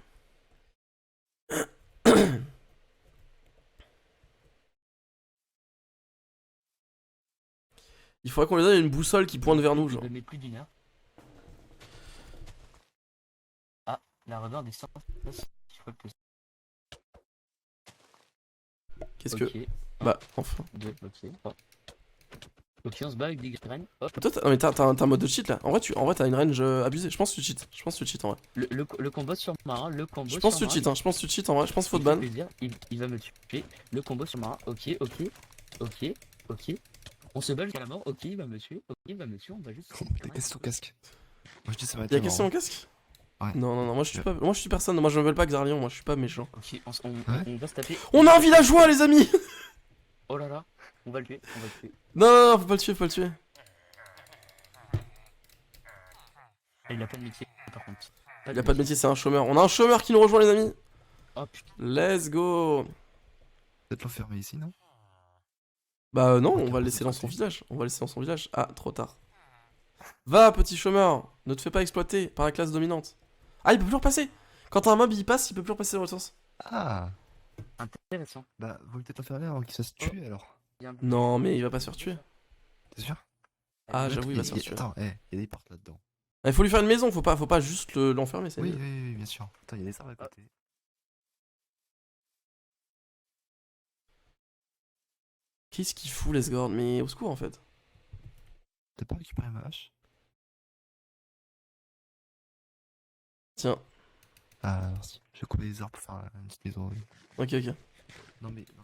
Il faudrait qu'on lui donne une boussole qui pointe vers nous, genre. Je mets plus d'une heure. Ah, la revers des sens. Qu'est-ce que. Bah, enfin. Ok. Oh. Ok, on se bat avec des graines. Hop. Toi, t'as un mode de cheat là. En vrai, t'as une range abusée. Je pense que tu cheats. Je pense que tu cheats en vrai. Le combo sur Marin, le combo Je pense que tu cheats, hein. Je pense que tu cheats en vrai. Je pense faute ban. Il va me tuer. Le combo sur Marin. Ok. On se bat jusqu'à la mort. Ok, il va me tuer. On va juste. T'as cassé ton casque. Moi je dis ça va être. Y'a cassé mon casque? Ouais. Non, moi je suis personne. Moi je m'appelle pas Xarlion, moi je suis pas méchant. Ok, on va se taper. On a un villageois, les amis! Oh là là, on va le tuer. Non, faut pas le tuer. Il a pas de métier, par contre. Il a pas de métier, c'est un chômeur. On a un chômeur qui nous rejoint, les amis. Oh putain. Let's go. Peut-être l'enfermer ici, non? Bah non, on va le laisser dans son village. Ah, trop tard. Va, petit chômeur. Ne te fais pas exploiter par la classe dominante. Ah, il peut plus repasser. Quand un mob il passe, il peut plus repasser dans le sens. Ah. Intéressant. Bah, vaut peut-être l'enfermer avant qu'il se fasse tuer alors. Non, mais il va pas se faire tuer. T'es sûr? Ah, j'avoue, il va se faire tuer. Attends, il y a des portes là-dedans. Il faut lui faire une maison, faut pas juste l'enfermer, c'est oui, bien sûr. Attends, il y a des arbres à côté. Qu'est-ce qu'il fout, Lesgord? Mais au secours en fait. T'as pas récupéré ma hache? Tiens. Ah, merci. Je vais couper les arbres pour faire une petite maison. Ok, ok. Non, mais. Non.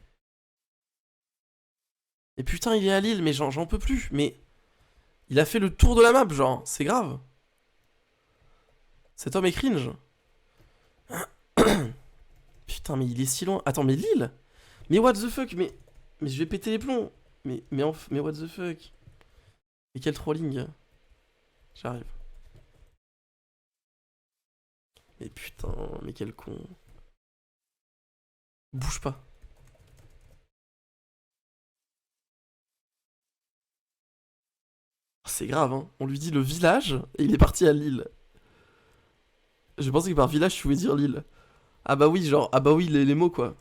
Et putain, il est à Lille, mais j'en peux plus. Mais il a fait le tour de la map, genre. C'est grave. Cet homme est cringe. Putain, mais il est si loin. Attends, mais Lille? Mais what the fuck? Mais je vais péter les plombs. Mais what the fuck? Mais quel trolling. J'arrive. Mais putain, mais quel con. Bouge pas. C'est grave, hein. On lui dit le village et il est parti à Lille. Je pensais que par village tu voulais dire Lille. Ah bah oui, genre, ah bah oui, les mots quoi.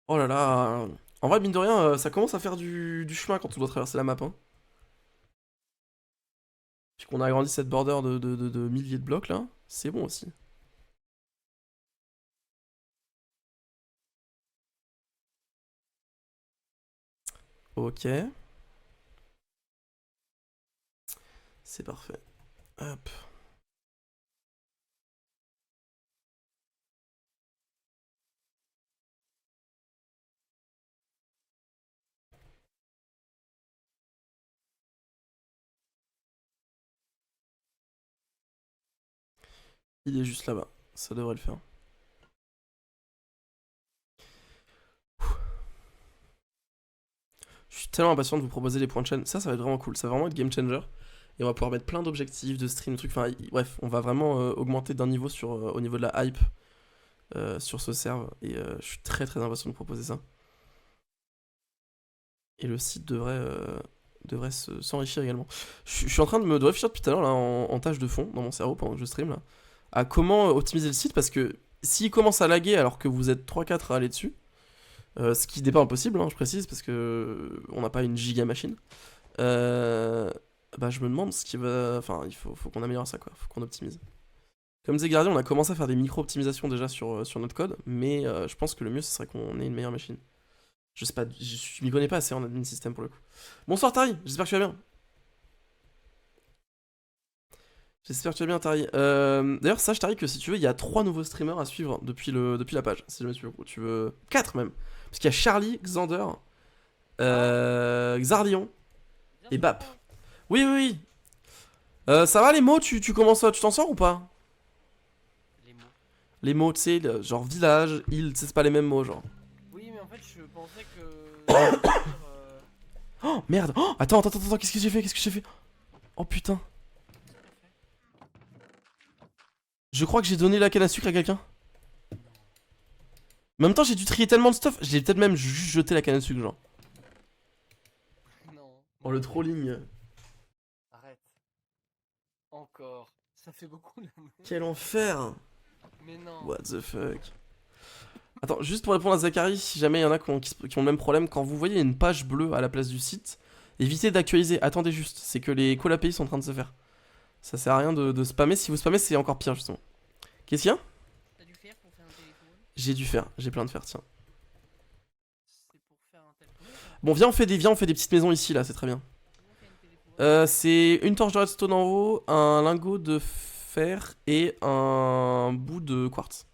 Oh là là. En vrai, mine de rien, ça commence à faire du chemin quand on doit traverser la map, hein. Puis qu'on a agrandi cette border de milliers de blocs là, c'est bon aussi. Ok. C'est parfait. Hop. Il est juste là-bas, ça devrait le faire. Je suis tellement impatient de vous proposer les points de chaîne. Ça va être vraiment cool, ça va vraiment être game changer. Et on va pouvoir mettre plein d'objectifs, de stream, de trucs. Enfin, bref, on va vraiment augmenter d'un niveau au niveau de la hype sur ce serve. Et je suis très très impatient de vous proposer ça. Et le site devrait s'enrichir également. Je suis en train de me réfléchir depuis tout à l'heure là en tâche de fond dans mon cerveau pendant que je stream là, à comment optimiser le site parce que s'il commence à laguer alors que vous êtes 3-4 à aller dessus, ce qui n'est pas impossible, hein, je précise, parce que on n'a pas une giga machine, bah je me demande ce qui va. Enfin, faut qu'on améliore ça quoi, faut qu'on optimise. Comme disait Gardien, on a commencé à faire des micro-optimisations déjà sur notre code, mais je pense que le mieux ce serait qu'on ait une meilleure machine. Je sais pas, je m'y connais pas assez en admin système pour le coup. Bonsoir Tari, j'espère que tu vas bien. J'espère que tu vas bien Tari. D'ailleurs sache Tari que si tu veux, il y a 3 nouveaux streamers à suivre depuis la page. Si jamais tu veux. 4 même. Parce qu'il y a Charlie, Xander, Xardion et Bap. Oui, oui, oui. Ça va les mots, tu commences tu t'en sors ou pas? Les mots. Les mots, tu sais, genre village, île, c'est pas les mêmes mots, genre. Oui, mais en fait, je pensais que. Oh merde! Oh, attends, qu'est-ce que j'ai fait? Oh putain. Je crois que j'ai donné la canne à sucre à quelqu'un. En même temps, j'ai dû trier tellement de stuff, j'ai peut-être même juste jeté la canne à sucre, genre. Non. Oh, le trolling. Arrête. Encore. Ça fait beaucoup là. Quel enfer! Mais non. What the fuck? Attends, juste pour répondre à Zachary, si jamais il y en a qui ont le même problème, quand vous voyez une page bleue à la place du site, évitez d'actualiser, attendez juste, c'est que les calls API sont en train de se faire. Ça sert à rien de spammer, si vous spammez c'est encore pire justement. Qu'est-ce qu'il y a? T'as dû faire pour faire un téléphone? J'ai dû faire, j'ai plein de fer, tiens. C'est pour faire un téléphone? Bon, viens on fait des petites maisons ici là, c'est très bien. C'est une torche de redstone en haut, un lingot de fer et un bout de quartz.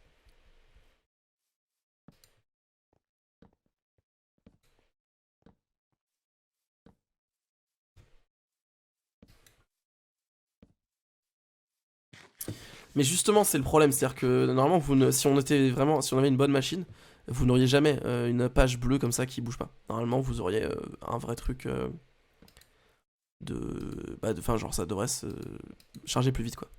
Mais justement, c'est le problème, c'est-à-dire que normalement, si on avait une bonne machine, vous n'auriez jamais une page bleue comme ça qui bouge pas. Normalement, vous auriez un vrai truc enfin, genre, ça devrait se charger plus vite, quoi.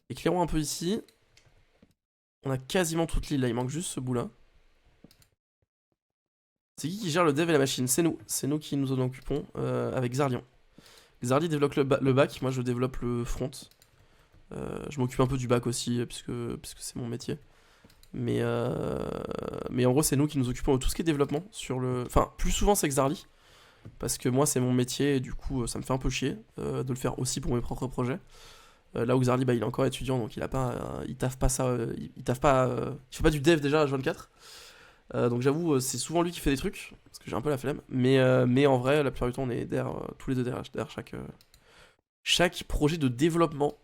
Éclairons un peu ici. On a quasiment toute l'île là, il manque juste ce bout là. C'est qui gère le dev et la machine? C'est nous qui nous en occupons avec Xarlion. Xarli développe le back, moi je développe le front. Je m'occupe un peu du back aussi puisque c'est mon métier. Mais en gros c'est nous qui nous occupons de tout ce qui est développement sur le. Enfin plus souvent c'est Xarli. Parce que moi, c'est mon métier et du coup, ça me fait un peu chier de le faire aussi pour mes propres projets. Là où Xarly, bah, il est encore étudiant, donc il a pas, il taffe pas ça, il taffe pas, il fait pas du dev déjà à H24. Donc j'avoue, c'est souvent lui qui fait des trucs, parce que j'ai un peu la flemme. Mais en vrai, la plupart du temps, on est derrière, tous les deux derrière chaque projet de développement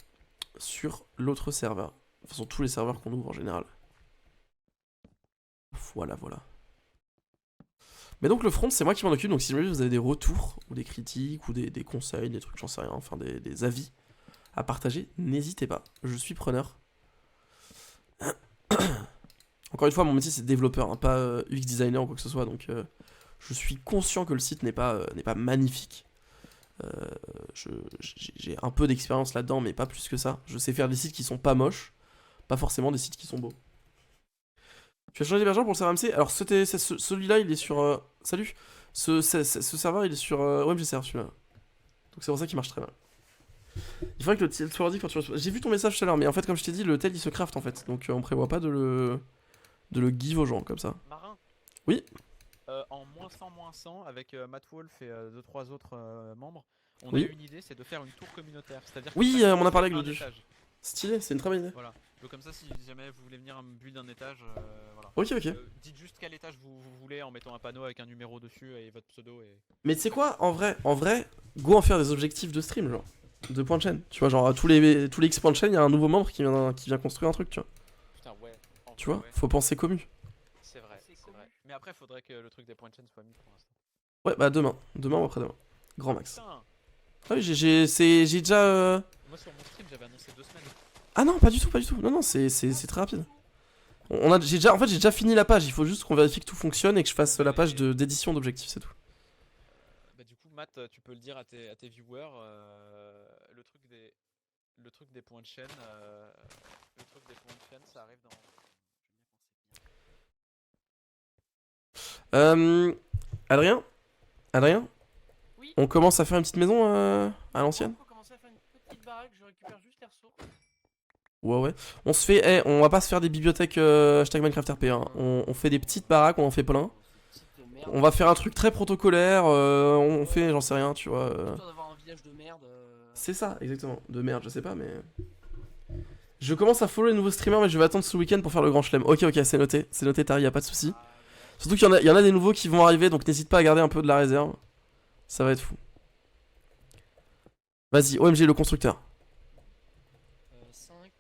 sur l'autre serveur. De toute façon, tous les serveurs qu'on ouvre en général. Voilà. Mais donc le front, c'est moi qui m'en occupe, donc si jamais vous avez des retours, ou des critiques, ou des conseils, des trucs, j'en sais rien, enfin des avis à partager, n'hésitez pas, je suis preneur. Encore une fois, mon métier c'est développeur, hein, pas UX designer ou quoi que ce soit, donc je suis conscient que le site n'est pas magnifique. J'ai un peu d'expérience là-dedans, mais pas plus que ça. Je sais faire des sites qui sont pas moches, pas forcément des sites qui sont beaux. Tu as changé d'hébergeur pour le serveur MC? Alors celui-là il est sur... salut. Ce serveur il est sur OMG Server celui-là. Donc c'est pour ça qu'il marche très mal. Il faudrait que le tel soit dit quand tu reçois... J'ai vu ton message tout à l'heure, mais en fait comme je t'ai dit, le tel il se craft en fait. Donc on prévoit pas de le give aux gens comme ça. Marin. Oui. En -100 avec Matt Wolf et 2-3 autres membres, on Oui. a eu une idée, c'est de faire une tour communautaire. C'est-à-dire Oui, on en a parlé avec le le Dieu. Stylé, c'est une très bonne idée. Voilà. Donc comme ça, si jamais vous voulez venir me build un étage, voilà. Ok. Dites juste quel étage vous voulez en mettant un panneau avec un numéro dessus et votre pseudo et... Mais tu sais quoi, en vrai, go en faire des objectifs de stream, genre. De point de chaîne. Tu vois, genre à tous les X points de chaîne, il y a un nouveau membre qui vient construire un truc, tu vois. Putain, ouais. Tu vois, faut penser commu. C'est vrai. Mais après, faudrait que le truc des points de chaîne soit mis pour l'instant. Ouais, bah demain ou après-demain. Grand max. Putain. Ah oui, j'ai déjà... Moi sur mon stream, j'avais annoncé 2 semaines. Ah non, pas du tout. Non, c'est très rapide. En fait, j'ai déjà fini la page. Il faut juste qu'on vérifie que tout fonctionne et que je fasse la page d'édition d'objectifs, c'est tout. Bah du coup, Matt, tu peux le dire à tes viewers, le truc des points de chaîne, ça arrive dans... Adrien, Oui. on commence à faire une petite maison à l'ancienne. On va commencer à faire une petite baraque, je récupère juste les ressources. Ouais. On se fait, on va pas se faire des bibliothèques hashtag Minecraft RP. Hein. On fait des petites baraques, on en fait plein. On va faire un truc très protocolaire. On fait, j'en sais rien, tu vois. Histoire d'avoir un village de merde. C'est ça, exactement. De merde, je sais pas, mais. Je commence à follow les nouveaux streamers, mais je vais attendre ce week-end pour faire le grand chelem. Ok, c'est noté. C'est noté, Tari, y'a pas de soucis. Surtout qu'il y en a des nouveaux qui vont arriver, donc n'hésite pas à garder un peu de la réserve. Ça va être fou. Vas-y, OMG, le constructeur. 5,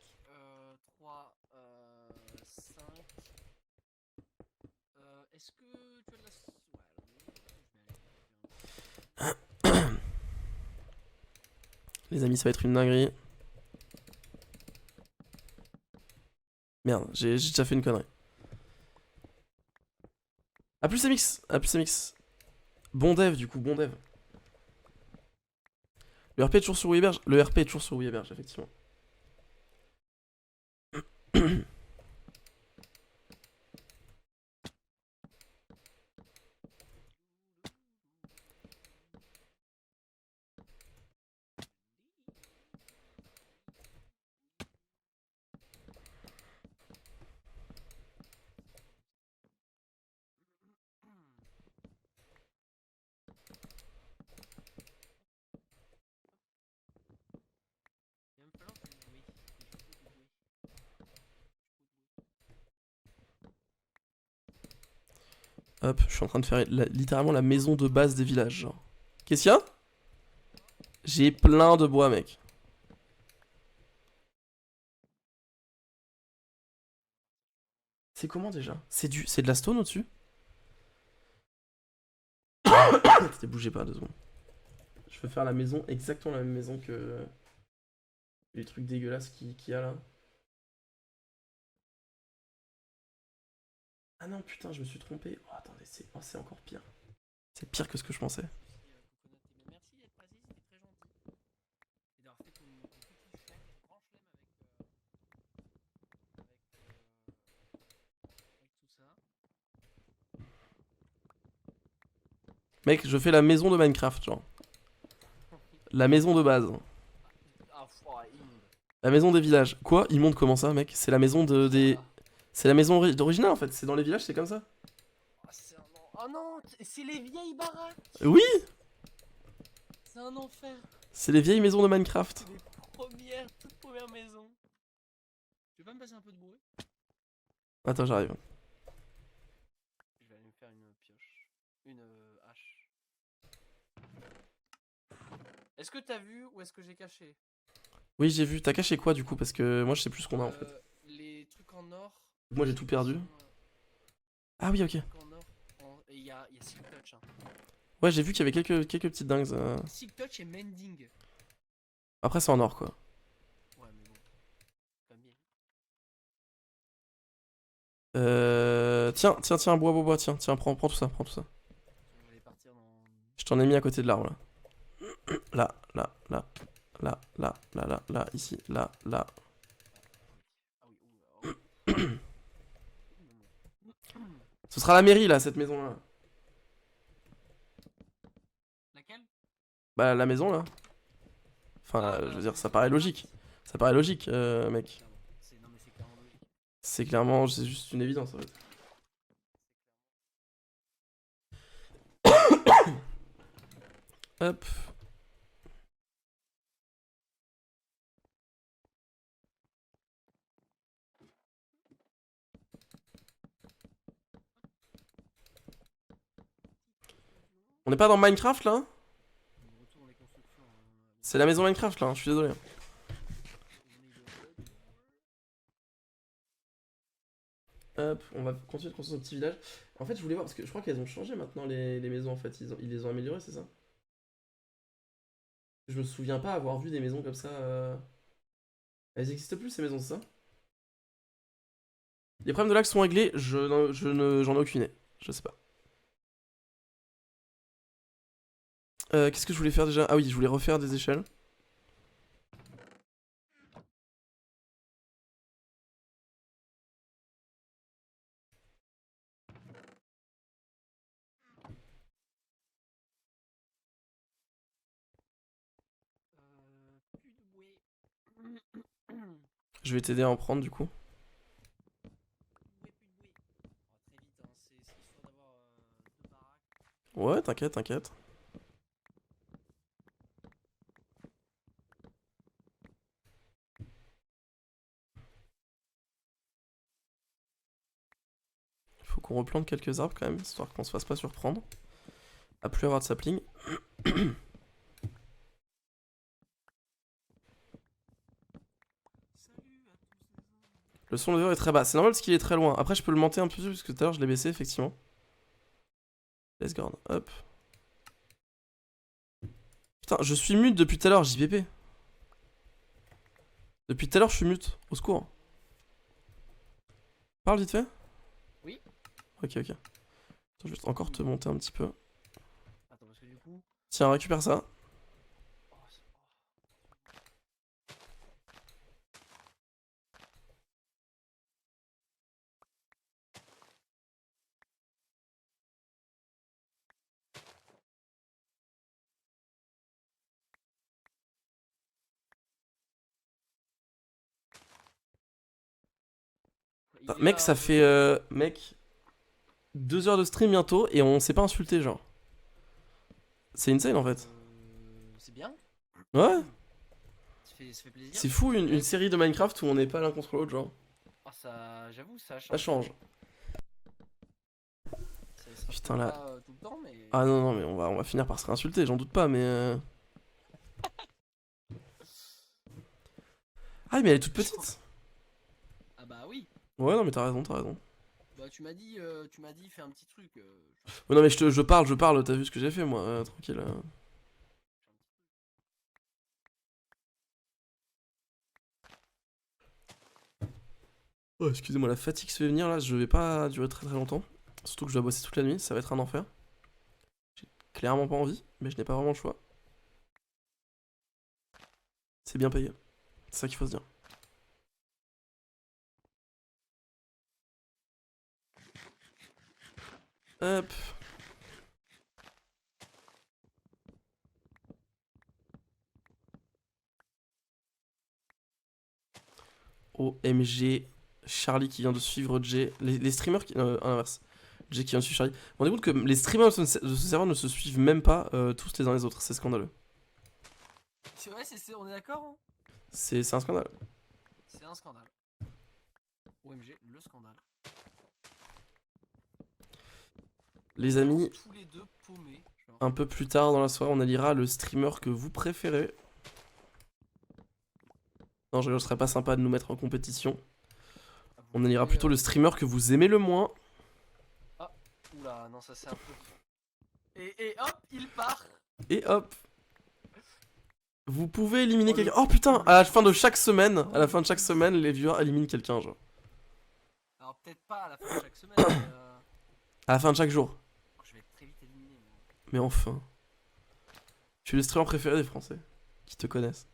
3, 5. Est-ce que tu as de la... Ouais, Les amis, ça va être une dinguerie. Merde, j'ai déjà fait une connerie. A plus MX. Bon dev du coup, bon dev. Le RP est toujours sur Weberge. Le RP est toujours sur Weberge, effectivement. Hop, je suis en train de faire littéralement la maison de base des villages. Genre. Qu'est-ce qu'il y a? J'ai plein de bois, mec. C'est comment déjà? C'est de la stone au-dessus? Attendez, bougez pas 2 secondes. Je veux faire la maison, exactement la même maison que les trucs dégueulasses qu'il y a là. Ah non, putain, je me suis trompé. Oh, attendez, c'est encore pire. C'est pire que ce que je pensais. merci d'être passé, c'était très gentil. Et d'avoir fait ton petit grand chelem avec tout ça. Mec, je fais la maison de Minecraft, genre. La maison de base. La maison des villages. Quoi? Immonde comment ça, mec? C'est la maison des... C'est la maison d'original en fait, c'est dans les villages, c'est comme ça. Oh non, c'est les vieilles baraques. Oui, C'est un enfer. c'est les vieilles maisons de Minecraft. C'est les toutes premières maisons. Tu veux pas me passer un peu de bruit? Attends, j'arrive. Je vais aller me faire une pioche. Une hache. Est-ce que t'as vu ou est-ce que j'ai caché? Oui, j'ai vu. T'as caché quoi du coup? Parce que moi je sais plus ce qu'on a en fait. Les trucs en or. Moi j'ai tout perdu. Ah oui, ok. En or. Et il y a Silk Touch. Hein. Ouais, j'ai vu qu'il y avait quelques petites dingues. Silk Touch et Mending. Après, c'est en or quoi. Ouais, mais bon. Comme bien. Tiens, bois, tiens, prends tout ça, prends tout ça. Je vais partir dans. Je t'en ai mis à côté de l'arbre là. Là, ici, là. Ah oui, Ce sera la mairie là, cette maison là. Laquelle? Bah, la maison là. Enfin, je veux dire, ça paraît logique. Ça paraît logique, mec. Non, mais c'est clairement logique. C'est clairement, c'est juste une évidence en fait. Hop. On n'est pas dans Minecraft là? C'est la maison Minecraft là, je suis désolé. Hop, on va continuer de construire ce petit village. En fait, je voulais voir, parce que je crois qu'elles ont changé maintenant les maisons en fait. Ils les ont améliorées, c'est ça? Je me souviens pas avoir vu des maisons comme ça. Elles existent plus ces maisons, c'est ça? Les problèmes de l'axe sont réglés, j'en ai aucune idée. Je sais pas. Qu'est-ce que je voulais faire déjà? Ah oui, je voulais refaire des échelles. Plus de bruit. Je vais t'aider à en prendre du coup. Plus de bruit. Très vite, hein. C'est histoire d'avoir 2 baraques. Ouais, t'inquiète. Il faut qu'on replante quelques arbres quand même, histoire qu'on se fasse pas surprendre. À plus avoir de sapling. Le son de est très bas. C'est normal parce qu'il est très loin. Après, je peux le monter un peu plus parce que tout à l'heure je l'ai baissé effectivement. Let's go. Hop. Putain, je suis mute depuis tout à l'heure, JPP. Depuis tout à l'heure, je suis mute. Au secours. Parle vite fait. Oui. Ok. Attends, je vais encore te monter un petit peu. Attends, parce que du coup. Tiens, récupère ça. Mec, ça fait mec 2 heures de stream bientôt et on s'est pas insulté genre. C'est insane en fait. C'est bien. Ouais. Ça fait plaisir. C'est fou une série de Minecraft où on n'est pas l'un contre l'autre genre. Ah, ça, j'avoue, ça change. Ça change. Putain là. Pas, tout le temps, mais... Ah non mais on va finir par se réinsulter, j'en doute pas mais. Ah mais elle est toute petite. Ah bah oui. Ouais non mais t'as raison. Bah tu m'as dit fais un petit truc. Ouais non mais je parle, t'as vu ce que j'ai fait moi, tranquille. Oh excusez-moi, la fatigue se fait venir là, je vais pas durer très longtemps. Surtout que je dois bosser toute la nuit, ça va être un enfer. J'ai clairement pas envie, mais je n'ai pas vraiment le choix. C'est bien payé, c'est ça qu'il faut se dire. Hop. OMG, Charlie qui vient de suivre Jay. Les streamers qui. Inverse. Jay qui vient de suivre Charlie. On est compte que les streamers de ce serveur ne se suivent même pas tous les uns les autres, c'est scandaleux. C'est vrai, on est d'accord hein. C'est un scandale. C'est un scandale. OMG, le scandale. Les amis, Tous les deux paumés. Genre. un peu plus tard dans la soirée, on élira le streamer que vous préférez. Non, je ne serais pas sympa de nous mettre en compétition. On élira plutôt le streamer que vous aimez le moins. Ah, oula, non, ça c'est un peu. Et hop, il part. Et hop. Vous pouvez éliminer quelqu'un. Oh putain, à la fin de chaque semaine, les viewers éliminent quelqu'un, genre. Alors peut-être pas à la fin de chaque semaine, mais À la fin de chaque jour. je vais être très vite éliminé. Mais enfin. Tu es le streamer préféré des Français qui te connaissent.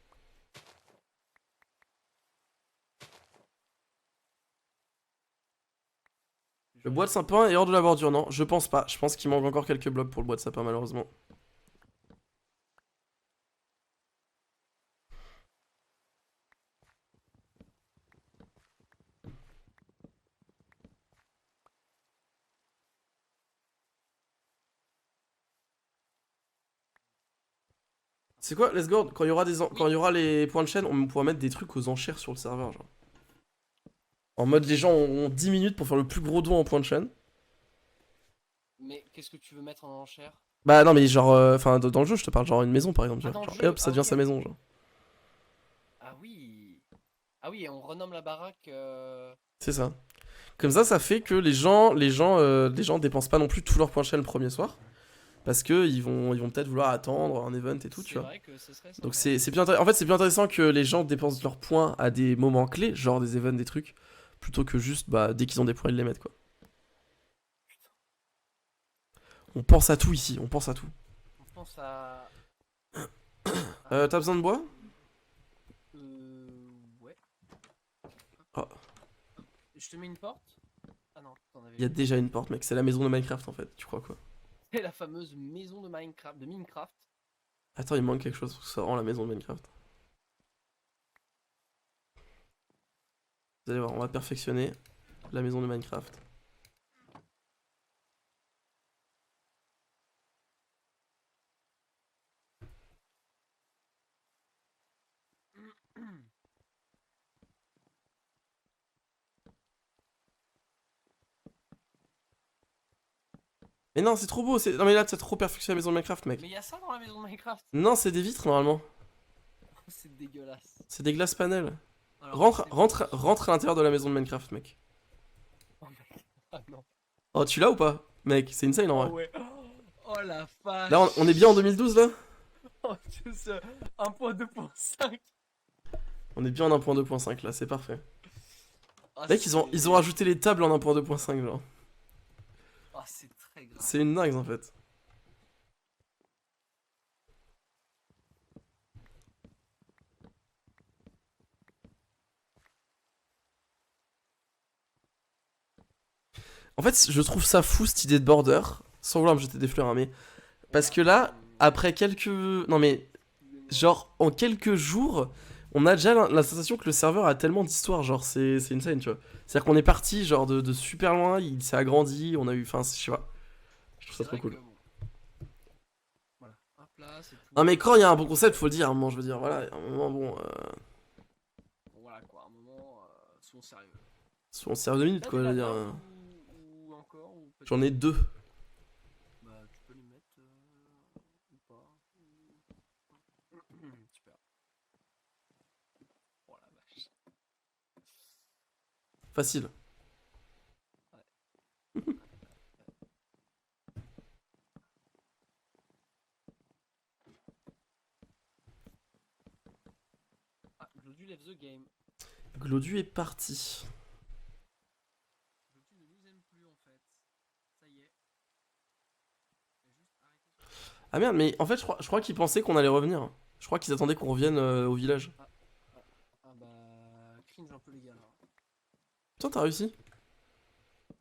Le bois de sapin est hors de la bordure, non? Je pense pas. Je pense qu'il manque encore quelques blocs pour le bois de sapin, malheureusement. C'est quoi, Let's Go, quand il y aura les points de chaîne, on pourra mettre des trucs aux enchères sur le serveur, genre. En mode, les gens ont 10 minutes pour faire le plus gros don en points de chaîne. Mais qu'est-ce que tu veux mettre en enchère? Bah non, mais genre, enfin, dans le jeu, je te parle, genre une maison par exemple. Ah, dans Genre, le et hop, jeu, ça devient ok. sa maison, genre. Ah oui. Ah oui, et on renomme la baraque. C'est ça. Comme ça fait que les gens dépensent pas non plus tous leurs points de chaîne le premier soir. Parce que ils vont peut-être vouloir attendre un event et tout, tu C'est vois. vrai que ce serait Donc sympa. c'est bien en fait, c'est bien intéressant que les gens dépensent leurs points à des moments clés, genre des events, des trucs, plutôt que juste, bah, dès qu'ils ont des points, ils les mettent, quoi. On pense à tout ici, on pense à tout. On pense à. T'as besoin de bois? Ouais. Oh. Je te mets une porte? Ah non, t'en avais. Il y a déjà une porte, mec, c'est la maison de Minecraft en fait, tu crois quoi? C'est la fameuse maison de Minecraft. Attends, il manque quelque chose pour que ça rend la maison de Minecraft. Vous allez voir, on va perfectionner la maison de Minecraft. Mais non, c'est trop beau, non mais là, t'as trop perfectionné la maison de Minecraft, mec. Mais il y a ça dans la maison de Minecraft? Non, c'est des vitres normalement. C'est dégueulasse. C'est des glaces panels. Alors, Rentre à l'intérieur de la maison de Minecraft, mec. Oh mec. Ah non. Oh, tu l'as ou pas? Mec, c'est insane en vrai. Oh ouais. Oh la vache. Là, on est bien en 2012 là? Oh, Dieu, c'est 1.2.5. On est bien en 1.2.5 là, c'est parfait. Ah, Mec, ils ont rajouté les tables en 1.2.5 genre. Ah, c'est très grave. C'est une dingue en fait. En fait, je trouve ça fou cette idée de border, sans vouloir me jeter des fleurs, hein, mais parce que là, après quelques, non mais, genre en quelques jours, on a déjà la sensation que le serveur a tellement d'histoire, genre c'est insane, tu vois. C'est-à-dire qu'on est parti genre de super loin, il s'est agrandi, on a eu, enfin, je sais pas, je trouve ça trop cool. Voilà. Hop là, c'est tout. Non mais quand il y a un bon concept, faut le dire, à un moment, je veux dire, voilà, à un moment, bon, Voilà quoi, à un moment, soyons sérieux. on se sert 2 minutes T'as quoi, je des veux dire. lapins ou encore ou peut-être- J'en ai 2. Bah, tu peux les mettre ou pas. Super. Oh la vache. Facile. Ah, Glodu lève the game. Glodu est parti. Glodu ne nous aime plus en fait. Ça y est. Il a juste arrêté. Ah merde, mais en fait, je crois qu'ils pensaient qu'on allait revenir. Je crois qu'ils attendaient qu'on revienne au village. Ah bah, cringe un peu les gars là. Putain, t'as réussi?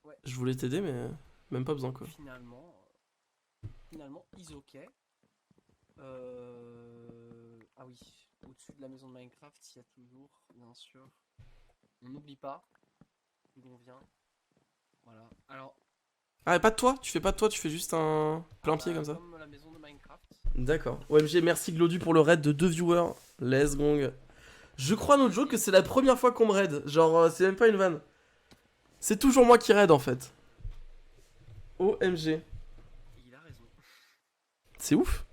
Ouais. Je voulais t'aider, mais même pas besoin quoi. Finalement, is ok. Ah oui, au-dessus de la maison de Minecraft, il y a toujours, bien sûr. On n'oublie pas d'où l'on vient. Voilà. Alors, Ah, pas de toi? Tu fais pas de toi, tu fais juste un plein pied comme ça? Comme la maison de Minecraft. D'accord. OMG, merci Glodu pour le raid de 2 viewers. Let's gong. Je crois, no joke, que c'est la première fois qu'on me raid. Genre, c'est même pas une vanne. C'est toujours moi qui raid en fait. OMG. Il a raison. C'est ouf.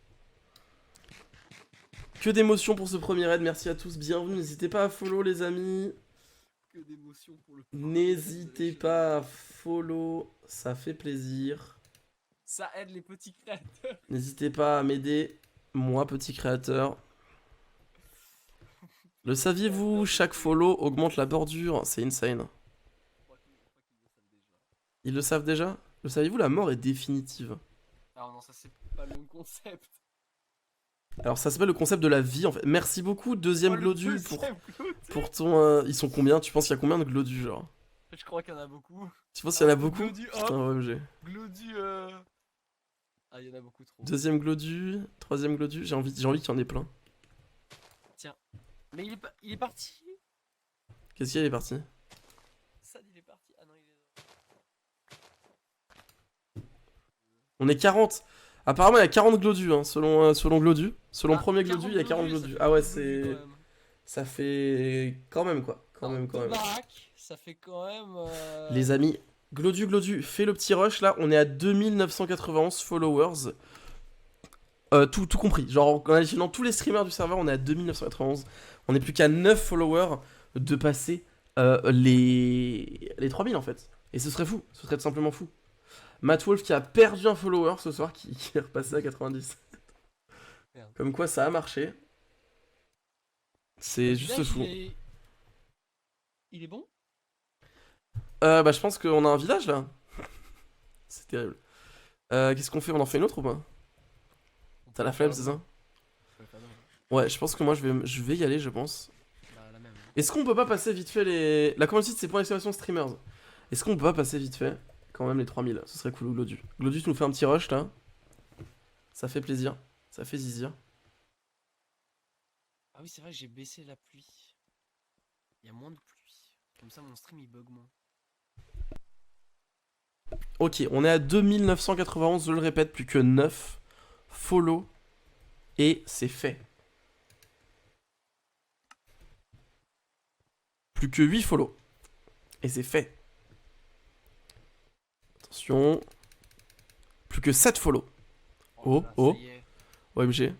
Que d'émotions pour ce premier raid. Merci à tous. Bienvenue. N'hésitez pas à follow, les amis. Que d'émotion pour le. N'hésitez pas à follow. Ça fait plaisir. Ça aide les petits créateurs. N'hésitez pas à m'aider, moi petit créateur. Le saviez-vous, chaque follow augmente la bordure, c'est insane. Ils le savent déjà? Le saviez-vous, la mort est définitive. Alors non, ça c'est pas le même concept. Alors ça s'appelle le concept de la vie en fait. Merci beaucoup, deuxième Glodu pour ton... Ils sont combien? Tu penses qu'il y a combien de Glodu genre? Je crois qu'il y en a beaucoup. Tu penses qu'il y en a beaucoup? Glodu, hop. Putain, OMG. Glodu, Ah, il y en a beaucoup trop. Deuxième Glodu, troisième Glodu, j'ai envie qu'il y en ait plein. Tiens. Mais il est parti. Qu'est-ce qu'il y a, il est parti? Sad, il est parti. Ah non, il est. On est 40. Apparemment, il y a 40 Glodus, hein, selon Glodu. Selon premier 40 Glodu, il y a 40 Glodus, Glodus. ça fait Ah ouais, beaucoup de Glodus, c'est... quand même. Ça fait... Quand même, quoi. Quand même. Baraque, ça fait quand même. Les amis, Glodu, fais le petit rush, là. On est à 2991 followers. Tout compris. Genre, en additionnant tous les streamers du serveur, on est à 2991. On est plus qu'à 9 followers de passer les 3000, en fait. Et ce serait fou. Ce serait tout simplement fou. Matt Wolf qui a perdu un follower ce soir, qui est repassé à 90. Merde. Comme quoi ça a marché. C'est juste fou. Il est bon? Bah je pense qu'on a un village là. C'est terrible. Qu'est-ce qu'on fait? On en fait une autre ou pas? T'as la flemme, c'est ça? Ouais, je pense que moi je vais y aller, je pense. Bah, la même. Est-ce qu'on peut pas passer vite fait les... La communauté c'est point d'exclamation streamers. Est-ce qu'on peut pas passer vite fait quand même les 3000? Ce serait cool, Glodu. Glodu, tu nous fais un petit rush là. Ça fait plaisir. Ça fait zizir. Ah oui, c'est vrai que j'ai baissé la pluie. Il y a moins de pluie. Comme ça, mon stream il bug moins. Ok, on est à 2991, je le répète, plus que 9 follow. Et c'est fait. Plus que 8 follow. Et c'est fait. Attention. Plus que 7 follow. Oh, là, oh. ça y est. OMG.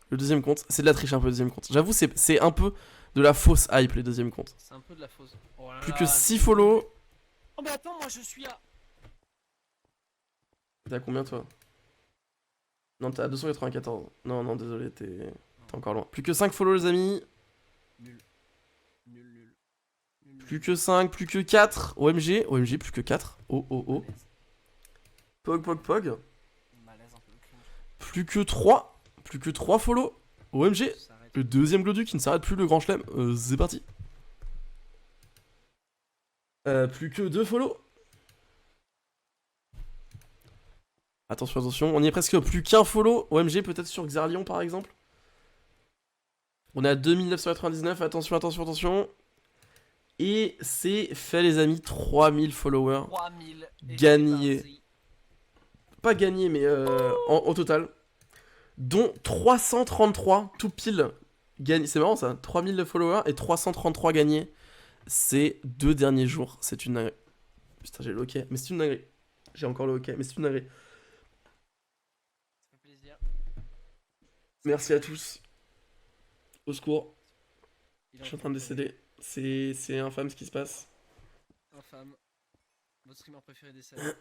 Le deuxième compte. C'est de la triche un peu le deuxième compte. J'avoue, c'est un peu de la fausse hype les deuxièmes comptes. C'est un peu de la fausse. Oh là Plus là, que 6 follow. Oh mais attends, moi je suis à. T'as combien toi? Non, t'es à 294. Non, désolé, t'es encore loin. Plus que 5 follow les amis. Nul. Plus que 5, plus que 4. OMG, plus que 4. Oh. Pog. Malaise un peu. Plus que 3. Plus que 3 follow. OMG. Le deuxième Glodu qui ne s'arrête plus, le grand chelem. C'est parti. Plus que 2 follow. Attention, on y est presque. Plus qu'un follow. OMG, peut-être sur Xarlion par exemple. On est à 2999. Attention. Et c'est fait les amis. 3000 followers. 3000. Gagné. Pas gagné, mais au total. Dont 333 tout pile gagnés. C'est marrant ça. 3000 followers et 333 gagnés. Ces 2 derniers jours. C'est une dinguerie. Putain, j'ai le hockey. Mais c'est une dinguerie. J'ai encore le hockey, mais c'est une dinguerie. Ça fait plaisir. Merci à tous. Au secours. Je suis en train de décéder. C'est infâme ce qui se passe. Infâme. Votre streamer préféré décède.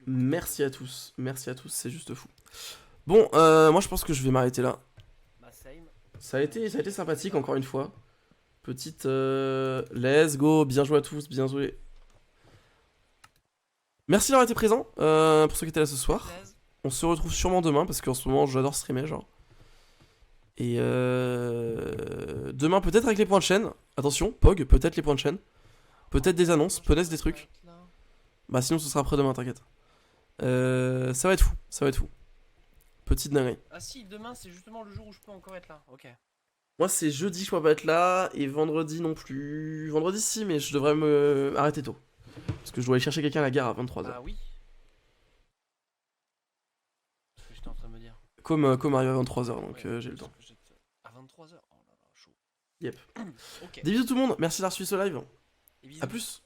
Merci à tous, c'est juste fou. Bon, moi je pense que je vais m'arrêter là. Bah, same. Ça a été sympathique encore une fois. Petite let's go, bien joué à tous, bien joué. Merci d'avoir été présent, pour ceux qui étaient là ce soir. On se retrouve sûrement demain parce qu'en ce moment j'adore streamer genre. Et demain peut-être avec les points de chaîne. Attention, Pog, peut-être les points de chaîne. Peut-être des annonces, peut-être des trucs. Bah sinon ce sera après demain, t'inquiète. Ça va être fou. Petite dinguerie. Ah si, demain c'est justement le jour où je peux encore être là. Ok. Moi, c'est jeudi que je pourrais pas être là, et vendredi non plus. Vendredi, si, mais je devrais me arrêter tôt. Parce que je dois aller chercher quelqu'un à la gare à 23h. Ah oui. C'est ce que j'étais en train de me dire. Comme arrivé à 23h, donc j'ai le temps. À 23h. Oh là là, chaud. Yep. Ok. Des bisous tout le monde, merci d'avoir suivi ce live. Et bisous. A plus.